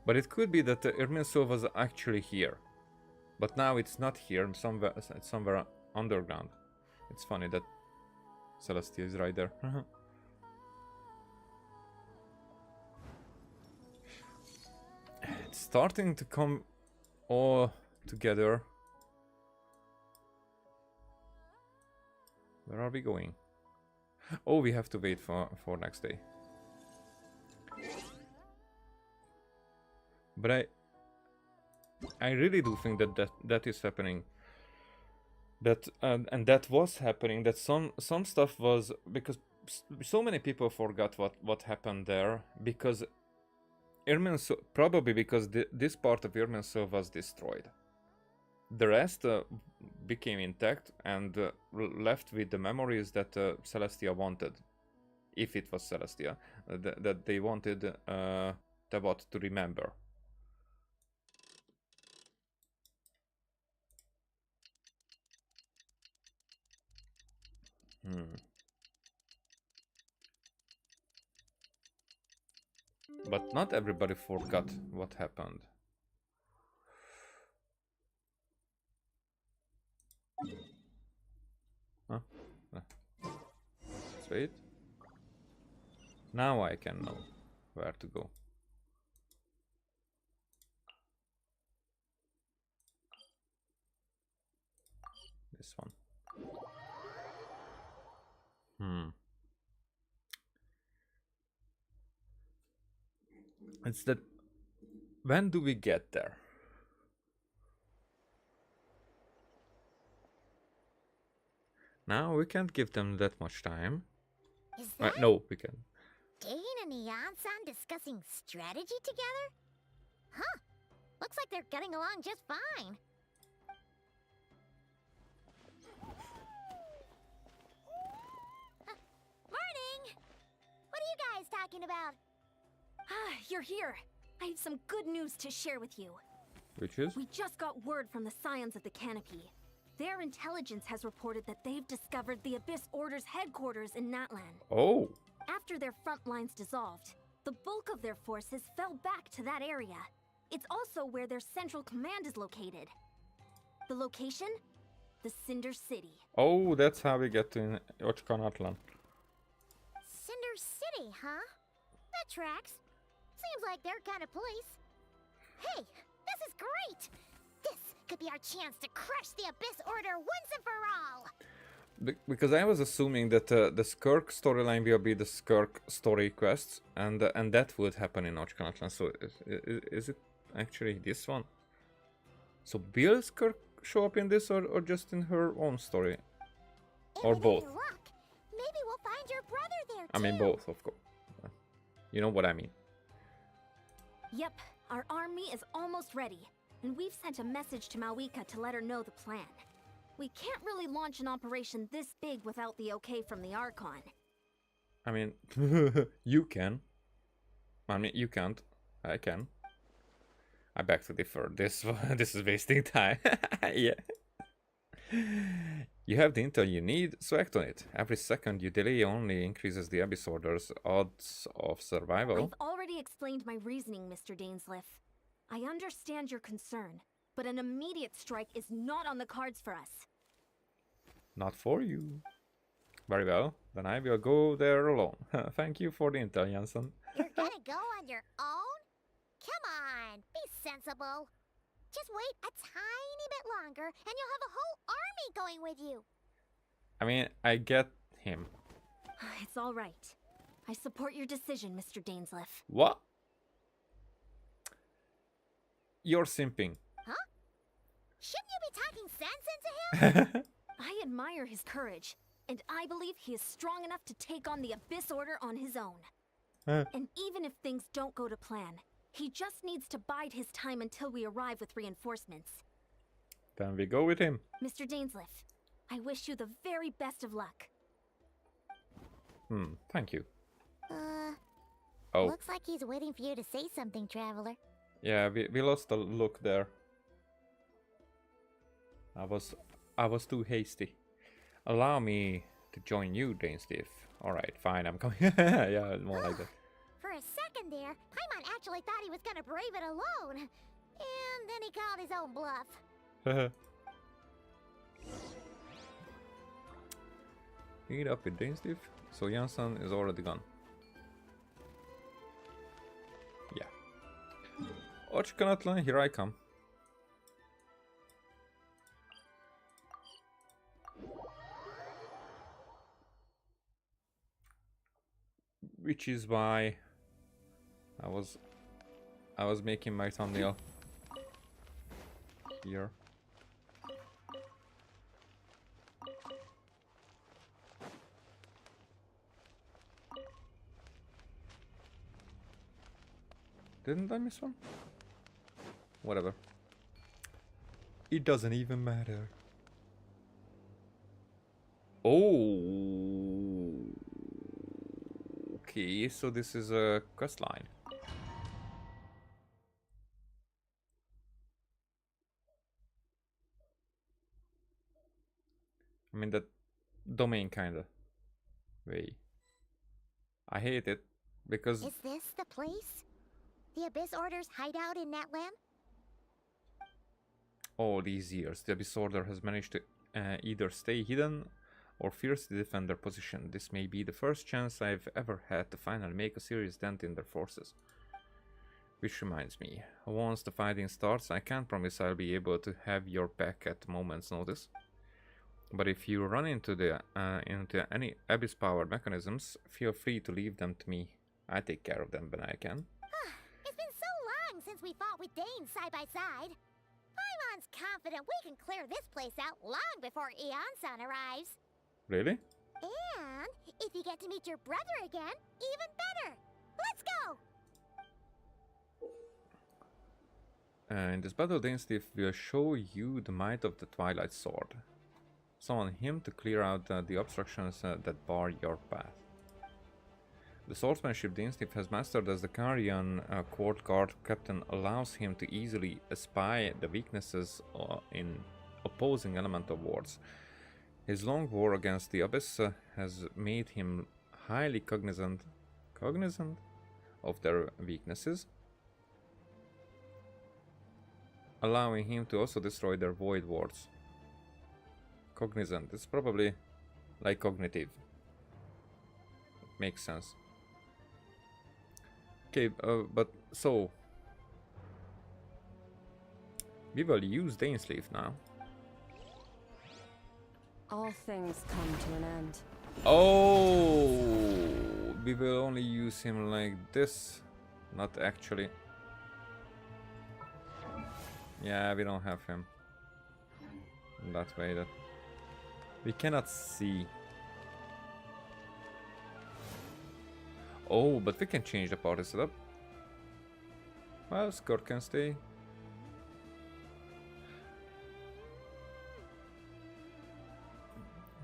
But it could be that Irminsul was actually here, but now it's not here. It's somewhere underground. It's funny that Celestia is right there. It's starting to come all together. Where are we going? Oh, we have to wait for next day. But I really do think that is happening. That and that was happening. That some stuff was, because so many people forgot what happened there, because Irminsul, probably because this part of Irminsul was destroyed. The rest became intact and left with the memories that Celestia wanted, if it was Celestia, that they wanted Tebot to remember. But not everybody forgot what happened. Huh? Let's wait. Now I can know where to go. This one. It's that, when do we get there? Now we can't give them that much time. Is that No, we can. Dane and Neon-san discussing strategy together? Huh. Looks like they're getting along just fine. Morning! What are you guys talking about? You're here. I have some good news to share with you. Which is? We just got word from the Scions of the Canopy. Their intelligence has reported that they've discovered the Abyss Order's headquarters in Natlan. Oh. After their front lines dissolved, the bulk of their forces fell back to that area. It's also where their central command is located. The location? The Cinder City. Oh, that's how we get to Ochkanatlan. Cinder City, huh? That tracks. Seems like their kind of place. Hey, this is great! This could be our chance to crush the Abyss Order once and for all! Because I was assuming that the Skirk storyline will be the Skirk story quests, and that would happen in Ochkanatlan. So is it actually this one? So will Skirk show up in this, or just in her own story? Or If both? any luck, maybe we'll find your brother there too. I mean both, of course. You know what I mean. Yep, our army is almost ready, and we've sent a message to Malwika to let her know the plan. We can't really launch an operation this big without the okay from the Archon. I mean, you can. I mean, you can't. I can. I beg to differ. This is wasting time. Yeah. You have the intel you need, so act on it. Every second you delay only increases the Abyss Order's odds of survival. I've already explained my reasoning, Mr. Dainsleif. I understand your concern, but an immediate strike is not on the cards for us. Not for you. Very well, then I will go there alone. Thank you for the intel, Janssen. You're gonna go on your own? Come on, be sensible. Just wait a tiny bit longer, and you'll have a whole army going with you. I mean, I get him. It's all right. I support your decision, Mr. Dainsleif. What? You're simping. Huh? Shouldn't you be talking sense into him? I admire his courage, and I believe he is strong enough to take on the Abyss Order on his own. And even if things don't go to plan, he just needs to bide his time until we arrive with reinforcements. Then we go with him. Mr. Dainsleif, I wish you the very best of luck. Thank you. Looks like he's waiting for you to say something, Traveler. Yeah, we lost a look there. I was too hasty. Allow me to join you, Dainsleif. Alright, fine, I'm coming. Yeah, more like that. For a second there, Paimon actually thought he was gonna brave it alone. And then he called his own bluff. Meet up with Dainsleif. So Janssen is already gone. Yeah. Ochkanatlan, here I come. Which is why I was making my thumbnail here. Didn't I miss one? Whatever. It doesn't even matter. Oh. Okay, so this is a quest line. I mean that domain kinda way. I hate it because Is this the place? The Abyss Order's hideout in Natlan? all these years the Abyss Order has managed to either stay hidden or fiercely defend their position. This may be the first chance I've ever had to finally make a serious dent in their forces. Which reminds me, once the fighting starts, I can't promise I'll be able to have your back at a moment's notice. But if you run into any Abyss-powered mechanisms, feel free to leave them to me. I take care of them when I can. It's been so long since we fought with Dane side by side. Paimon's confident we can clear this place out long before Eon-san arrives. Really? And if you get to meet your brother again, even better. Let's go! In this battle, Dainsleif will show you the might of the Twilight Sword. Summon him to clear out the obstructions that bar your path. The swordsmanship Dainsleif has mastered as the Karian court guard captain allows him to easily spy the weaknesses in opposing elemental wards. His long war against the Abyss has made him highly cognizant of their weaknesses, allowing him to also destroy their void wards. Cognizant, it's probably like cognitive. Makes sense. Okay, but so we will use Dainsleif now. All things come to an end. Oh, we will only use him like this, not actually. Yeah, we don't have him that way. That we cannot see. Oh, but we can change the party setup. Well, Skirk can stay.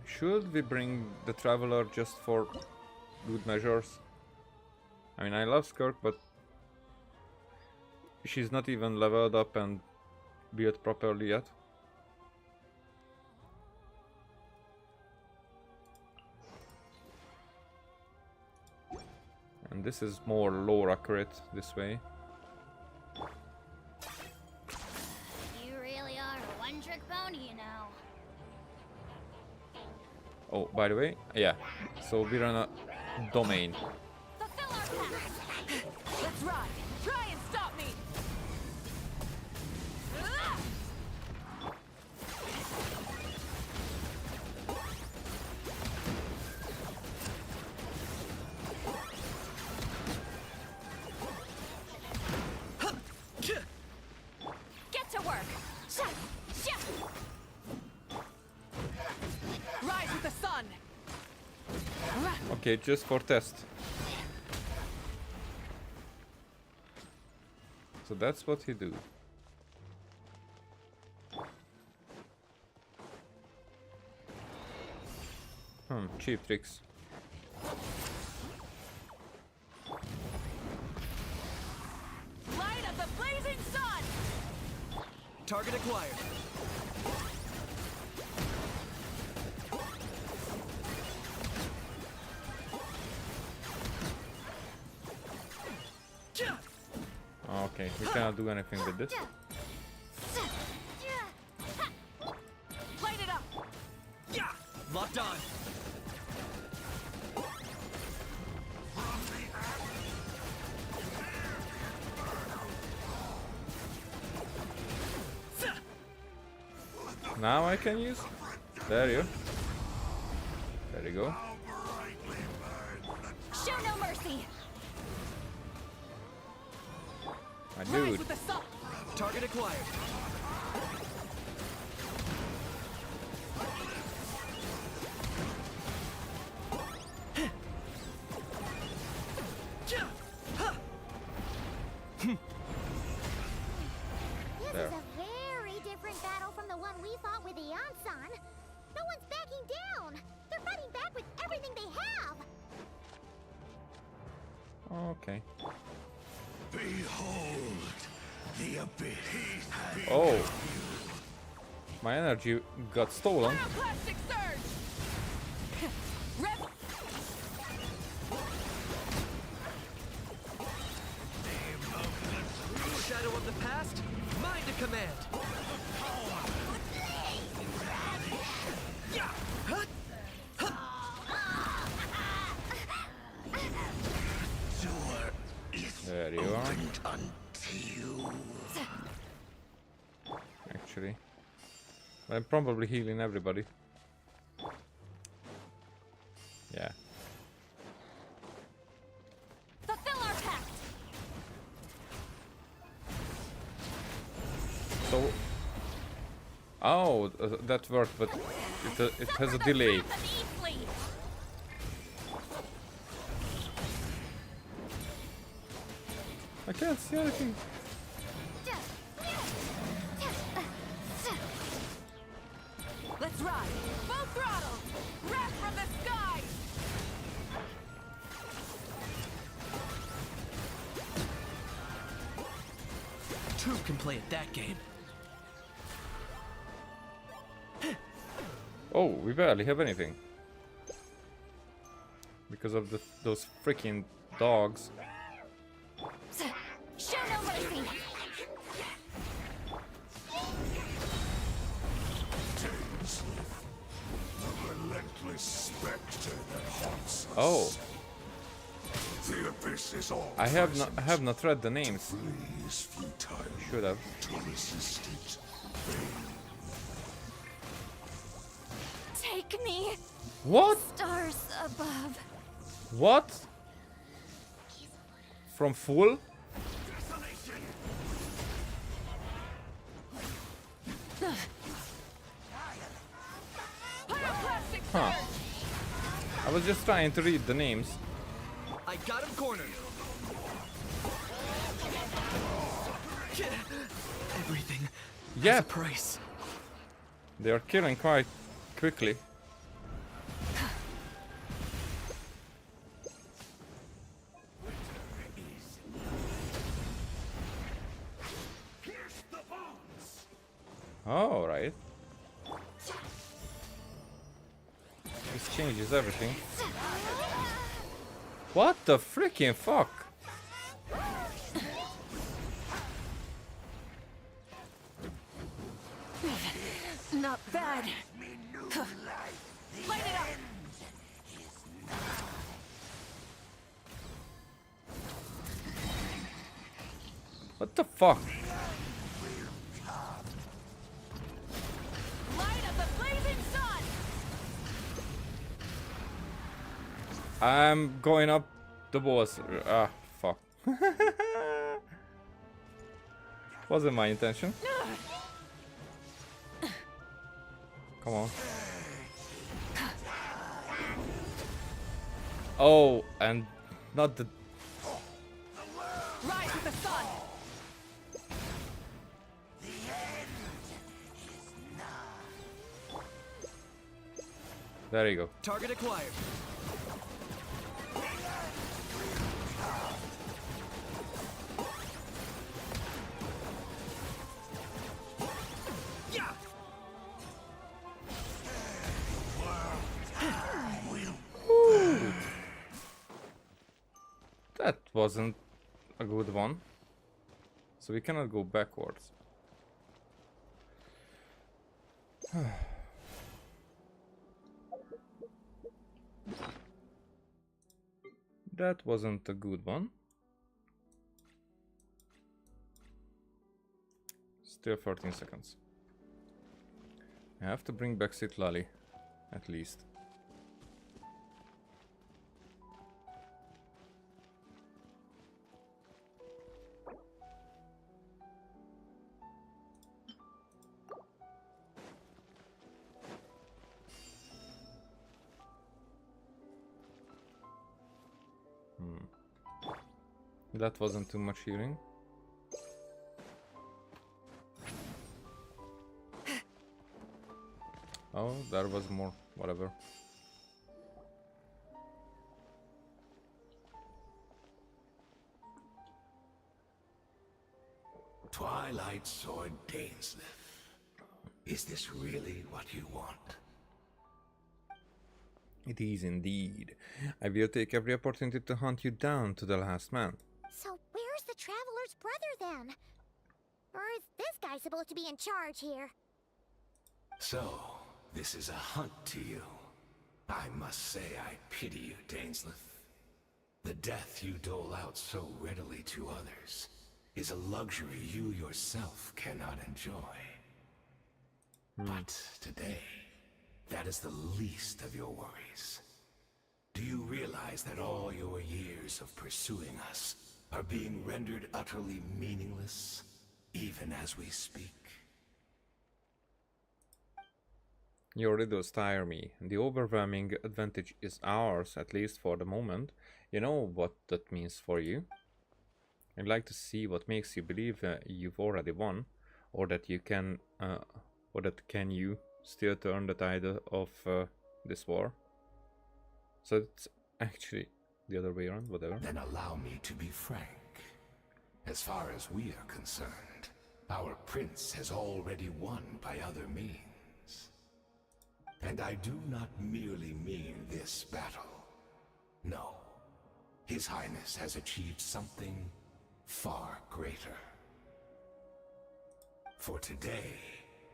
Should we bring the Traveler just for good measures? I mean, I love Skirk, but she's not even leveled up and built properly yet. And this is more lore accurate this way. You really are a one-trick pony, you know. Oh, by the way, yeah. So we're on a domain. Fulfill our pact. Let's ride! Try and stop me! Get to work. Rise with the sun! Okay, just for test. So that's what he do. Cheap tricks. Light of the blazing sun! Target acquired. Okay, we cannot do anything with this. Light it up! Yeah! Locked on. Now I can use. There you go. Show no mercy. My Rise dude. with the sun! Target acquired. This There. is a very different battle from the one we fought with the Yansan. No one's backing down. They're fighting back with everything they have. Okay. Behold, the abyss. Oh. My energy got stolen. Plastic surge! Rev! Shadow of the past, mind to command. Yeah. Huh? Door is There you are. opened unto you. Actually, I'm probably healing everybody. Yeah. Fulfill our pact. So. Oh, that worked, but it has a delay. Wrath of Eastleaf. I can't see anything. Let's ride! Full throttle! Wrath from the skies! true can play at that game. Oh, we barely have anything. Because of those freaking dogs. Show no mercy! Dainsleif, the relentless spectre that haunts us. Oh, The abyss is all. I have not read the names. Flee is futile. Should have. To resist it, vain. Take me, What? stars above. What? From full? Huh. I was just trying to read the names. I got him cornered. Everything Yeah, has a price. they are killing quite quickly. Oh, right. This changes everything. What the freaking fuck? Not bad. Light it up. What the fuck? Light of the blazing sun. I'm going up the boss. Ah, fuck. Wasn't my intention. Come on. Oh, and not the... Rise with the sun. There you go. Target acquired. Yeah. That wasn't a good one. So we cannot go backwards. That wasn't a good one. Still 13 seconds. I have to bring back Citlali, at least. That wasn't too much healing. Oh, there was more. Whatever. Twilight Sword Dainsleif. Is this really what you want? It is indeed. I will take every opportunity to hunt you down to the last man. So where's the Traveler's brother then? Or is this guy supposed to be in charge here? So, this is a hunt to you. I must say I pity you, Dainsleif. The death you dole out so readily to others is a luxury you yourself cannot enjoy. But today, that is the least of your worries. Do you realize that all your years of pursuing us are being rendered utterly meaningless, even as we speak? Your riddles tire me. The overwhelming advantage is ours, at least for the moment. You know what that means for you. I'd like to see what makes you believe you've already won, or that you can, you still turn the tide of this war. So it's actually the other way around, whatever. Then allow me to be frank. As far as we are concerned, Our prince has already won by other means. And I do not merely mean this battle. No. His Highness has achieved something far greater. For today,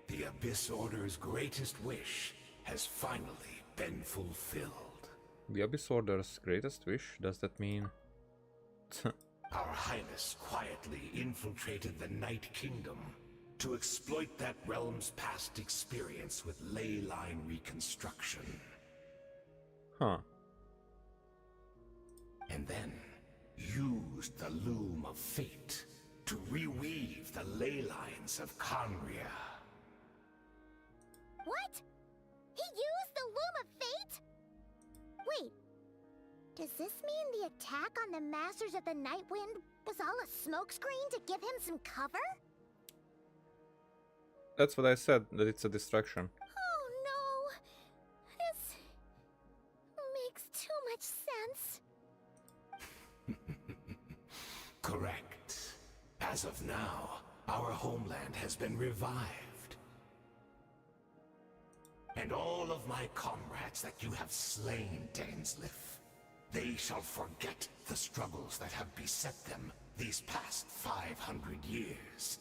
the Abyss Order's greatest wish has finally been fulfilled. The Abyss Order's greatest wish? Does that mean... Our Highness quietly infiltrated the Night Kingdom to exploit that realm's past experience with ley line reconstruction. Huh. And then used the Loom of Fate to reweave the ley lines of Conria. What? He used the Loom of Fate? Wait. Does this mean the attack on the Masters of the Night Wind was all a smokescreen to give him some cover? That's what I said, that it's a distraction. Oh no! This makes too much sense. Correct. As of now, our homeland has been revived. And all of my comrades that you have slain, Dainsleif, they shall forget the struggles that have beset them these past 500 years,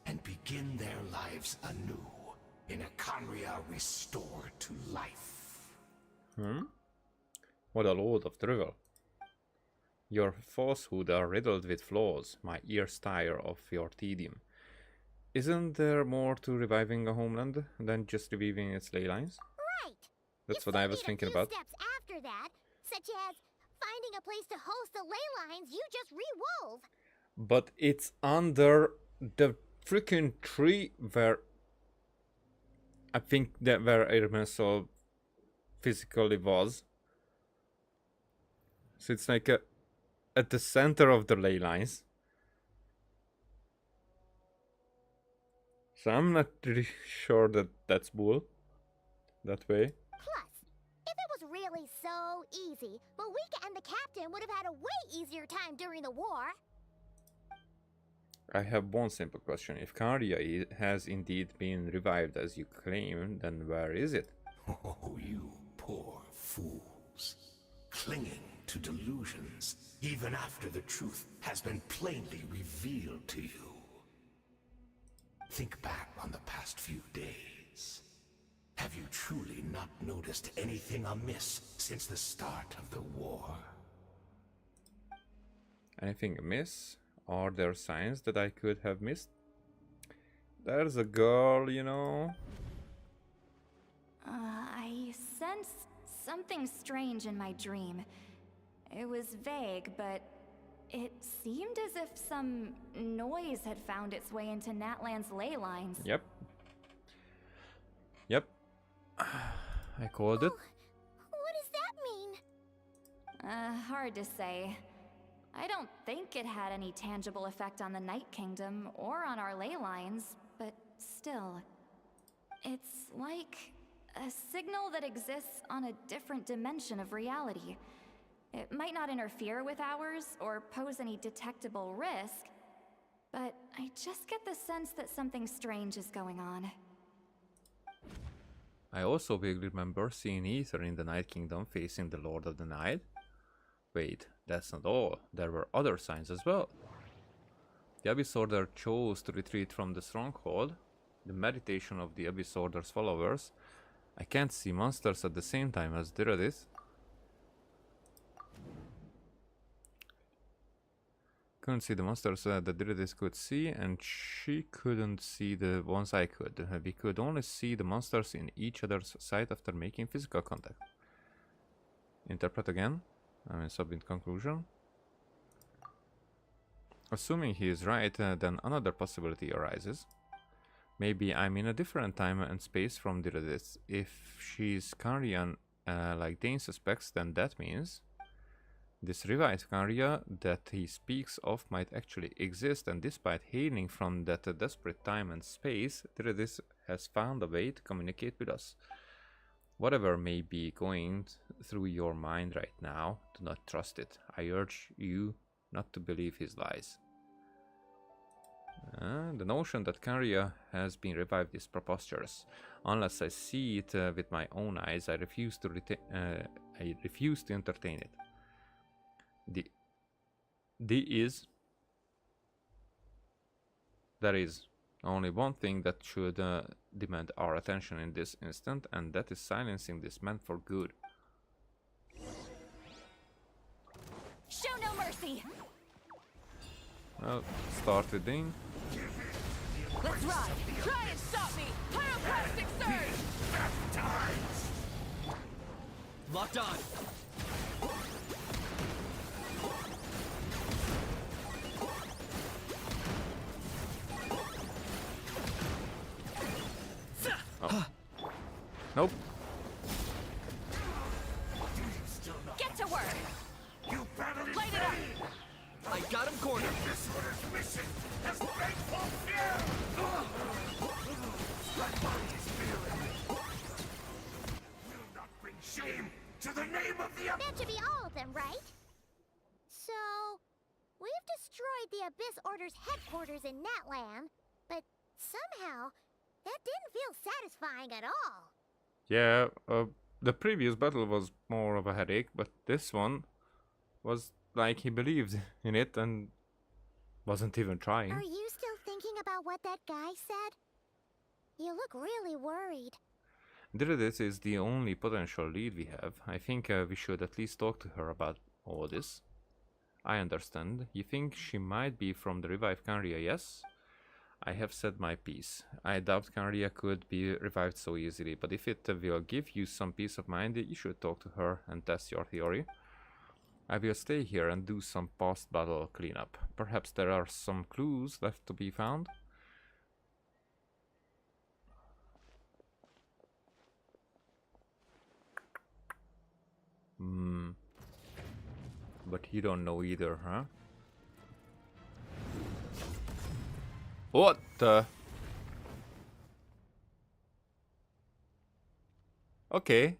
and begin their lives anew in a Conria restored to life. What a load of drivel. Your falsehood are riddled with flaws, my ears tire of your tedium. Isn't there more to reviving a homeland than just reviving its ley lines? Right! That's what I was thinking about. Steps after that, such as finding a place to host the ley lines you just re-wove. But it's under the freaking tree where I think that where Irminsul physically was. So it's like at the center of the ley lines. So I'm not really sure that that's bull that way. Plus, if it was really so easy, Malika and the captain would have had a way easier time during the war. I have one simple question. If Conria has indeed been revived as you claim, then where is it? Oh, you poor fools. Clinging to delusions, even after the truth has been plainly revealed to you. Think back on the past few days. Have you truly not noticed anything amiss since the start of the war? Anything amiss? Are there signs that I could have missed? There's a girl, you know. I sensed something strange in my dream. It was vague, but it seemed as if some noise had found its way into Natlan's ley lines. Yep. Yep. I called it. What does that mean? Hard to say. I don't think it had any tangible effect on the Night Kingdom or on our ley lines, but still. It's like a signal that exists on a different dimension of reality. It might not interfere with ours or pose any detectable risk, but I just get the sense that something strange is going on. I also vaguely remember seeing Ether in the Night Kingdom facing the Lord of the Night. Wait, that's not all. There were other signs as well. The Abyss Order chose to retreat from the stronghold. The meditation of the Abyss Order's followers. I can't see monsters at the same time as Diradis. Couldn't see the monsters that Diradis could see, and she couldn't see the ones I could. We could only see the monsters in each other's sight after making physical contact. Interpret again. Submit conclusion. Assuming he is right, then another possibility arises. Maybe I'm in a different time and space from Diradis. If she's Kanrian like Dane suspects, then that means this revived Kanria that he speaks of might actually exist, and despite hailing from that desperate time and space, Diradis has found a way to communicate with us. Whatever may be going through your mind right now, do not trust it. I urge you not to believe his lies. The notion that Karia has been revived is preposterous. Unless I see it with my own eyes, I refuse to entertain it. There is only one thing that should demand our attention in this instant, and that is silencing this man for good. Show no mercy. Well, start with Ding. Let's ride. Try and stop me. Pyroclastic surge. Locked on. Oh. Nope. Get to work. You better Light it up. I got him cornered. This order's mission has been fulfilled! My body is feeling it. Will not bring shame to the name of the That should be all of them, right? So, we've destroyed the Abyss Order's headquarters in Natlan, but somehow, that didn't feel satisfying at all. Yeah, the previous battle was more of a headache, but this one was like he believed in it and wasn't even trying. Are you still thinking about what that guy said? You look really worried. Diridis is the only potential lead we have. I think we should at least talk to her about all this. I understand. You think she might be from the revived Kanria, yes? I have said my piece. I doubt Kanria could be revived so easily, but if it will give you some peace of mind, you should talk to her and test your theory. I will stay here and do some post-battle cleanup. Perhaps there are some clues left to be found? But you don't know either, huh? What the? Okay,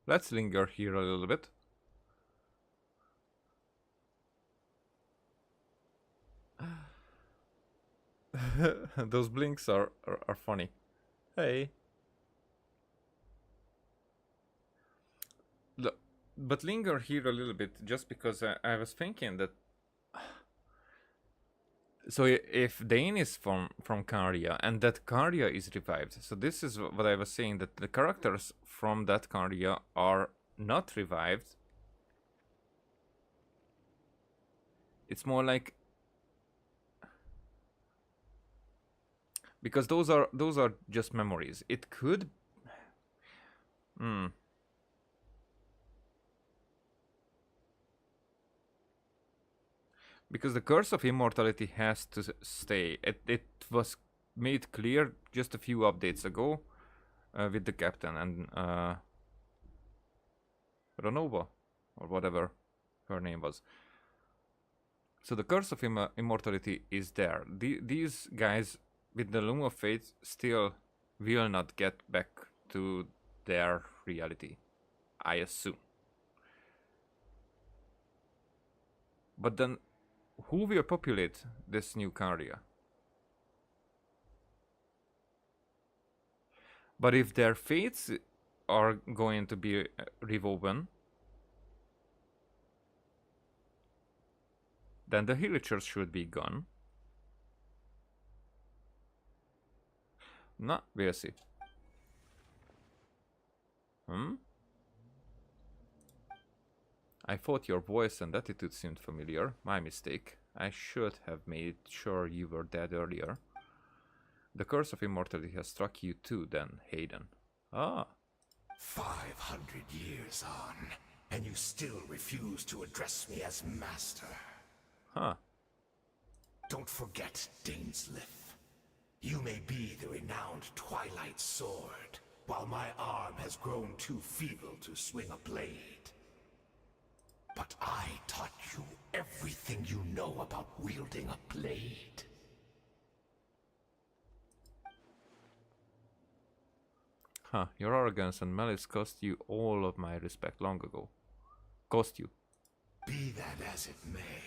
let's linger here a little bit. Those blinks are funny. Hey. But linger here a little bit, just because I was thinking that... So if Dane is from Kanria, and that Kanria is revived, so this is what I was saying, that the characters from that Kanria are not revived. It's more like... Because those are just memories. It could... Because the curse of immortality has to stay. It was made clear just a few updates ago with the captain and Renova, or whatever her name was. So the curse of immortality is there. These guys with the Loom of Fate still will not get back to their reality, I assume. But then, who will populate this new Kanria? But if their fates are going to be rewoven, then the Hillagers should be gone. No, we'll see. I thought your voice and attitude seemed familiar. My mistake. I should have made sure you were dead earlier. The curse of immortality has struck you too, then, Hayden. Ah. 500 years on, and you still refuse to address me as master. Huh. Don't forget, Dainsleif. You may be the renowned Twilight Sword, while my arm has grown too feeble to swing a blade. But I taught you everything you know about wielding a blade. Huh, your arrogance and malice cost you all of my respect long ago. Cost you. Be that as it may,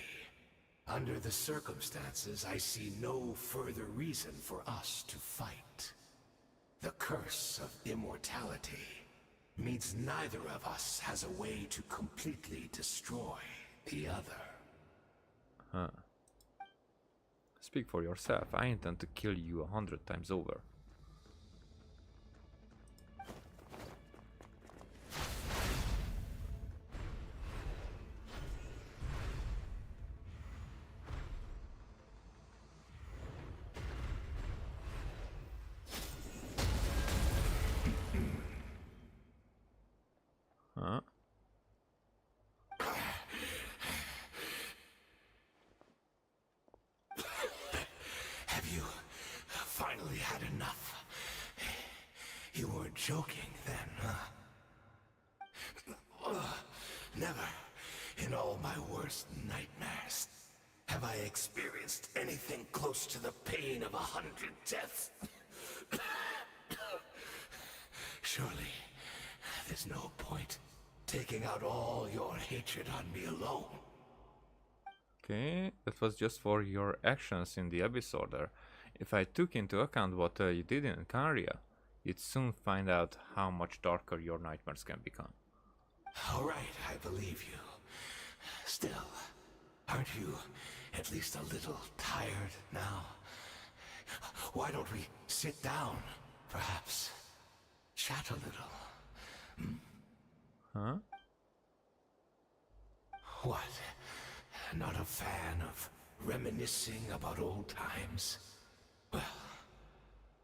Under the circumstances, I see no further reason for us to fight. The curse of immortality means neither of us has a way to completely destroy the other. Huh. Speak for yourself. I intend to kill you 100 times over. Huh? Have you finally had enough? You weren't joking then, huh? Never, in all my worst nightmares, have I experienced anything close to the pain of 100 deaths. Surely, there's no point taking out all your hatred on me alone. Okay, that was just for your actions in the Abyss Order. If I took into account what you did in Caria, you'd soon find out how much darker your nightmares can become. All right, I believe you. Still, aren't you at least a little tired now? Why don't we sit down, perhaps? Chat a little. Huh? What? Not a fan of reminiscing about old times? Well,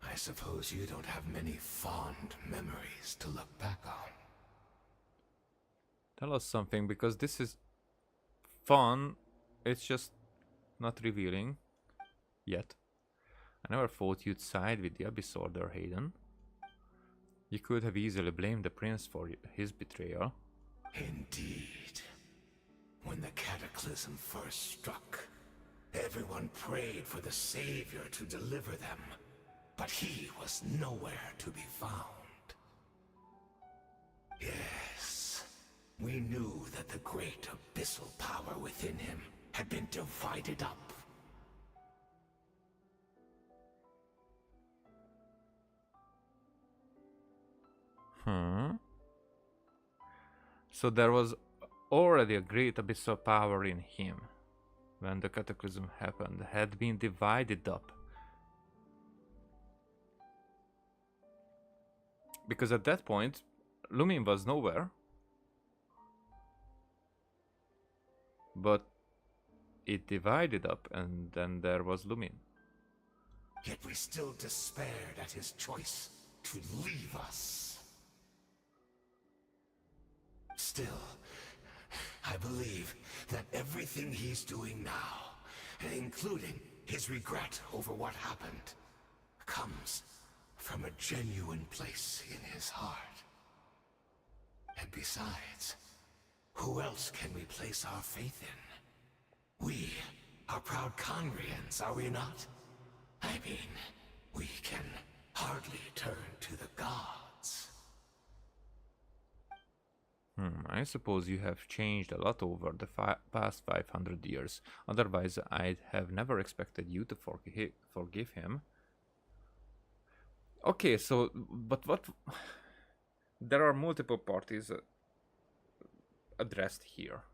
I suppose you don't have many fond memories to look back on. Tell us something, because this is fun. It's just not revealing yet. I never thought you'd side with the Abyss Order, Hayden. You could have easily blamed the prince for his betrayal. Indeed. When the cataclysm first struck, everyone prayed for the savior to deliver them, but he was nowhere to be found. Yes, we knew that the great abyssal power within him had been divided up. So there was already a great abyssal power in him when the cataclysm happened, had been divided up. Because at that point, Lumin was nowhere. But it divided up, and then there was Lumin. Yet we still despaired at his choice to leave us. Still, I believe that everything he's doing now, including his regret over what happened, comes from a genuine place in his heart. And besides, who else can we place our faith in? We are proud Conrians, are we not? I mean, we can hardly turn to the gods. I suppose you have changed a lot over the past 500 years. Otherwise, I'd have never expected you to forgive him. Okay, so, but what... There are multiple parties addressed here.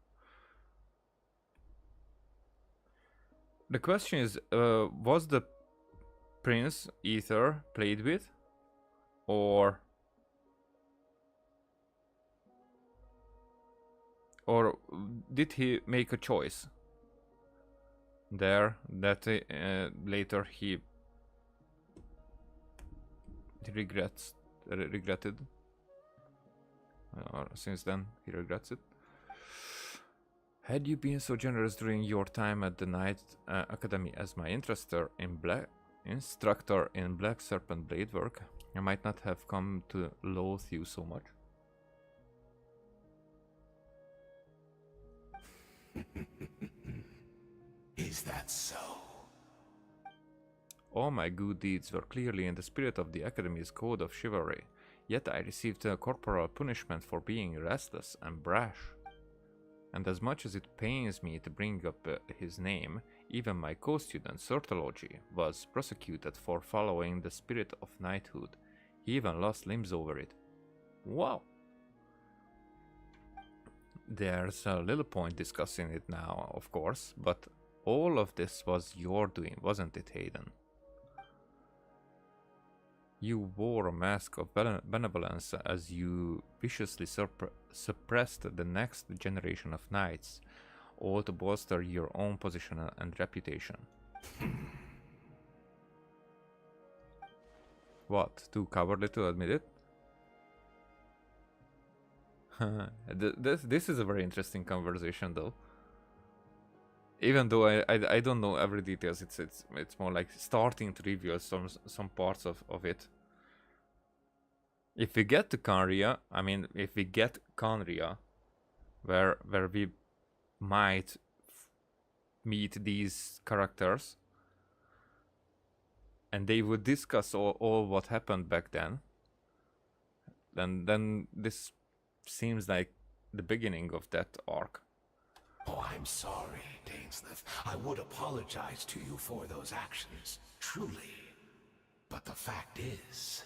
The question is, was the prince Ether played with? Or did he make a choice there that later he regretted? Or since then he regrets it? Had you been so generous during your time at the Night Academy as my instructor in Black Serpent blade work, I might not have come to loathe you so much. Is that so? All my good deeds were clearly in the spirit of the Academy's code of chivalry, yet I received a corporal punishment for being restless and brash. And as much as it pains me to bring up his name, even my co-student Sortology was prosecuted for following the spirit of knighthood. He even lost limbs over it. Wow! There's a little point discussing it now, of course, but all of this was your doing, wasn't it, Hayden? You wore a mask of benevolence as you viciously suppressed the next generation of knights, all to bolster your own position and reputation. What, too cowardly to admit it? This is a very interesting conversation, though. Even though I don't know every details, it's more like starting to reveal some parts of it. If we get to Conria, if we get Conria, where we might meet these characters, and they would discuss all what happened back then, then this seems like the beginning of that arc. Oh, I'm sorry, Dainsleif. I would apologize to you for those actions, truly. But the fact is,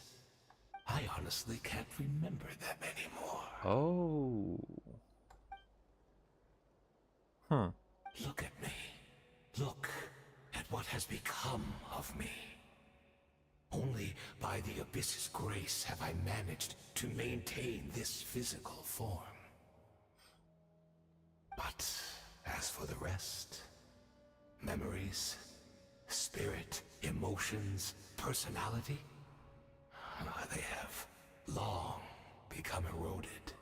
I honestly can't remember them anymore. Oh. Huh. Look at me. Look at what has become of me. Only by the Abyss's grace have I managed to maintain this physical form. But as for the rest, memories, spirit, emotions, personality, they have long become eroded,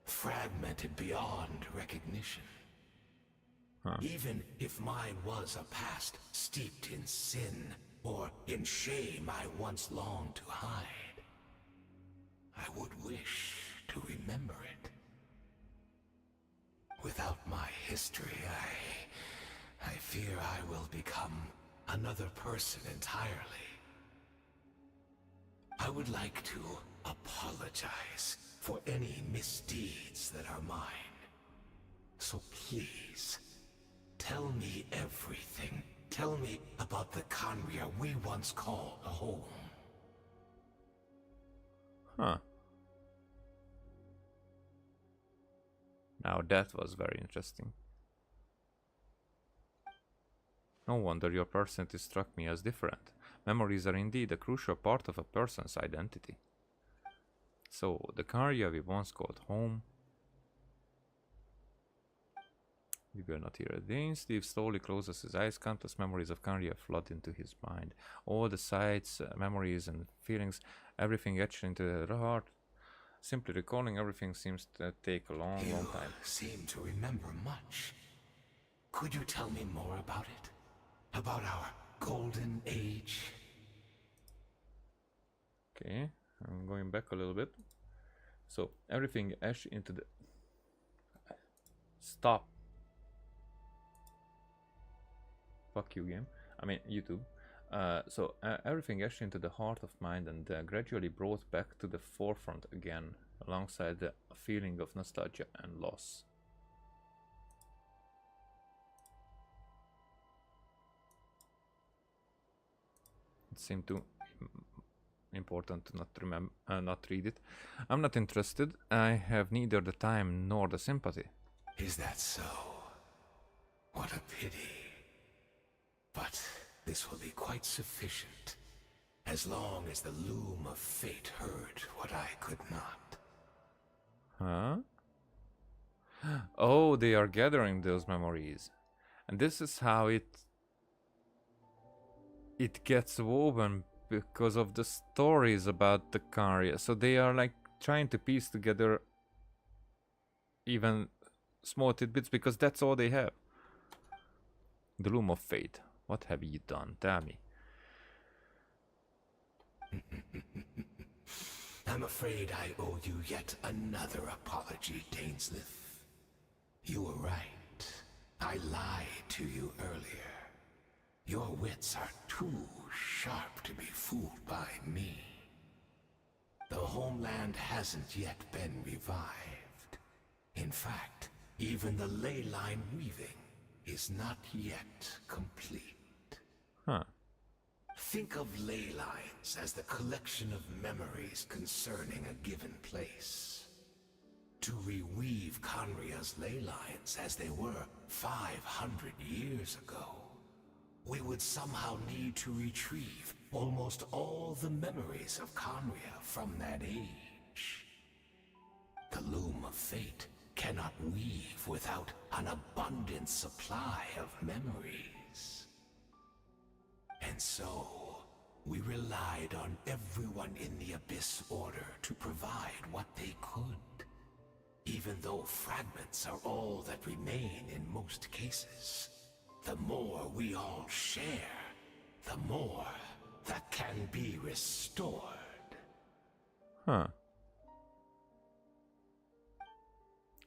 fragmented beyond recognition. Even if mine was a past steeped in sin or in shame I once longed to hide, I would wish to remember it. Without my history, I fear I will become another person entirely. I would like to apologize for any misdeeds that are mine. So please, tell me everything. Tell me about the Conria we once called home. Huh. Now that was very interesting. No wonder your personality struck me as different. Memories are indeed a crucial part of a person's identity. So, the Conria we once called home. We were not here. Dainsleif slowly closes his eyes. Countless memories of Conria flood into his mind. All the sights, memories and feelings, everything etched into the heart. Simply recalling everything seems to take a long time. You seem to remember much. Could you tell me more about it? About our golden age? Okay, I'm going back a little bit. So, everything etched into the... Stop. Fuck you, game. YouTube. Everything etched into the heart of mind and gradually brought back to the forefront again, alongside the feeling of nostalgia and loss. It seemed too important to not read it. I'm not interested. I have neither the time nor the sympathy. Is that so? What a pity. But this will be quite sufficient, as long as the loom of fate heard what I could not. Huh? Oh, they are gathering those memories. And this is how it gets woven because of the stories about the Conria. So they are like trying to piece together even small tidbits because that's all they have. The loom of fate. What have you done? Tell me. I'm afraid I owe you yet another apology, Dainsleif. You were right. I lied to you earlier. Your wits are too sharp to be fooled by me. The homeland hasn't yet been revived. In fact, Even the ley line weaving is not yet complete. Huh. Think of ley lines as the collection of memories concerning a given place. To reweave Conria's ley lines as they were 500 years ago, we would somehow need to retrieve almost all the memories of Conria from that age. The Loom of Fate cannot weave without an abundant supply of memories. And so, we relied on everyone in the Abyss Order to provide what they could. Even though fragments are all that remain in most cases, the more we all share, the more that can be restored. Huh.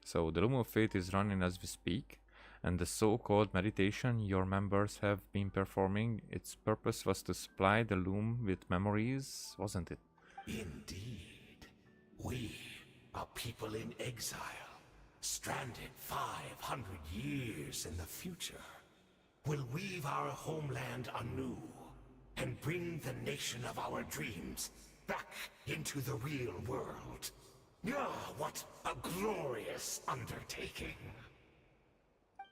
So the Loom of Fate is running as we speak, and the so-called meditation your members have been performing, its purpose was to supply the Loom with memories, wasn't it? Indeed. We, a people in exile, stranded 500 years in the future, will weave our homeland anew and bring the nation of our dreams back into the real world. Ah, what a glorious undertaking.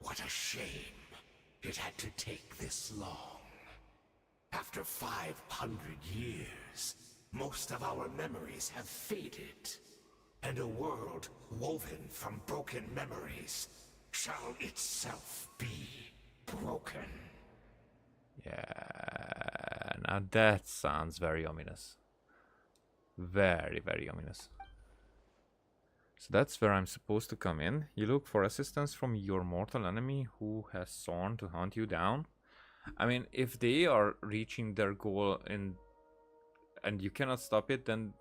What a shame it had to take this long. After 500 years, most of our memories have faded, and a world woven from broken memories shall itself be broken. Yeah, now that sounds very ominous. Very, very ominous. So that's where I'm supposed to come in. You look for assistance from your mortal enemy who has sworn to hunt you down. I mean, if they are reaching their goal and you cannot stop it, then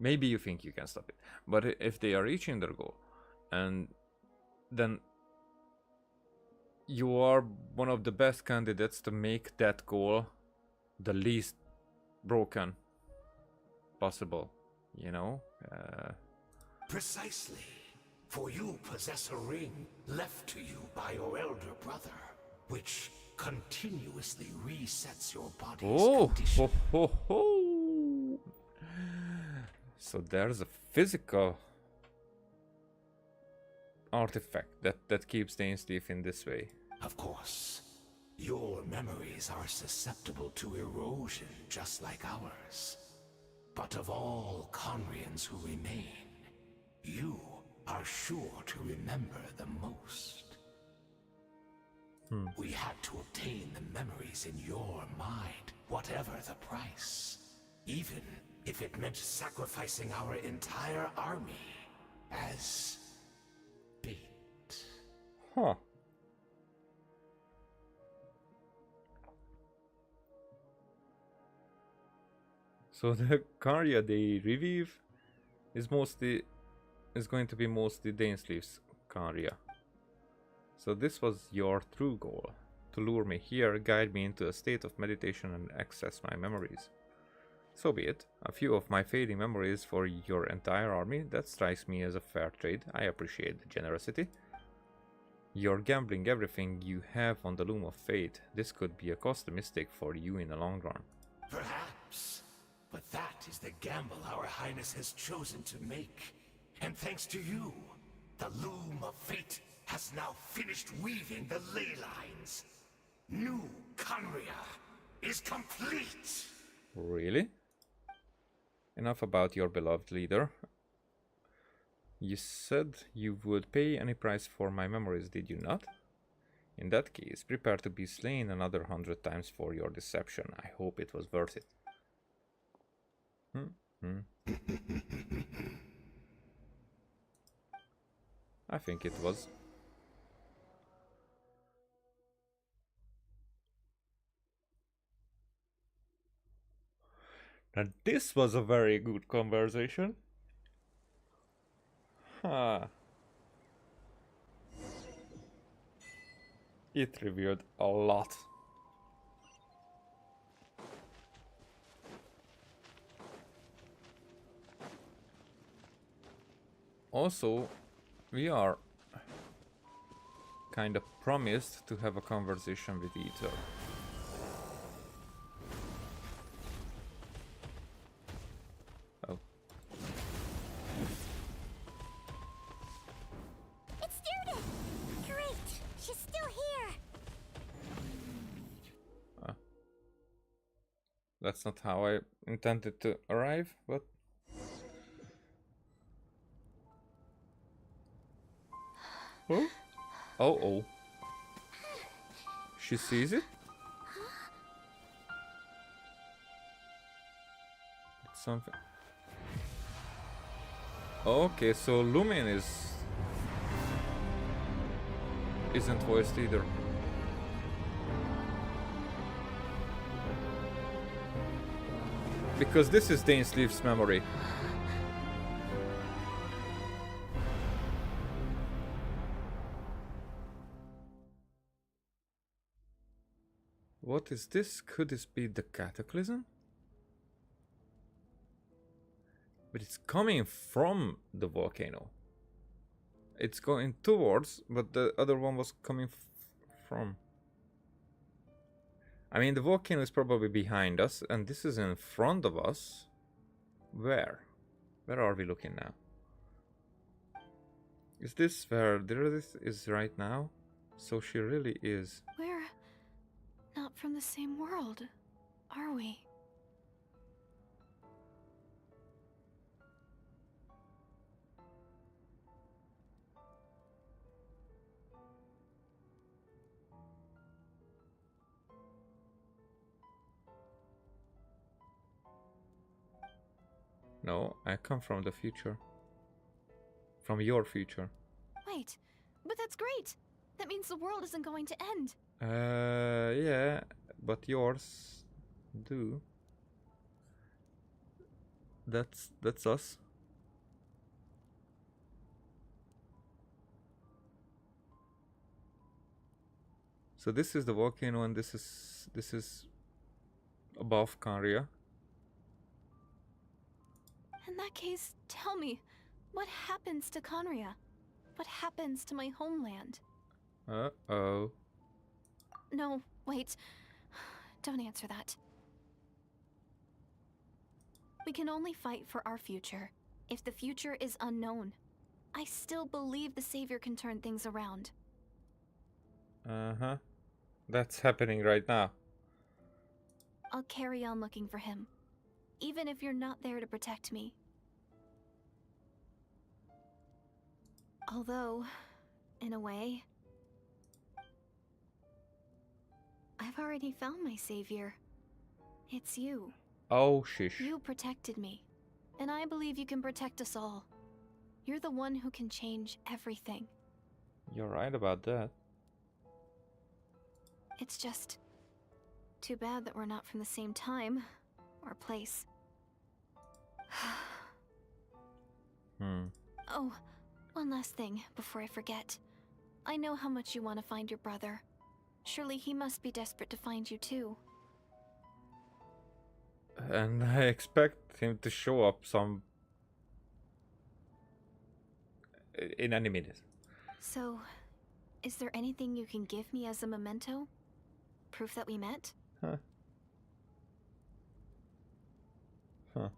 maybe you think you can stop it. But if they are reaching their goal, and then you are one of the best candidates to make that goal the least broken possible, you know? Precisely. For you possess a ring left to you by your elder brother, which continuously resets your body's condition. Ho. So there's a physical artifact that keeps Dainsleif in this way. Of course, your memories are susceptible to erosion just like ours. But of all Conrians who remain, you are sure to remember the most. We had to obtain the memories in your mind, whatever the price. Even if it meant sacrificing our entire army as bait. Huh. So the Karya they revive is going to be mostly Dainsleif's Karya. So this was your true goal, to lure me here, guide me into a state of meditation and access my memories. So be it. A few of my fading memories for your entire army, that strikes me as a fair trade. I appreciate the generosity. You're gambling everything you have on the Loom of Fate. This could be a costly mistake for you in the long run. Perhaps. But that is the gamble our Highness has chosen to make. And thanks to you, the Loom of Fate has now finished weaving the ley lines. New Conria is complete! Really? Enough about your beloved leader. You said you would pay any price for my memories, did you not? In that case, prepare to be slain another 100 times for your deception. I hope it was worth it. I think it was. Now this was a very good conversation. Huh. It revealed a lot. Also, We are kind of promised to have a conversation with Ether. Oh. It's Judith! Great! She's still here! That's not how I intended to arrive, but... Oh? Oh, oh. She sees it? It's something... Okay, so Lumin isn't voiced either. Because this is Dainsleif's memory. What is this? Could this be the Cataclysm? But it's coming from the volcano. It's going towards, but the other one was coming from. I mean, the volcano is probably behind us, and this is in front of us. Where? Where are we looking now? Is this where Diradith is right now? So she really is. We're not from the same world, are we? No, I come from the future. From your future. Wait, but that's great! That means the world isn't going to end. Yeah, but yours do. That's us. So this is the volcano, and this is above Kanria. In that case, tell me, what happens to Conria? What happens to my homeland? Uh-oh. No, wait. Don't answer that. We can only fight for our future. If the future is unknown, I still believe the Savior can turn things around. Uh-huh. That's happening right now. I'll carry on looking for him, even if you're not there to protect me. Although, in a way, I've already found my savior. It's you. Oh, shish. You protected me, and I believe you can protect us all. You're the one who can change everything. You're right about that. It's just too bad that we're not from the same time or place. Oh, one last thing before I forget. I know how much you want to find your brother. Surely he must be desperate to find you too. And I expect him to show up in any minute. So, is there anything you can give me as a memento? Proof that we met? Huh. Huh.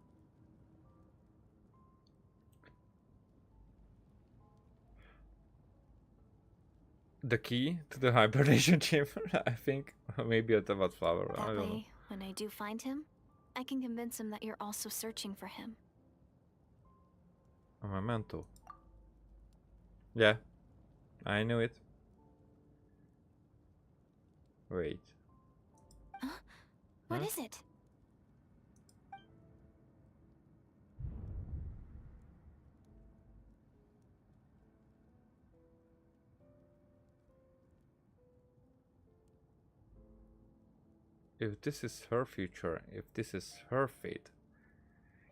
The key to the hibernation chamber, I think. Maybe a Tavat flower. I That don't know. way, when I do find him, I can convince him that you're also searching for him. A memento. Yeah, I knew it. Wait. Huh? What Huh? is it? If this is her future, if this is her fate,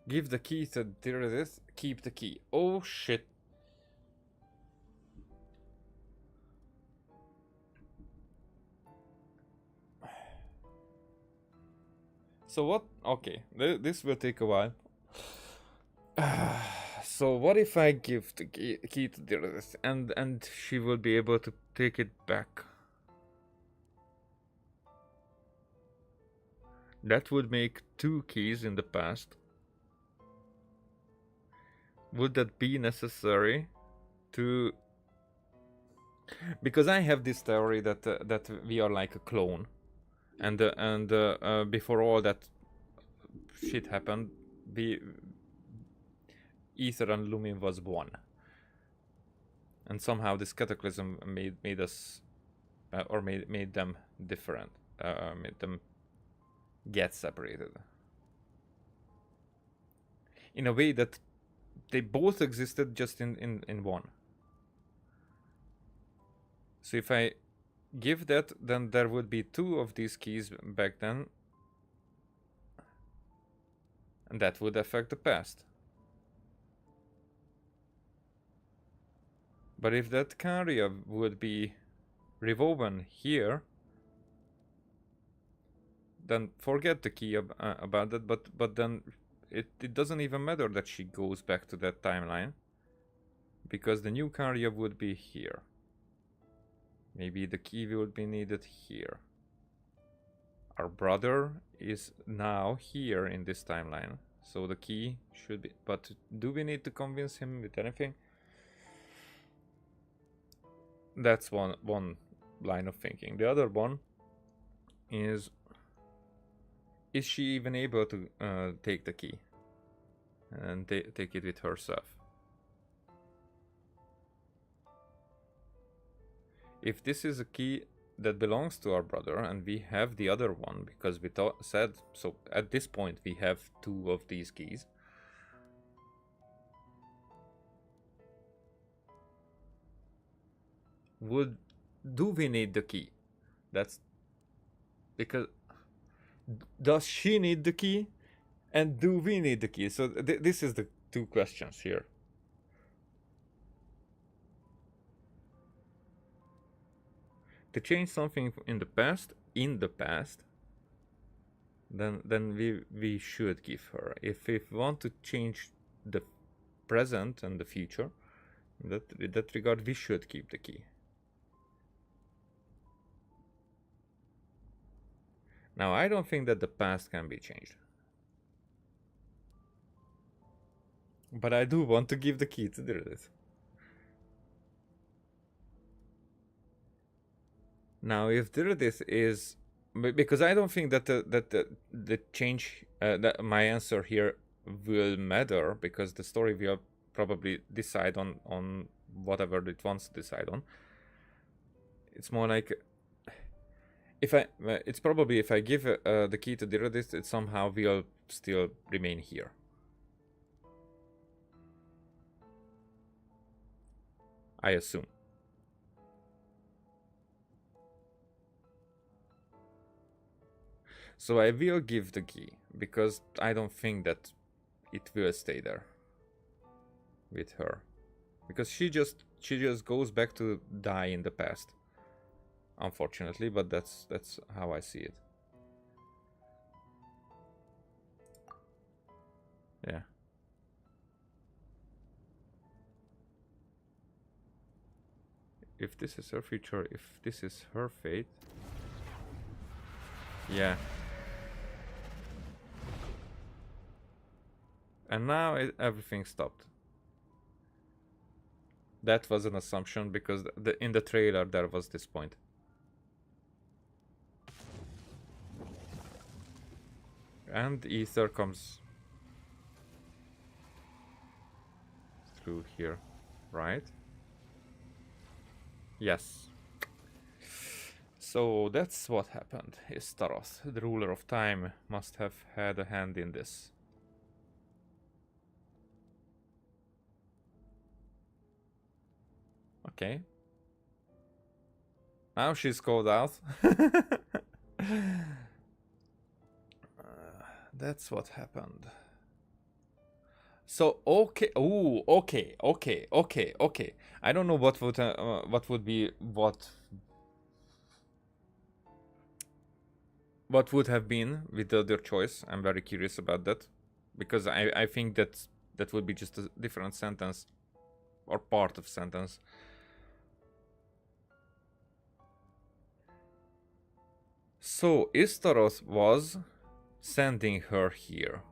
give the key to Diradith, keep the key. Oh shit. So what? Okay, this will take a while. So what if I give the key to Dirith and she will be able to take it back? That would make 2 keys in the past. Would that be necessary to... Because I have this theory that that we are like a clone, and before all that shit happened, Ether and Lumin was one, and somehow this cataclysm made us, or made them different, made them get separated. In a way that they both existed just in one. So if I give that, then there would be 2 of these keys back then. And that would affect the past. But if that carrier would be rewoven here, then forget the key about that, but then it doesn't even matter that she goes back to that timeline, because the new carrier would be here. Maybe the key will be needed here. Our brother is now here in this timeline, so the key should be... But do we need to convince him with anything? That's one line of thinking. The other one is she even able to take the key and take it with herself? If this is a key that belongs to our brother and we have the other one, because we said so, at this point we have 2 of these keys. Do we need the key? That's because, does she need the key, and do we need the key? So this is the 2 questions here. To change something in the past, then we should give her. If we want to change the present and the future, in that regard, we should keep the key. Now, I don't think that the past can be changed. But I do want to give the key to Dirith. Now, if Dirith is... Because I don't think that the change... that my answer here will matter, because the story will probably decide on whatever it wants to decide on. It's more like... it's probably if I give the key to Dirith, it somehow will still remain here. I assume. So I will give the key, because I don't think that it will stay there with her, because she just goes back to die in the past, unfortunately. But that's how I see it. Yeah. If this is her future, if this is her fate, yeah. And now everything stopped. That was an assumption, because in the trailer there was this point. And Ether comes through here, right? Yes. So that's what happened. Istaroth, the ruler of time, must have had a hand in this. Okay. Now she's called out. That's what happened. So okay. Ooh, okay. I don't know what would be what would have been with the other choice. I'm very curious about that, because I think that that would be just a different sentence or part of sentence. So Istaroth was sending her here.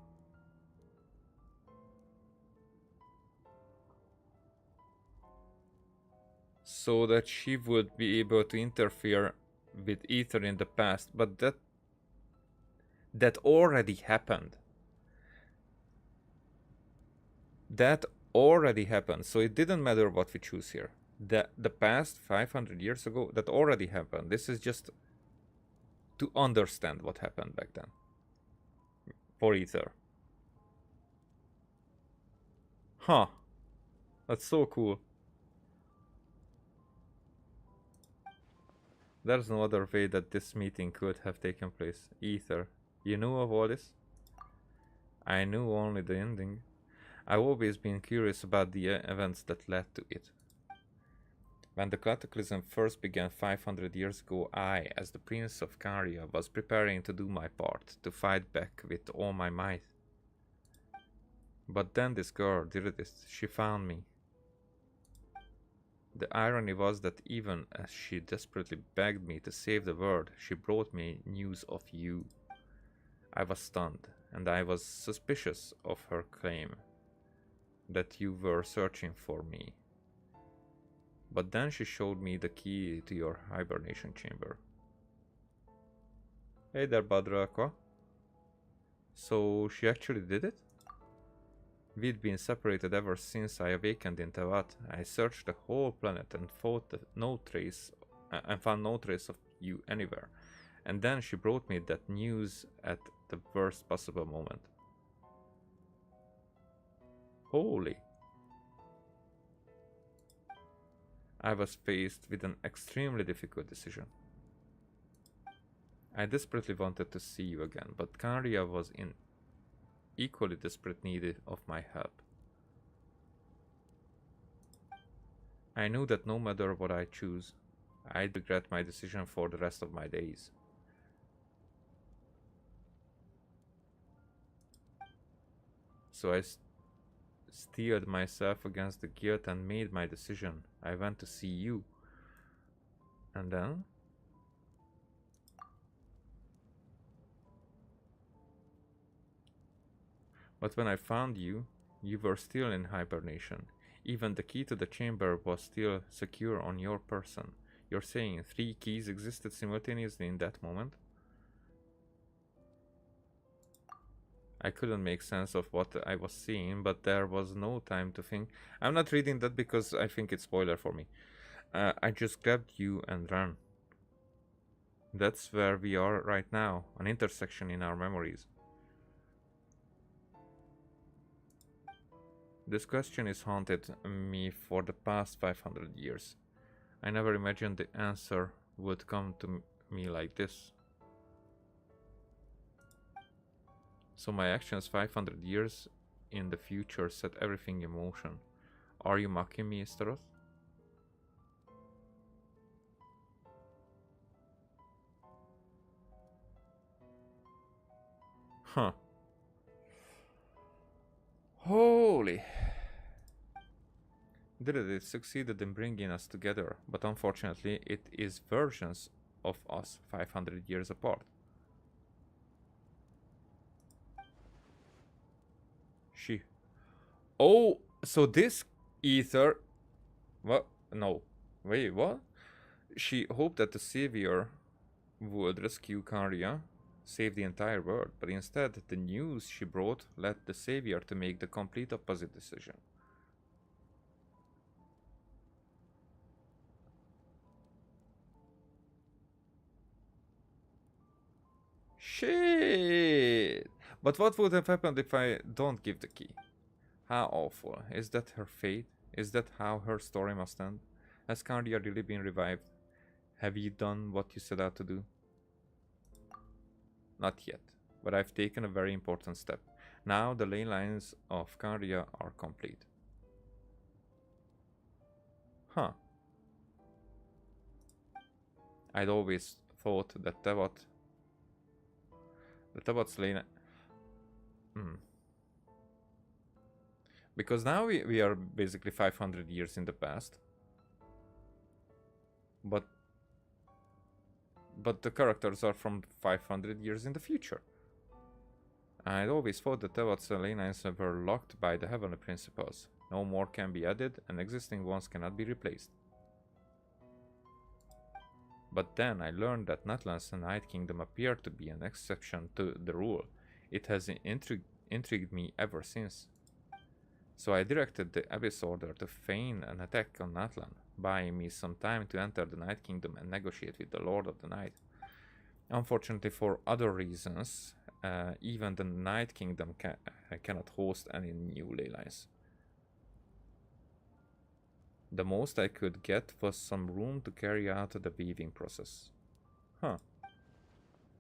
So that she would be able to interfere with Ether in the past, but that already happened. That already happened, so it didn't matter what we choose here. The past 500 years ago, that already happened. This is just to understand what happened back then for Ether. Huh. That's so cool. There's no other way that this meeting could have taken place. Ether, you knew of all this? I knew only the ending. I've always been curious about the events that led to it. When the cataclysm first began 500 years ago, I, as the Prince of Caria, was preparing to do my part, to fight back with all my might. But then this girl did this. She found me. The irony was that even as she desperately begged me to save the world, she brought me news of you. I was stunned, and I was suspicious of her claim that you were searching for me. But then she showed me the key to your hibernation chamber. Hey there, Badraqua. So she actually did it? We'd been separated ever since I awakened in Tevat. I searched the whole planet and found no trace of you anywhere. And then she brought me that news at the worst possible moment. Holy. I was faced with an extremely difficult decision. I desperately wanted to see you again, but Caria was in equally desperate need of my help. I knew that no matter what I choose, I'd regret my decision for the rest of my days. So I steeled myself against the guilt and made my decision. I went to see you. And then? But when I found you, you were still in hibernation. Even the key to the chamber was still secure on your person. You're saying 3 keys existed simultaneously in that moment? I couldn't make sense of what I was seeing, but there was no time to think. I'm not reading that because I think it's spoiler for me. I just grabbed you and ran. That's where we are right now, an intersection in our memories. This question has haunted me for the past 500 years. I never imagined the answer would come to me like this. So my actions 500 years in the future set everything in motion. Are you mocking me, Istaroth? Huh. Holy. It succeeded in bringing us together, but unfortunately it is versions of us 500 years apart. Oh, so this Ether... What? No. Wait, what? She hoped that the Savior would rescue Caria, save the entire world, but instead the news she brought led the Savior to make the complete opposite decision. Shit! But what would have happened if I don't give the key? How awful. Is that her fate? Is that how her story must end? Has Caria really been revived? Have you done what you set out to do? Not yet, but I've taken a very important step. Now the ley lines of Caria are complete. Huh. I'd always thought that Tevat's ley... Because now we are basically 500 years in the past. But the characters are from 500 years in the future. I'd always thought that Tevat's ley lines were locked by the heavenly principles. No more can be added, and existing ones cannot be replaced. But then I learned that Natlan's Night Kingdom appeared to be an exception to the rule. It has intrigued me ever since. So I directed the Abyss Order to feign an attack on Natlan, buying me some time to enter the Night Kingdom and negotiate with the Lord of the Night. Unfortunately, for other reasons, even the Night Kingdom cannot host any new ley lines. The most I could get was some room to carry out the weaving process. Huh.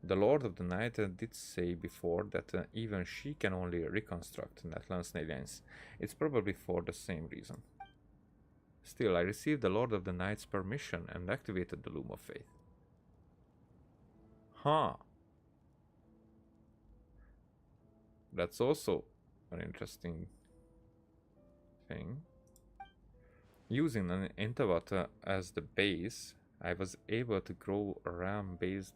The Lord of the Night did say before that even she can only reconstruct Natlan's ley lines. It's probably for the same reason. Still, I received the Lord of the Night's permission and activated the Loom of Faith. Huh. That's also an interesting thing. Using an Intavat as the base, I was able to grow a ram based.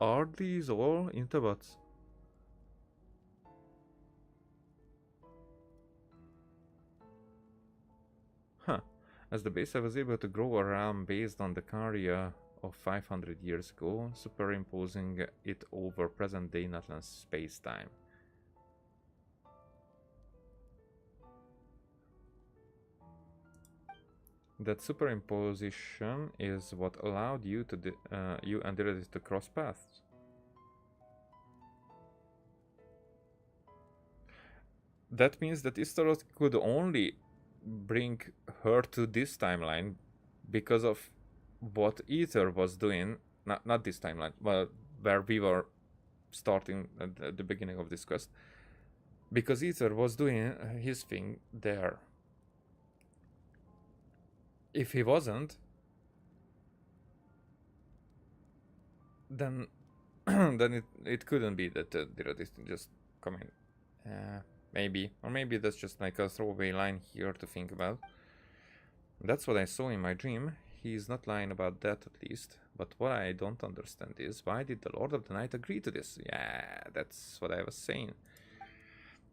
Are these all Intavats? Huh. As the base, I was able to grow a ram based on the Caria of 500 years ago, superimposing it over present-day Natlan's space-time. That superimposition is what allowed you to you and Dainsleif to cross paths. That means that Istaroth could only bring her to this timeline because of what Ether was doing, not this timeline, but where we were starting at the beginning of this quest, because Ether was doing his thing there. If he wasn't, then then it couldn't be that Dainsleif just come in. Maybe, or maybe that's just like a throwaway line here to think about. That's what I saw in my dream. He's not lying about that, at least. But what I don't understand is, why did the Lord of the Night agree to this? Yeah, that's what I was saying.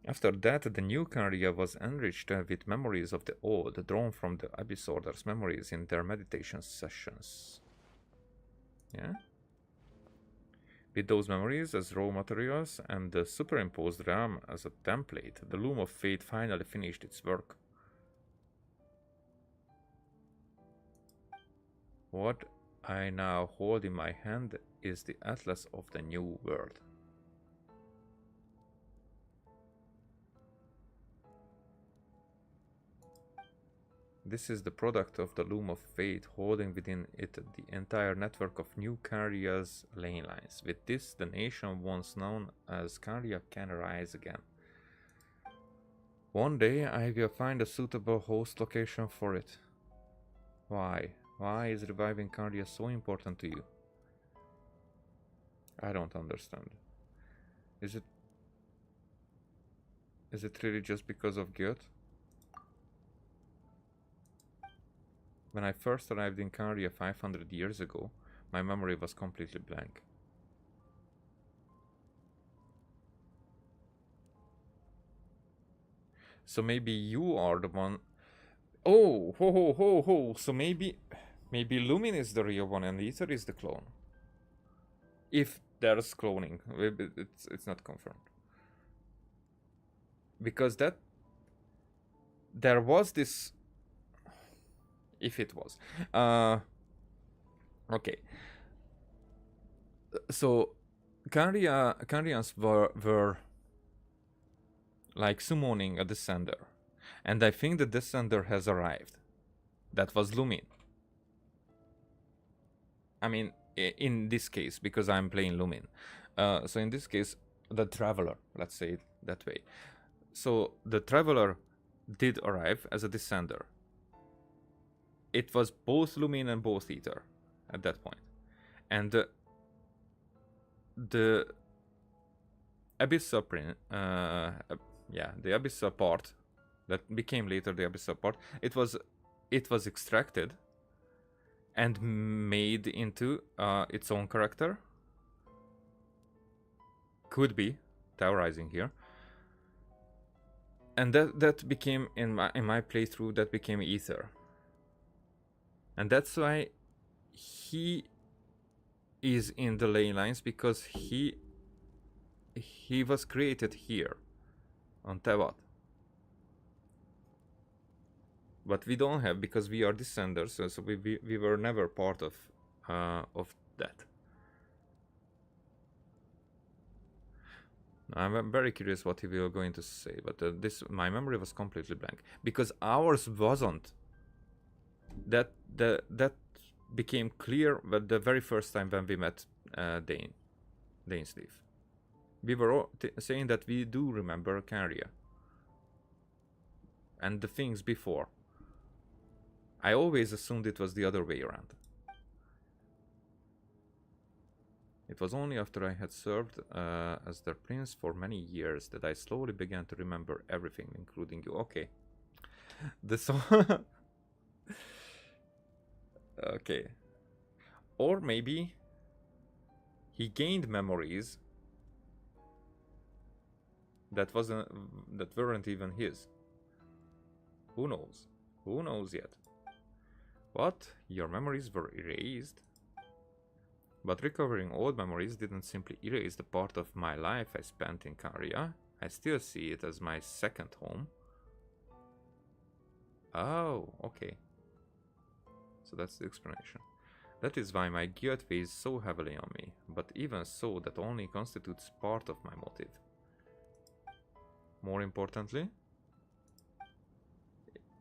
After that, the new Caria was enriched with memories of the old, drawn from the Abyss Order's memories in their meditation sessions. Yeah? With those memories as raw materials and the superimposed ram as a template, the Loom of Fate finally finished its work. What I now hold in my hand is the Atlas of the New World. This is the product of the Loom of Fate, holding within it the entire network of new Caria's ley lines. With this, the nation once known as Caria can rise again. One day I will find a suitable host location for it. Why? Why is reviving Caria so important to you? I don't understand. Is it really just because of guilt? When I first arrived in Caria 500 years ago, my memory was completely blank. So maybe you are the one. Oh, ho ho ho ho. So maybe Lumin is the real one and Ether is the clone. If there's cloning, it's not confirmed. Because there was this. If it was. Okay. So, Carians were like summoning a descender. And I think the descender has arrived. That was Lumin. I mean, in this case, because I'm playing Lumin. So in this case, the Traveler, let's say it that way. So, the Traveler did arrive as a descender. It was both Lumin and both Ether at that point. And the Abyssa the Abyssa part that became later the Abyssa part, it was extracted and made into its own character. Could be theorizing here. And that became in my playthrough, that became Ether. And that's why he is in the ley lines, because he was created here on Tevat. But we don't have, because we are descenders, so we were never part of that. I'm very curious what he will going to say, but my memory was completely blank, because ours wasn't. That became clear but the very first time when we met Dainsleif. We were all saying that we do remember Caria and the things before. I always assumed it was the other way around. It was only after I had served as their prince for many years that I slowly began to remember everything, including you. Okay. Okay. Or maybe he gained memories that weren't even his. Who knows? Who knows yet? What? Your memories were erased? But recovering old memories didn't simply erase the part of my life I spent in Caria. I still see it as my second home. Oh, okay. So that's the explanation. That is why my guilt weighs so heavily on me. But even so, that only constitutes part of my motive. More importantly,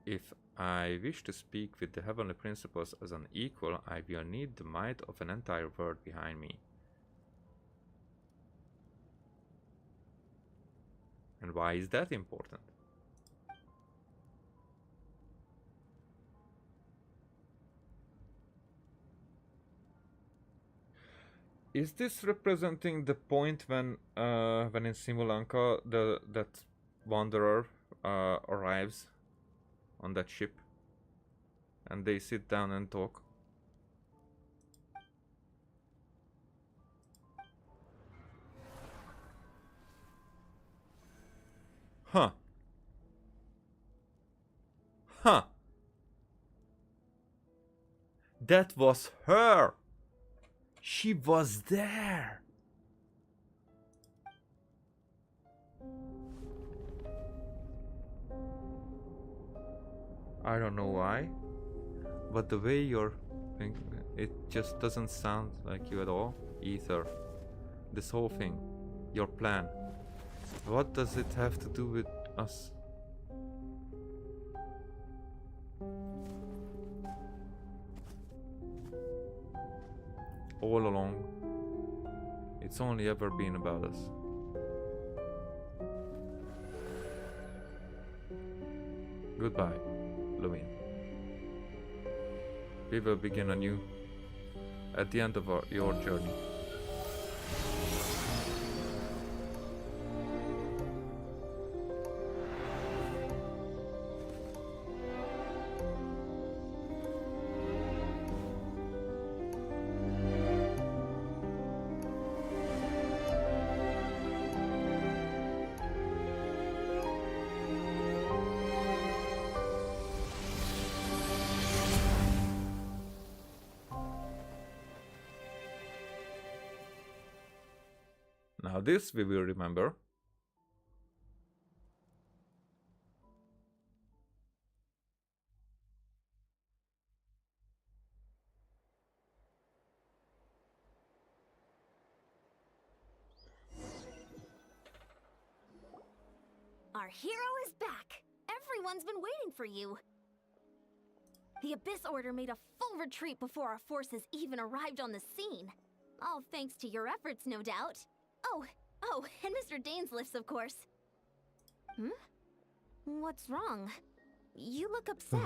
if I wish to speak with the heavenly principles as an equal, I will need the might of an entire world behind me. And why is that important? Is this representing the point when in Simulanka that wanderer arrives on that ship and they sit down and talk? Huh. Huh. That was her. She was there. I don't know why, but the way you're thinking, it just doesn't sound like you at all. Ether. This whole thing. Your plan. What does it have to do with us? All along, it's only ever been about us. Goodbye, Lewin. We will begin anew at the end of your journey. Now this we will remember. Our hero is back! Everyone's been waiting for you! The Abyss Order made a full retreat before our forces even arrived on the scene. All thanks to your efforts, no doubt. Oh, and Mr. Dainsleif's, of course. What's wrong? You look upset.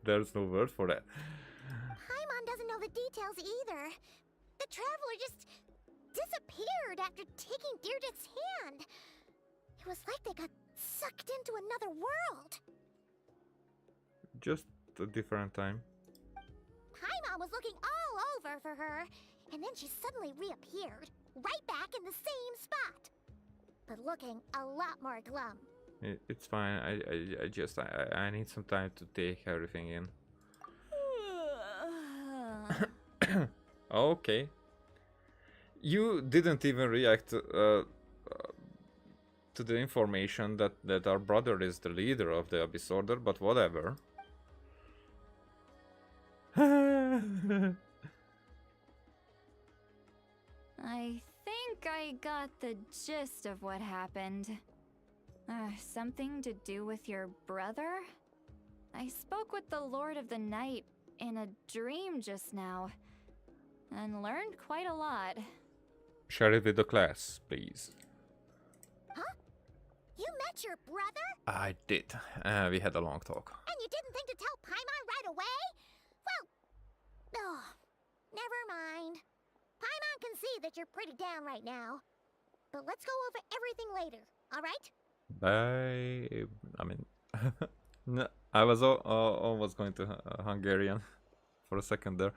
There's no word for that. Paimon doesn't know the details either. The Traveler just disappeared after taking Deirdre's hand. It was like they got sucked into another world. Just a different time. Paimon was looking all over for her, and then she suddenly reappeared, right back in the same spot. But looking a lot more glum. It's fine. I need some time to take everything in. Okay. You didn't even react to the information that our brother is the leader of the Abyss Order, but whatever. I think I got the gist of what happened. Something to do with your brother? I spoke with the Lord of the Night in a dream just now, and learned quite a lot. Share it with the class, please. Huh? You met your brother? I did. We had a long talk. And you didn't think to tell Paimon right away? Well, oh, never mind. Paimon can see that you're pretty down right now. But let's go over everything later, alright? I mean, no, I was almost going to Hungarian for a second there.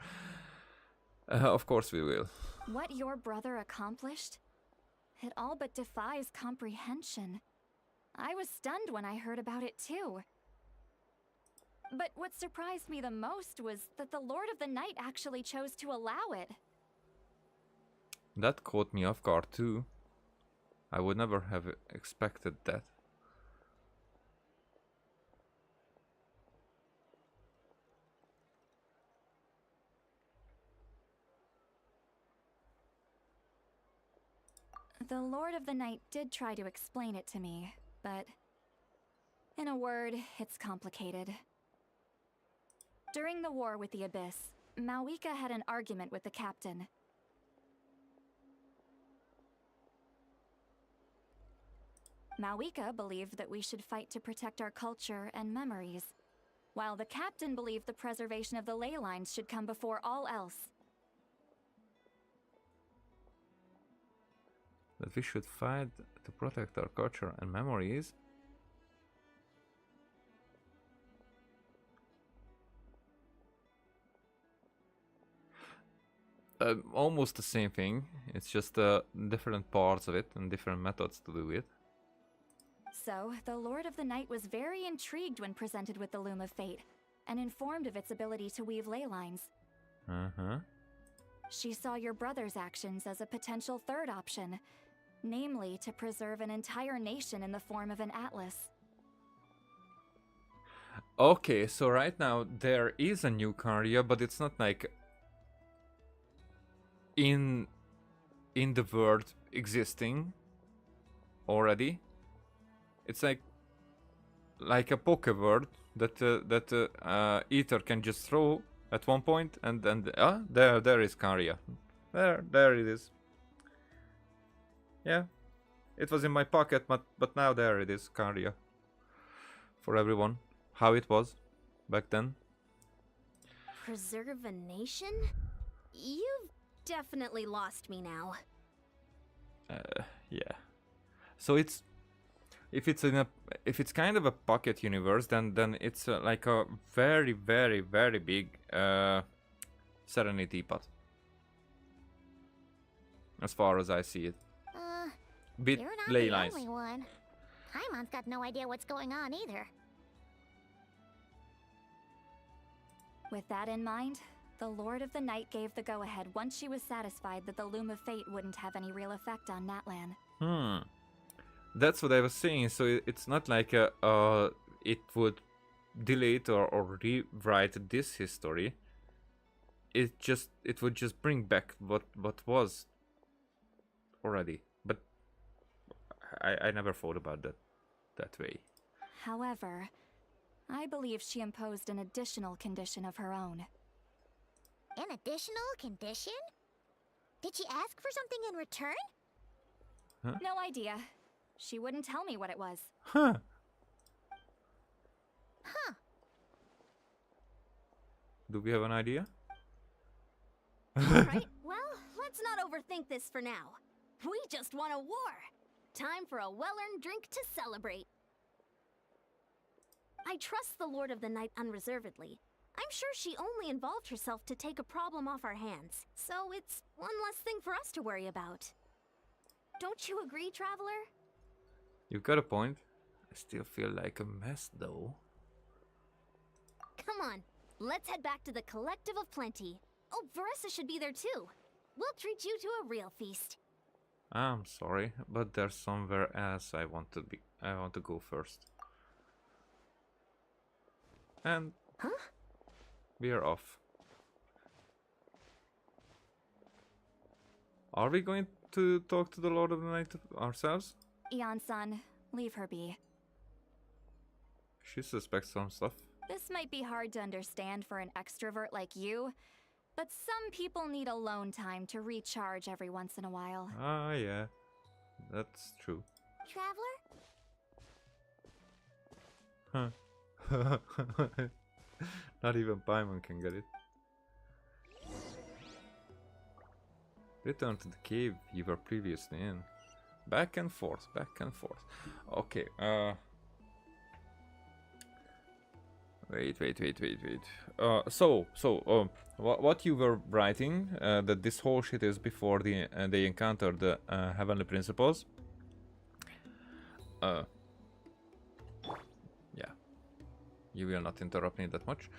Of course we will. What your brother accomplished? It all but defies comprehension. I was stunned when I heard about it too. But what surprised me the most was that the Lord of the Night actually chose to allow it. That caught me off guard too. I would never have expected that. The Lord of the Night did try to explain it to me, but in a word, it's complicated. During the war with the Abyss, Mawika had an argument with the captain. Mawika believed that we should fight to protect our culture and memories, while the captain believed the preservation of the ley lines should come before all else. That we should fight to protect our culture and memories? Almost the same thing. It's just different parts of it and different methods to do it. So, the Lord of the Night was very intrigued when presented with the Loom of Fate, and informed of its ability to weave ley lines. Uh-huh. She saw your brother's actions as a potential third option, namely to preserve an entire nation in the form of an atlas. Okay, so right now there is a new Karya, but it's not like in the world existing already. It's like a Pokeword that Ether can just throw at one point, and then there is Karya. There it is. Yeah, it was in my pocket, but now there it is, Karya. For everyone, how it was back then. Preserve a nation? You've definitely lost me now. Yeah. So if it's kind of a pocket universe, then it's like a very very very big Serenity pot, as far as I see it. Bit You're not ley the lines. only one. Paimon's got no idea what's going on either. With that in mind, the Lord of the Night gave the go-ahead once she was satisfied that the Loom of Fate wouldn't have any real effect on Natlan. That's what I was saying. So it's not like it would delete or rewrite this history. It would just bring back what was already. But I never thought about that way. However, I believe she imposed an additional condition of her own. An additional condition? Did she ask for something in return? Huh? No idea. She wouldn't tell me what it was. Huh. Do we have an idea? Alright, well, let's let's not overthink this for now. We just won a war. Time for a well-earned drink to celebrate. I trust the Lord of the Night unreservedly. I'm sure she only involved herself to take a problem off our hands, so it's one less thing for us to worry about. Don't you agree, Traveler? You've got a point. I still feel like a mess, though. Come on, let's head back to the Collective of Plenty. Oh, Veressa should be there too. We'll treat you to a real feast. I'm sorry, but there's somewhere else I want to go first. And we are off. Are we going to talk to the Lord of the Night ourselves? Eon-san, leave her be. She suspects some stuff. This might be hard to understand for an extrovert like you, but some people need alone time to recharge every once in a while. Ah, yeah. That's true. Traveler? Huh. Not even Paimon can get it. Return to the cave you were previously in. Back and forth, back and forth. Okay, wait. What you were writing, that this whole shit is before they encountered the Heavenly Principles. Yeah. You will not interrupt me that much.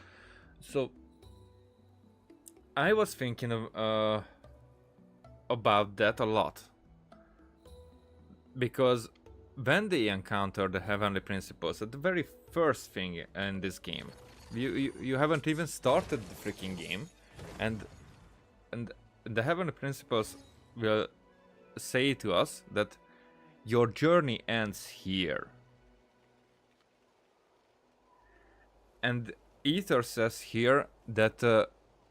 So, I was thinking of, about that a lot. Because when they encounter the Heavenly Principles, the very first thing in this game, you haven't even started the freaking game, and the Heavenly Principles will say to us that your journey ends here. And Ether says here that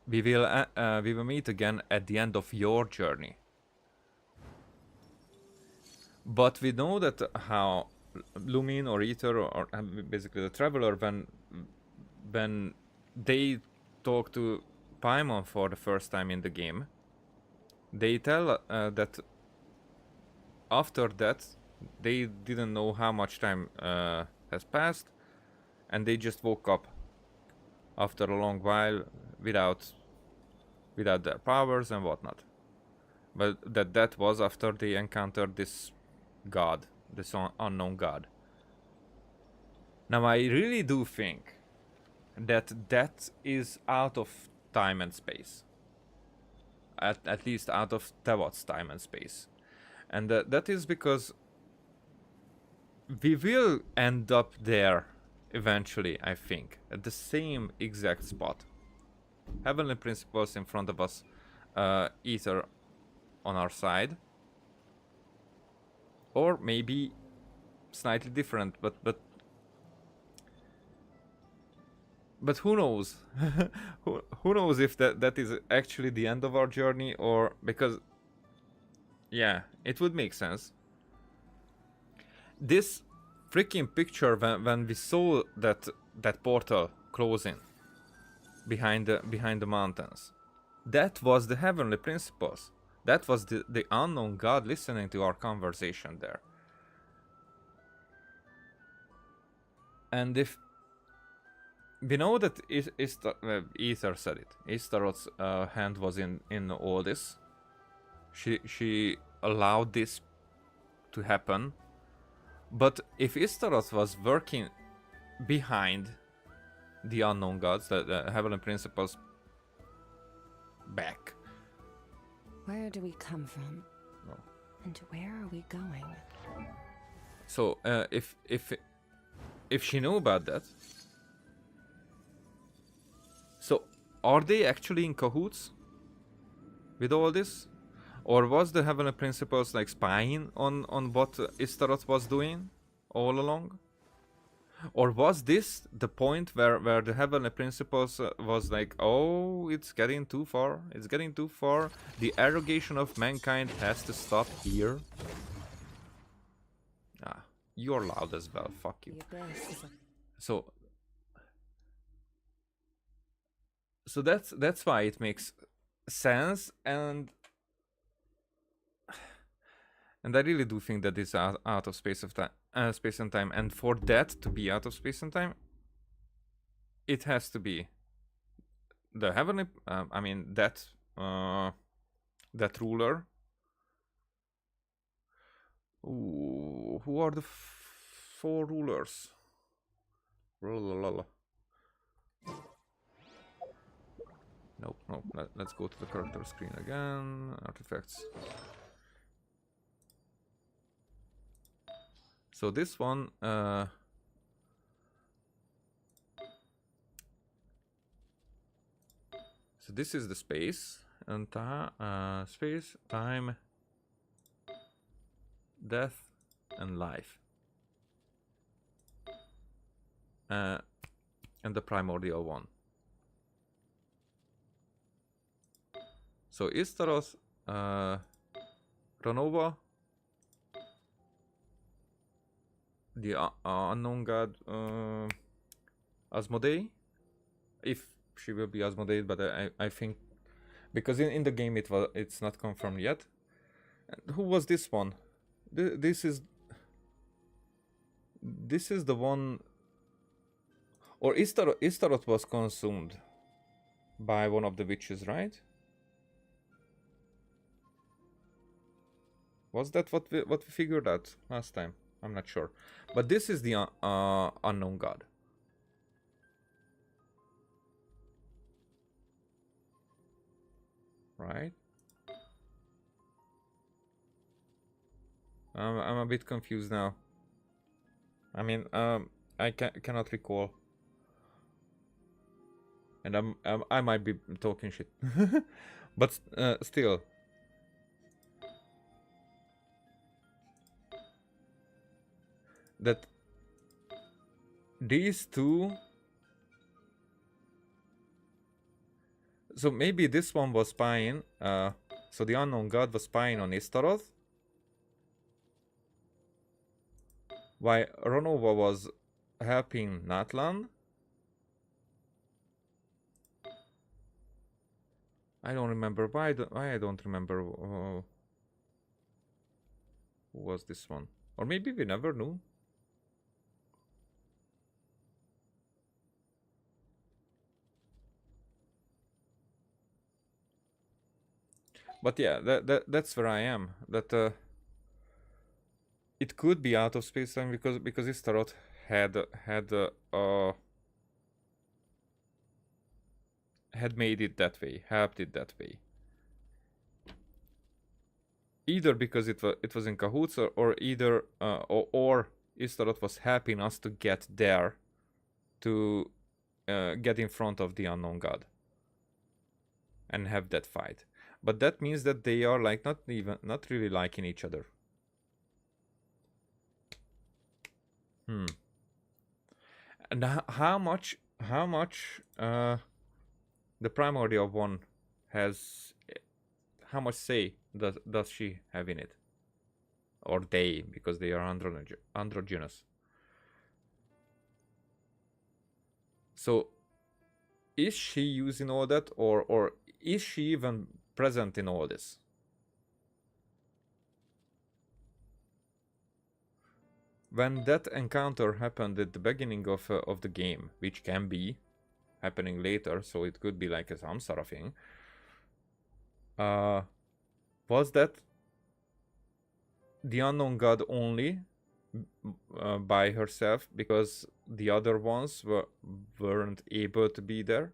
we will meet again at the end of your journey. But we know that how Lumin or Ether or basically the Traveler, when they talk to Paimon for the first time in the game, they tell that after that they didn't know how much time has passed, and they just woke up after a long while without their powers and whatnot. But that was after they encountered this god, this unknown god. Now I really do think that is out of time and space. At least out of Tewot's time and space. And that is because we will end up there eventually, I think, at the same exact spot. Heavenly Principles in front of us, Ether on our side. Or maybe slightly different, but who knows? who knows if that is actually the end of our journey, or because yeah, it would make sense. This freaking picture when we saw that portal closing behind the mountains, that was the Heavenly Principles. That was the unknown god listening to our conversation there. And if we know that Ether said it, Istaroth's hand was in all this. She allowed this to happen. But if Istaroth was working behind the unknown gods, the Heavenly Principles back. Where do we come from? No. And where are we going? So if she knew about that, so are they actually in cahoots with all this? Or was the Heavenly Principles like spying on what Istaroth was doing all along? Or was this the point where the Heavenly Principles was like, oh, it's getting too far, it's getting too far, the arrogation of mankind has to stop here? Ah, you're loud as well, fuck you. So that's why it makes sense, and And I really do think that it's out of space and time. And for that to be out of space and time, it has to be the heavenly. I mean that that ruler. Ooh, who are the four rulers? Nope, nope. Let's go to the character screen again. Artifacts. So this one, so this is the space and space, time, death, and life, and the primordial one. So Istaroth, Ranova, the unknown god, Asmodee, if she will be Asmodee, but I think because in the game it's not confirmed yet. And who was this one? This is the one, or Istaroth was consumed by one of the witches, right? Was that what we figured out last time? I'm not sure, but this is the unknown god. Right? I'm a bit confused now. I mean, I cannot recall, and I might be talking shit, but still. That these two, so maybe this one was spying, so the unknown god was spying on Istaroth, while Ronova was helping Natlan. I don't remember why I don't remember who was this one, or maybe we never knew. But yeah, that's where I am. That it could be out of space time because Istaroth had made it that way, helped it that way. Either because it was in cahoots, or either or Istaroth was helping us to get there, to get in front of the unknown god and have that fight. But that means that they are like not really liking each other. And how much the primordial one has, how much say does she have in it, or they, because they are androgynous. So is she using all that, or is she even present in all this? When that encounter happened at the beginning of the game, which can be happening later, so it could be like a samsara thing, was that the unknown god only by herself because the other ones weren't able to be there?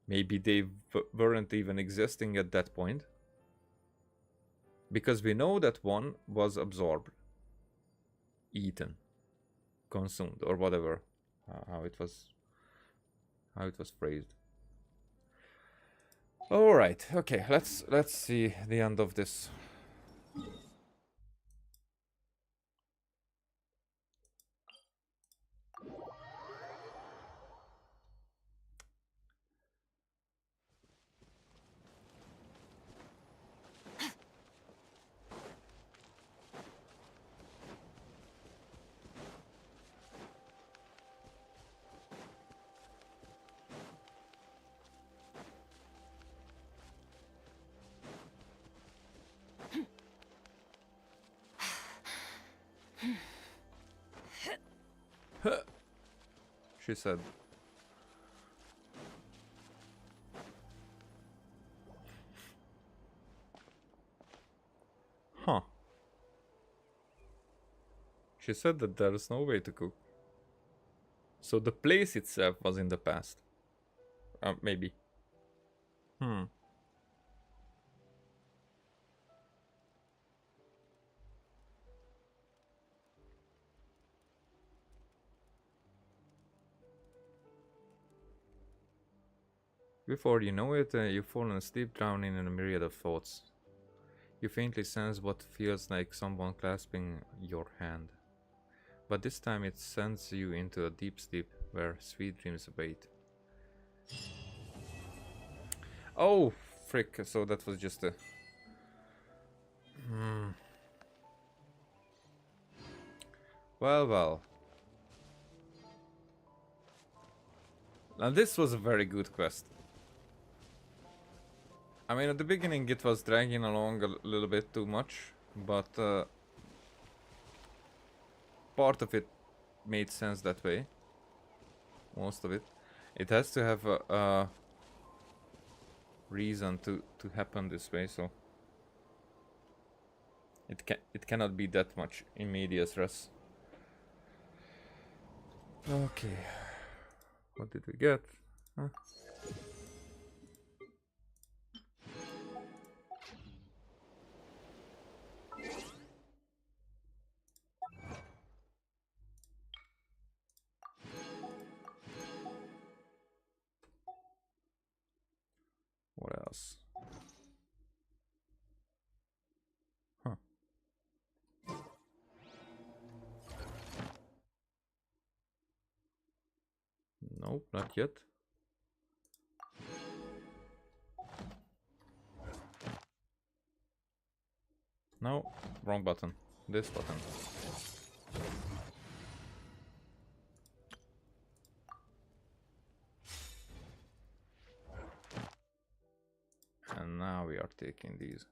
Maybe they weren't even existing at that point, because we know that one was absorbed, eaten, consumed, or whatever, how it was phrased. All right, okay, let's see the end of this. She said. Huh. She said that there's no way to cook. So the place itself was in the past. Maybe. Hmm. Before you know it, you fall asleep, drowning in a myriad of thoughts. You faintly sense what feels like someone clasping your hand. But this time it sends you into a deep sleep where sweet dreams await. Oh, frick, so that was just a... Well, well. Now this was a very good quest. I mean, at the beginning it was dragging along a little bit too much, but part of it made sense that way. Most of it. It has to have a reason to happen this way, so it cannot be that much in medias res. Okay, what did we get? Huh? What else? Huh. Nope, not yet. No, wrong button. This button. And now we are taking these.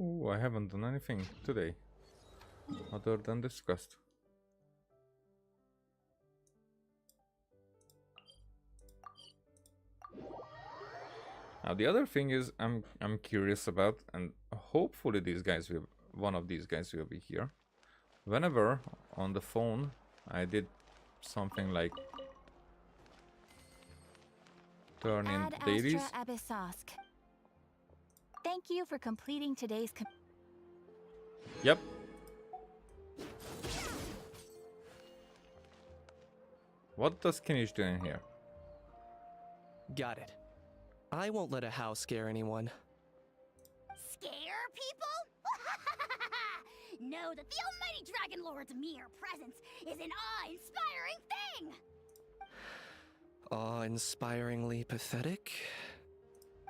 Ooh, I haven't done anything today other than this quest. Now the other thing is I'm curious about, and hopefully one of these guys will be here. Whenever on the phone I did something like turn in Ad dailies. Astra Abyssosk. Thank you for completing today's Yep. What does Kinish do in here? Got it. I won't let a house scare anyone. Scare people? Know that the almighty Dragon Lord's mere presence is an awe-inspiring thing! Awe-inspiringly pathetic?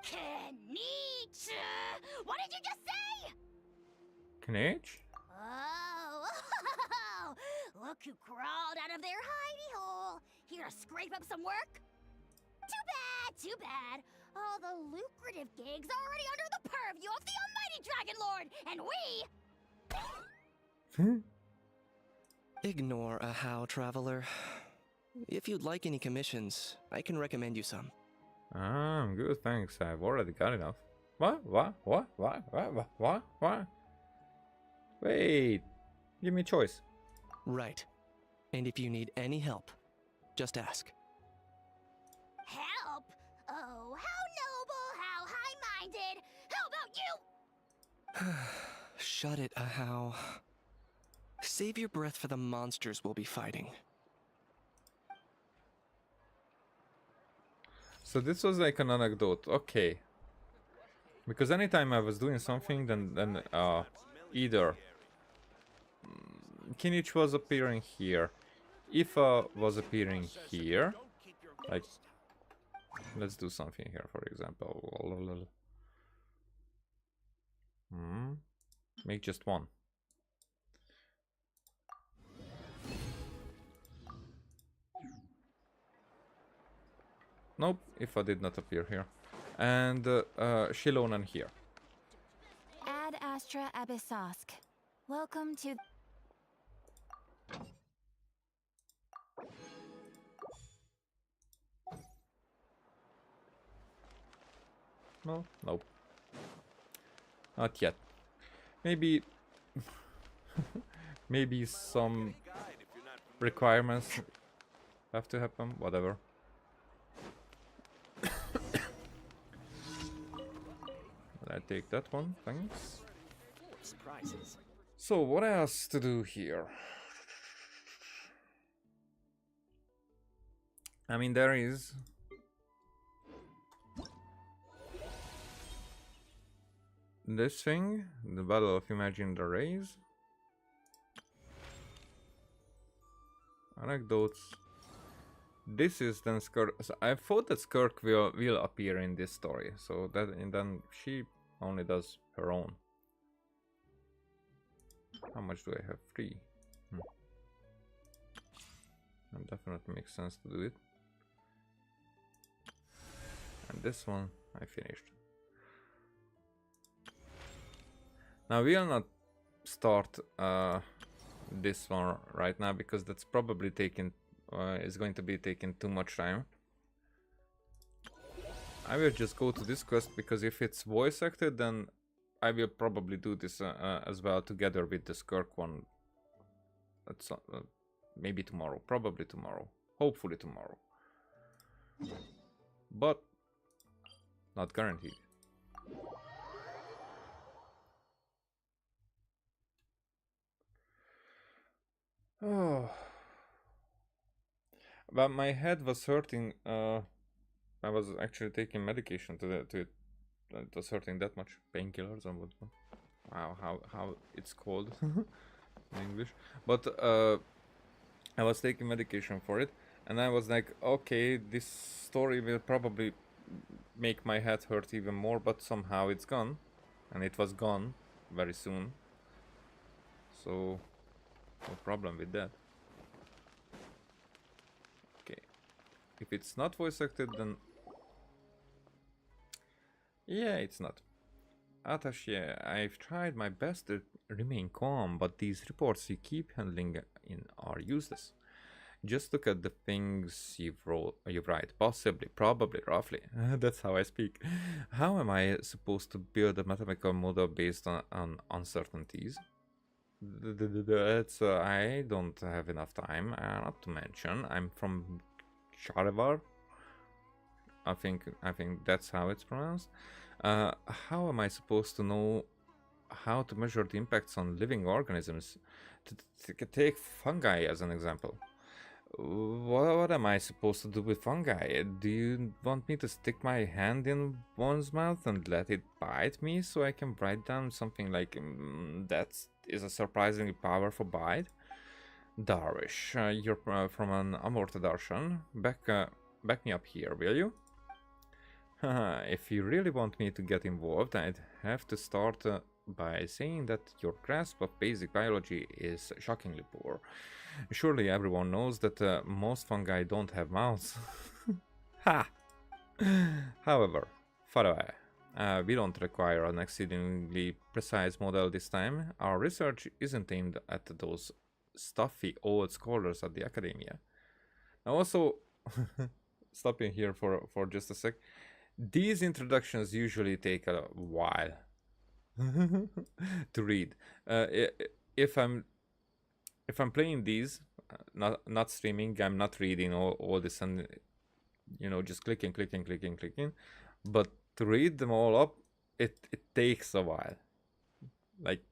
Kenich! What did you just say? Kinish? Oh, look who crawled out of their hidey hole. Here to scrape up some work? Too bad. All the lucrative gigs already under the purview of the almighty Dragon Lord, and we... Ignore a how, traveler. If you'd like any commissions, I can recommend you some. I'm good, thanks. I've already got enough. What? Wait, give me a choice. Right. And if you need any help, just ask. Help? Oh, how noble, how high-minded. How about you? Shut it, Ahau. Save your breath for the monsters we'll be fighting. So this was like an anecdote, okay. Because anytime I was doing something, then either Kinich was appearing here, Ifa was appearing here, like, let's do something here, for example. Make just one. Nope, Ifa did not appear here. and Shilonan here. Ad Astra Abyssosk. Welcome to... No, nope. Not yet. Maybe maybe some requirements have to happen, whatever. I take that one, thanks. Surprises. So what else to do here? I mean, there is this thing, the Battle of Imagined Arrays. Anecdotes. This is then Skirk. So I thought that Skirk will appear in this story, so that and then she only does her own. How much do I have? 3. That definitely makes sense to do it. And this one I finished. Now we'll not start this one right now because that's probably taking is going to be taking too much time. I will just go to this quest because if it's voice acted, then I will probably do this as well together with the Skirk one. That's maybe tomorrow, probably tomorrow, hopefully tomorrow, but not guaranteed. Oh, but my head was hurting. I was actually taking medication to it. It was hurting that much. Painkillers and what? Wow, how it's called in English. But I was taking medication for it, and I was like, okay, this story will probably make my head hurt even more. But somehow it's gone, and it was gone very soon. So no problem with that. Okay, if it's not voice acted, then yeah, it's not. Attaché, I've tried my best to remain calm, but these reports you keep handling in are useless. Just look at the things you write. Possibly, probably, roughly. That's how I speak. How am I supposed to build a mathematical model based on uncertainties? That's I don't have enough time. Not to mention, I'm from Sharivar. I think that's how it's pronounced. How am I supposed to know how to measure the impacts on living organisms? Take fungi as an example. What am I supposed to do with fungi? Do you want me to stick my hand in one's mouth and let it bite me so I can write down something like that is a surprisingly powerful bite? Darvish, you're from an Amorta Darshan. Back me up here, will you? If you really want me to get involved, I'd have to start by saying that your grasp of basic biology is shockingly poor. Surely everyone knows that most fungi don't have mouths. Ha! However, far away. We don't require an exceedingly precise model this time. Our research isn't aimed at those stuffy old scholars at the academia. Now also, stopping here for just a sec. These introductions usually take a while to read. If I'm playing these, not streaming, I'm not reading all this and just clicking. But to read them all up, it takes a while, like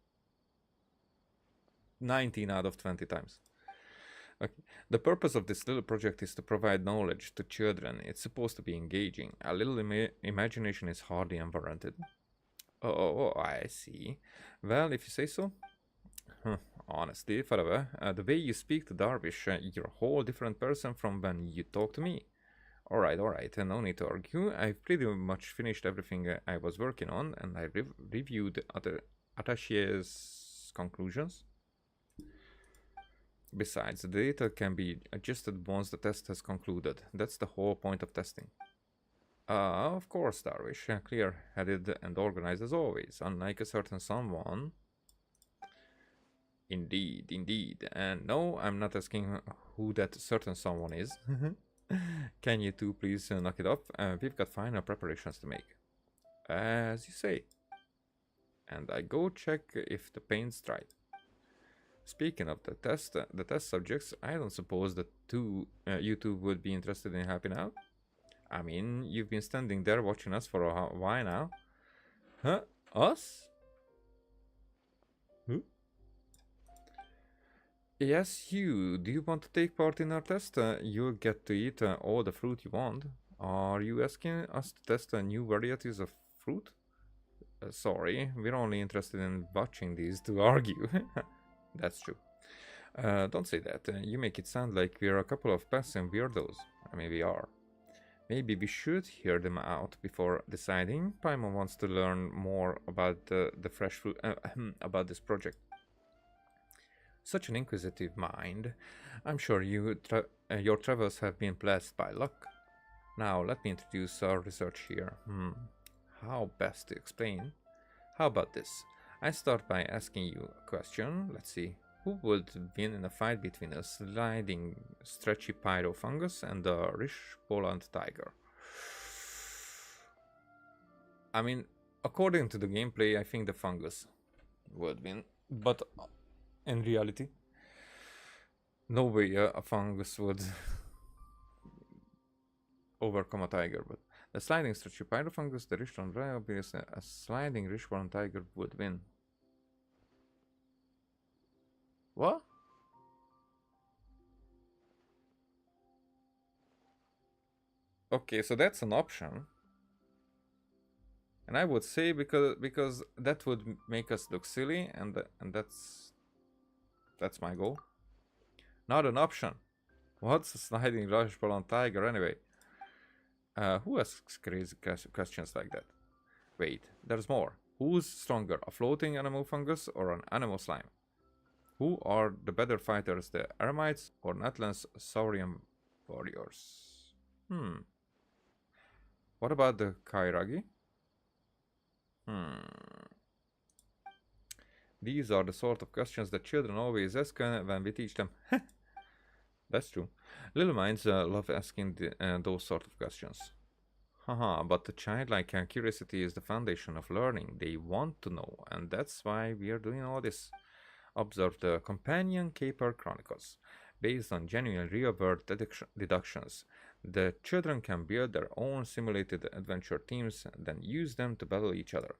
19 out of 20 times. Okay. The purpose of this little project is to provide knowledge to children. It's supposed to be engaging. A little imagination is hardly unwarranted. Oh, I see. Well, if you say so. Honestly, Farava, the way you speak to Darvish, you're a whole different person from when you talk to me. Alright, no need to argue. I've pretty much finished everything I was working on, and I reviewed Attaché's conclusions. Besides, the data can be adjusted once the test has concluded. That's the whole point of testing. Of course, Darwish, clear-headed and organized as always, unlike a certain someone. Indeed, indeed. And no, I'm not asking who that certain someone is. Can you two please knock it up? We've got final preparations to make. As you say. And I go check if the paint's dried. Speaking of the test subjects, I don't suppose that you two would be interested in helping out? I mean, you've been standing there watching us for a while now. Huh? Us? Who? Yes, you. Do you want to take part in our test? You'll get to eat all the fruit you want. Are you asking us to test new varieties of fruit? Sorry, we're only interested in watching these two argue. That's true. Don't say that. You make it sound like we're a couple of passing weirdos. I mean, we are. Maybe we should hear them out before deciding. Paimon wants to learn more about the fresh fruit, about this project. Such an inquisitive mind. I'm sure your travels have been blessed by luck. Now, let me introduce our research here. How best to explain? How about this? I start by asking you a question. Let's see. Who would win in a fight between a sliding, stretchy pyro fungus and a rich Poland tiger? I mean, according to the gameplay, I think the fungus would win. But in reality, no way a fungus would overcome a tiger. But the sliding, stretchy pyro fungus, the rich one, obviously a sliding, rich one tiger would win. What? Okay, so that's an option. And I would say because that would make us look silly, and that's my goal. Not an option. What's a sliding rush ball tiger anyway? Who asks crazy questions like that? Wait, there's more. Who's stronger, a floating animal fungus or an animal slime? Who are the better fighters, the Eremites or Natlan's Saurian warriors? What about the Kairagi? These are the sort of questions that children always ask when we teach them. That's true. Little minds love asking those sort of questions. Haha, but the childlike curiosity is the foundation of learning. They want to know, and that's why we are doing all this. Observe the Companion Caper Chronicles. Based on genuine real-world deductions, the children can build their own simulated adventure teams, then use them to battle each other.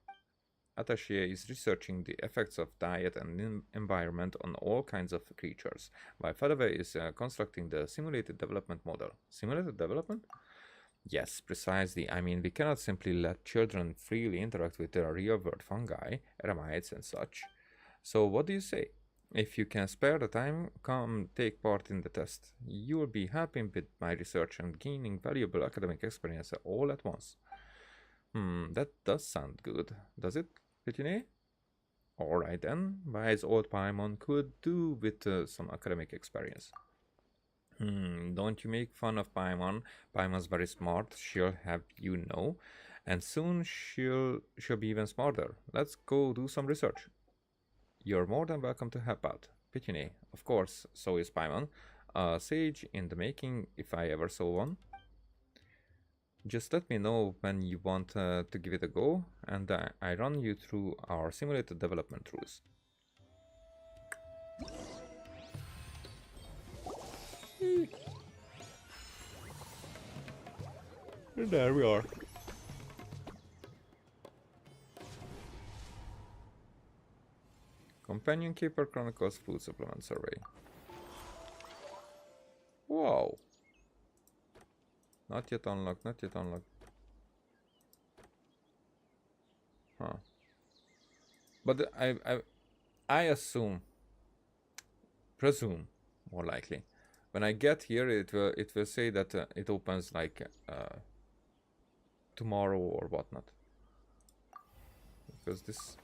Attaché is researching the effects of diet and environment on all kinds of creatures, while Fadave is constructing the simulated development model. Simulated development? Yes, precisely. I mean, we cannot simply let children freely interact with the real-world fungi, eremites and such. So what do you say? If you can spare the time, come take part in the test. You will be helping with my research and gaining valuable academic experience all at once. That does sound good, does it, Pitine? Alright then, wise old Paimon could do with some academic experience. Don't you make fun of Paimon. Paimon's very smart, she'll have you know. And soon she'll be even smarter. Let's go do some research. You're more than welcome to help out. Pitine, of course, so is Paimon. A sage in the making, if I ever saw one. Just let me know when you want to give it a go, and I run you through our simulated development rules. And there we are. Companion Keeper Chronicles Food Supplement Survey. Wow. Not yet unlocked, not yet unlocked. Huh. But I presume, more likely, when I get here, it will say that it opens like tomorrow or whatnot. Because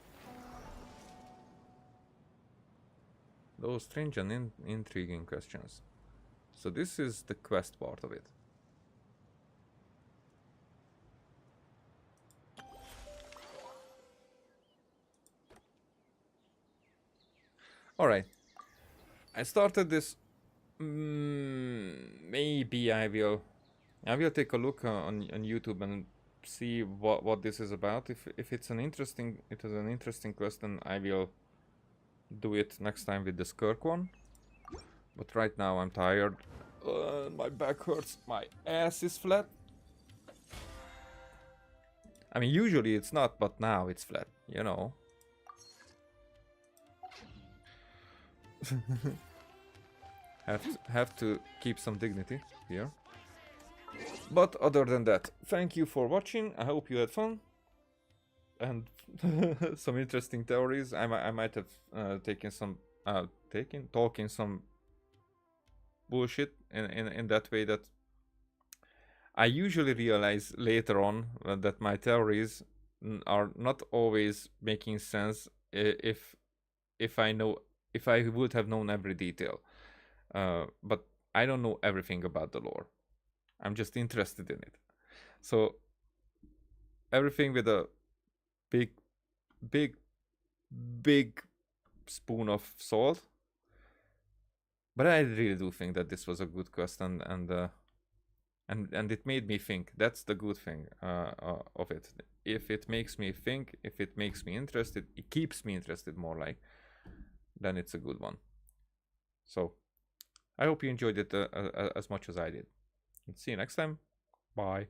those strange and intriguing questions. So this is the quest part of it. Alright. I started this. Maybe I will take a look on YouTube and see what this is about. If it's an interesting quest, then I will do it next time with the Skirk one. But right now I'm tired. My back hurts. My ass is flat. I mean, usually it's not, but now it's flat, you know. have to keep some dignity here. But other than that, thank you for watching. I hope you had fun and some interesting theories. I might have taken some talking some bullshit in that way that I usually realize later on that my theories are not always making sense if I would have known every detail. But I don't know everything about the lore. I'm just interested in it. So everything with a big spoon of salt. But I really do think that this was a good quest, and it made me think. That's the good thing of it. If it makes me think, if it makes me interested, it keeps me interested more, like, then it's a good one. So I hope you enjoyed it as much as I did. See you next time. Bye.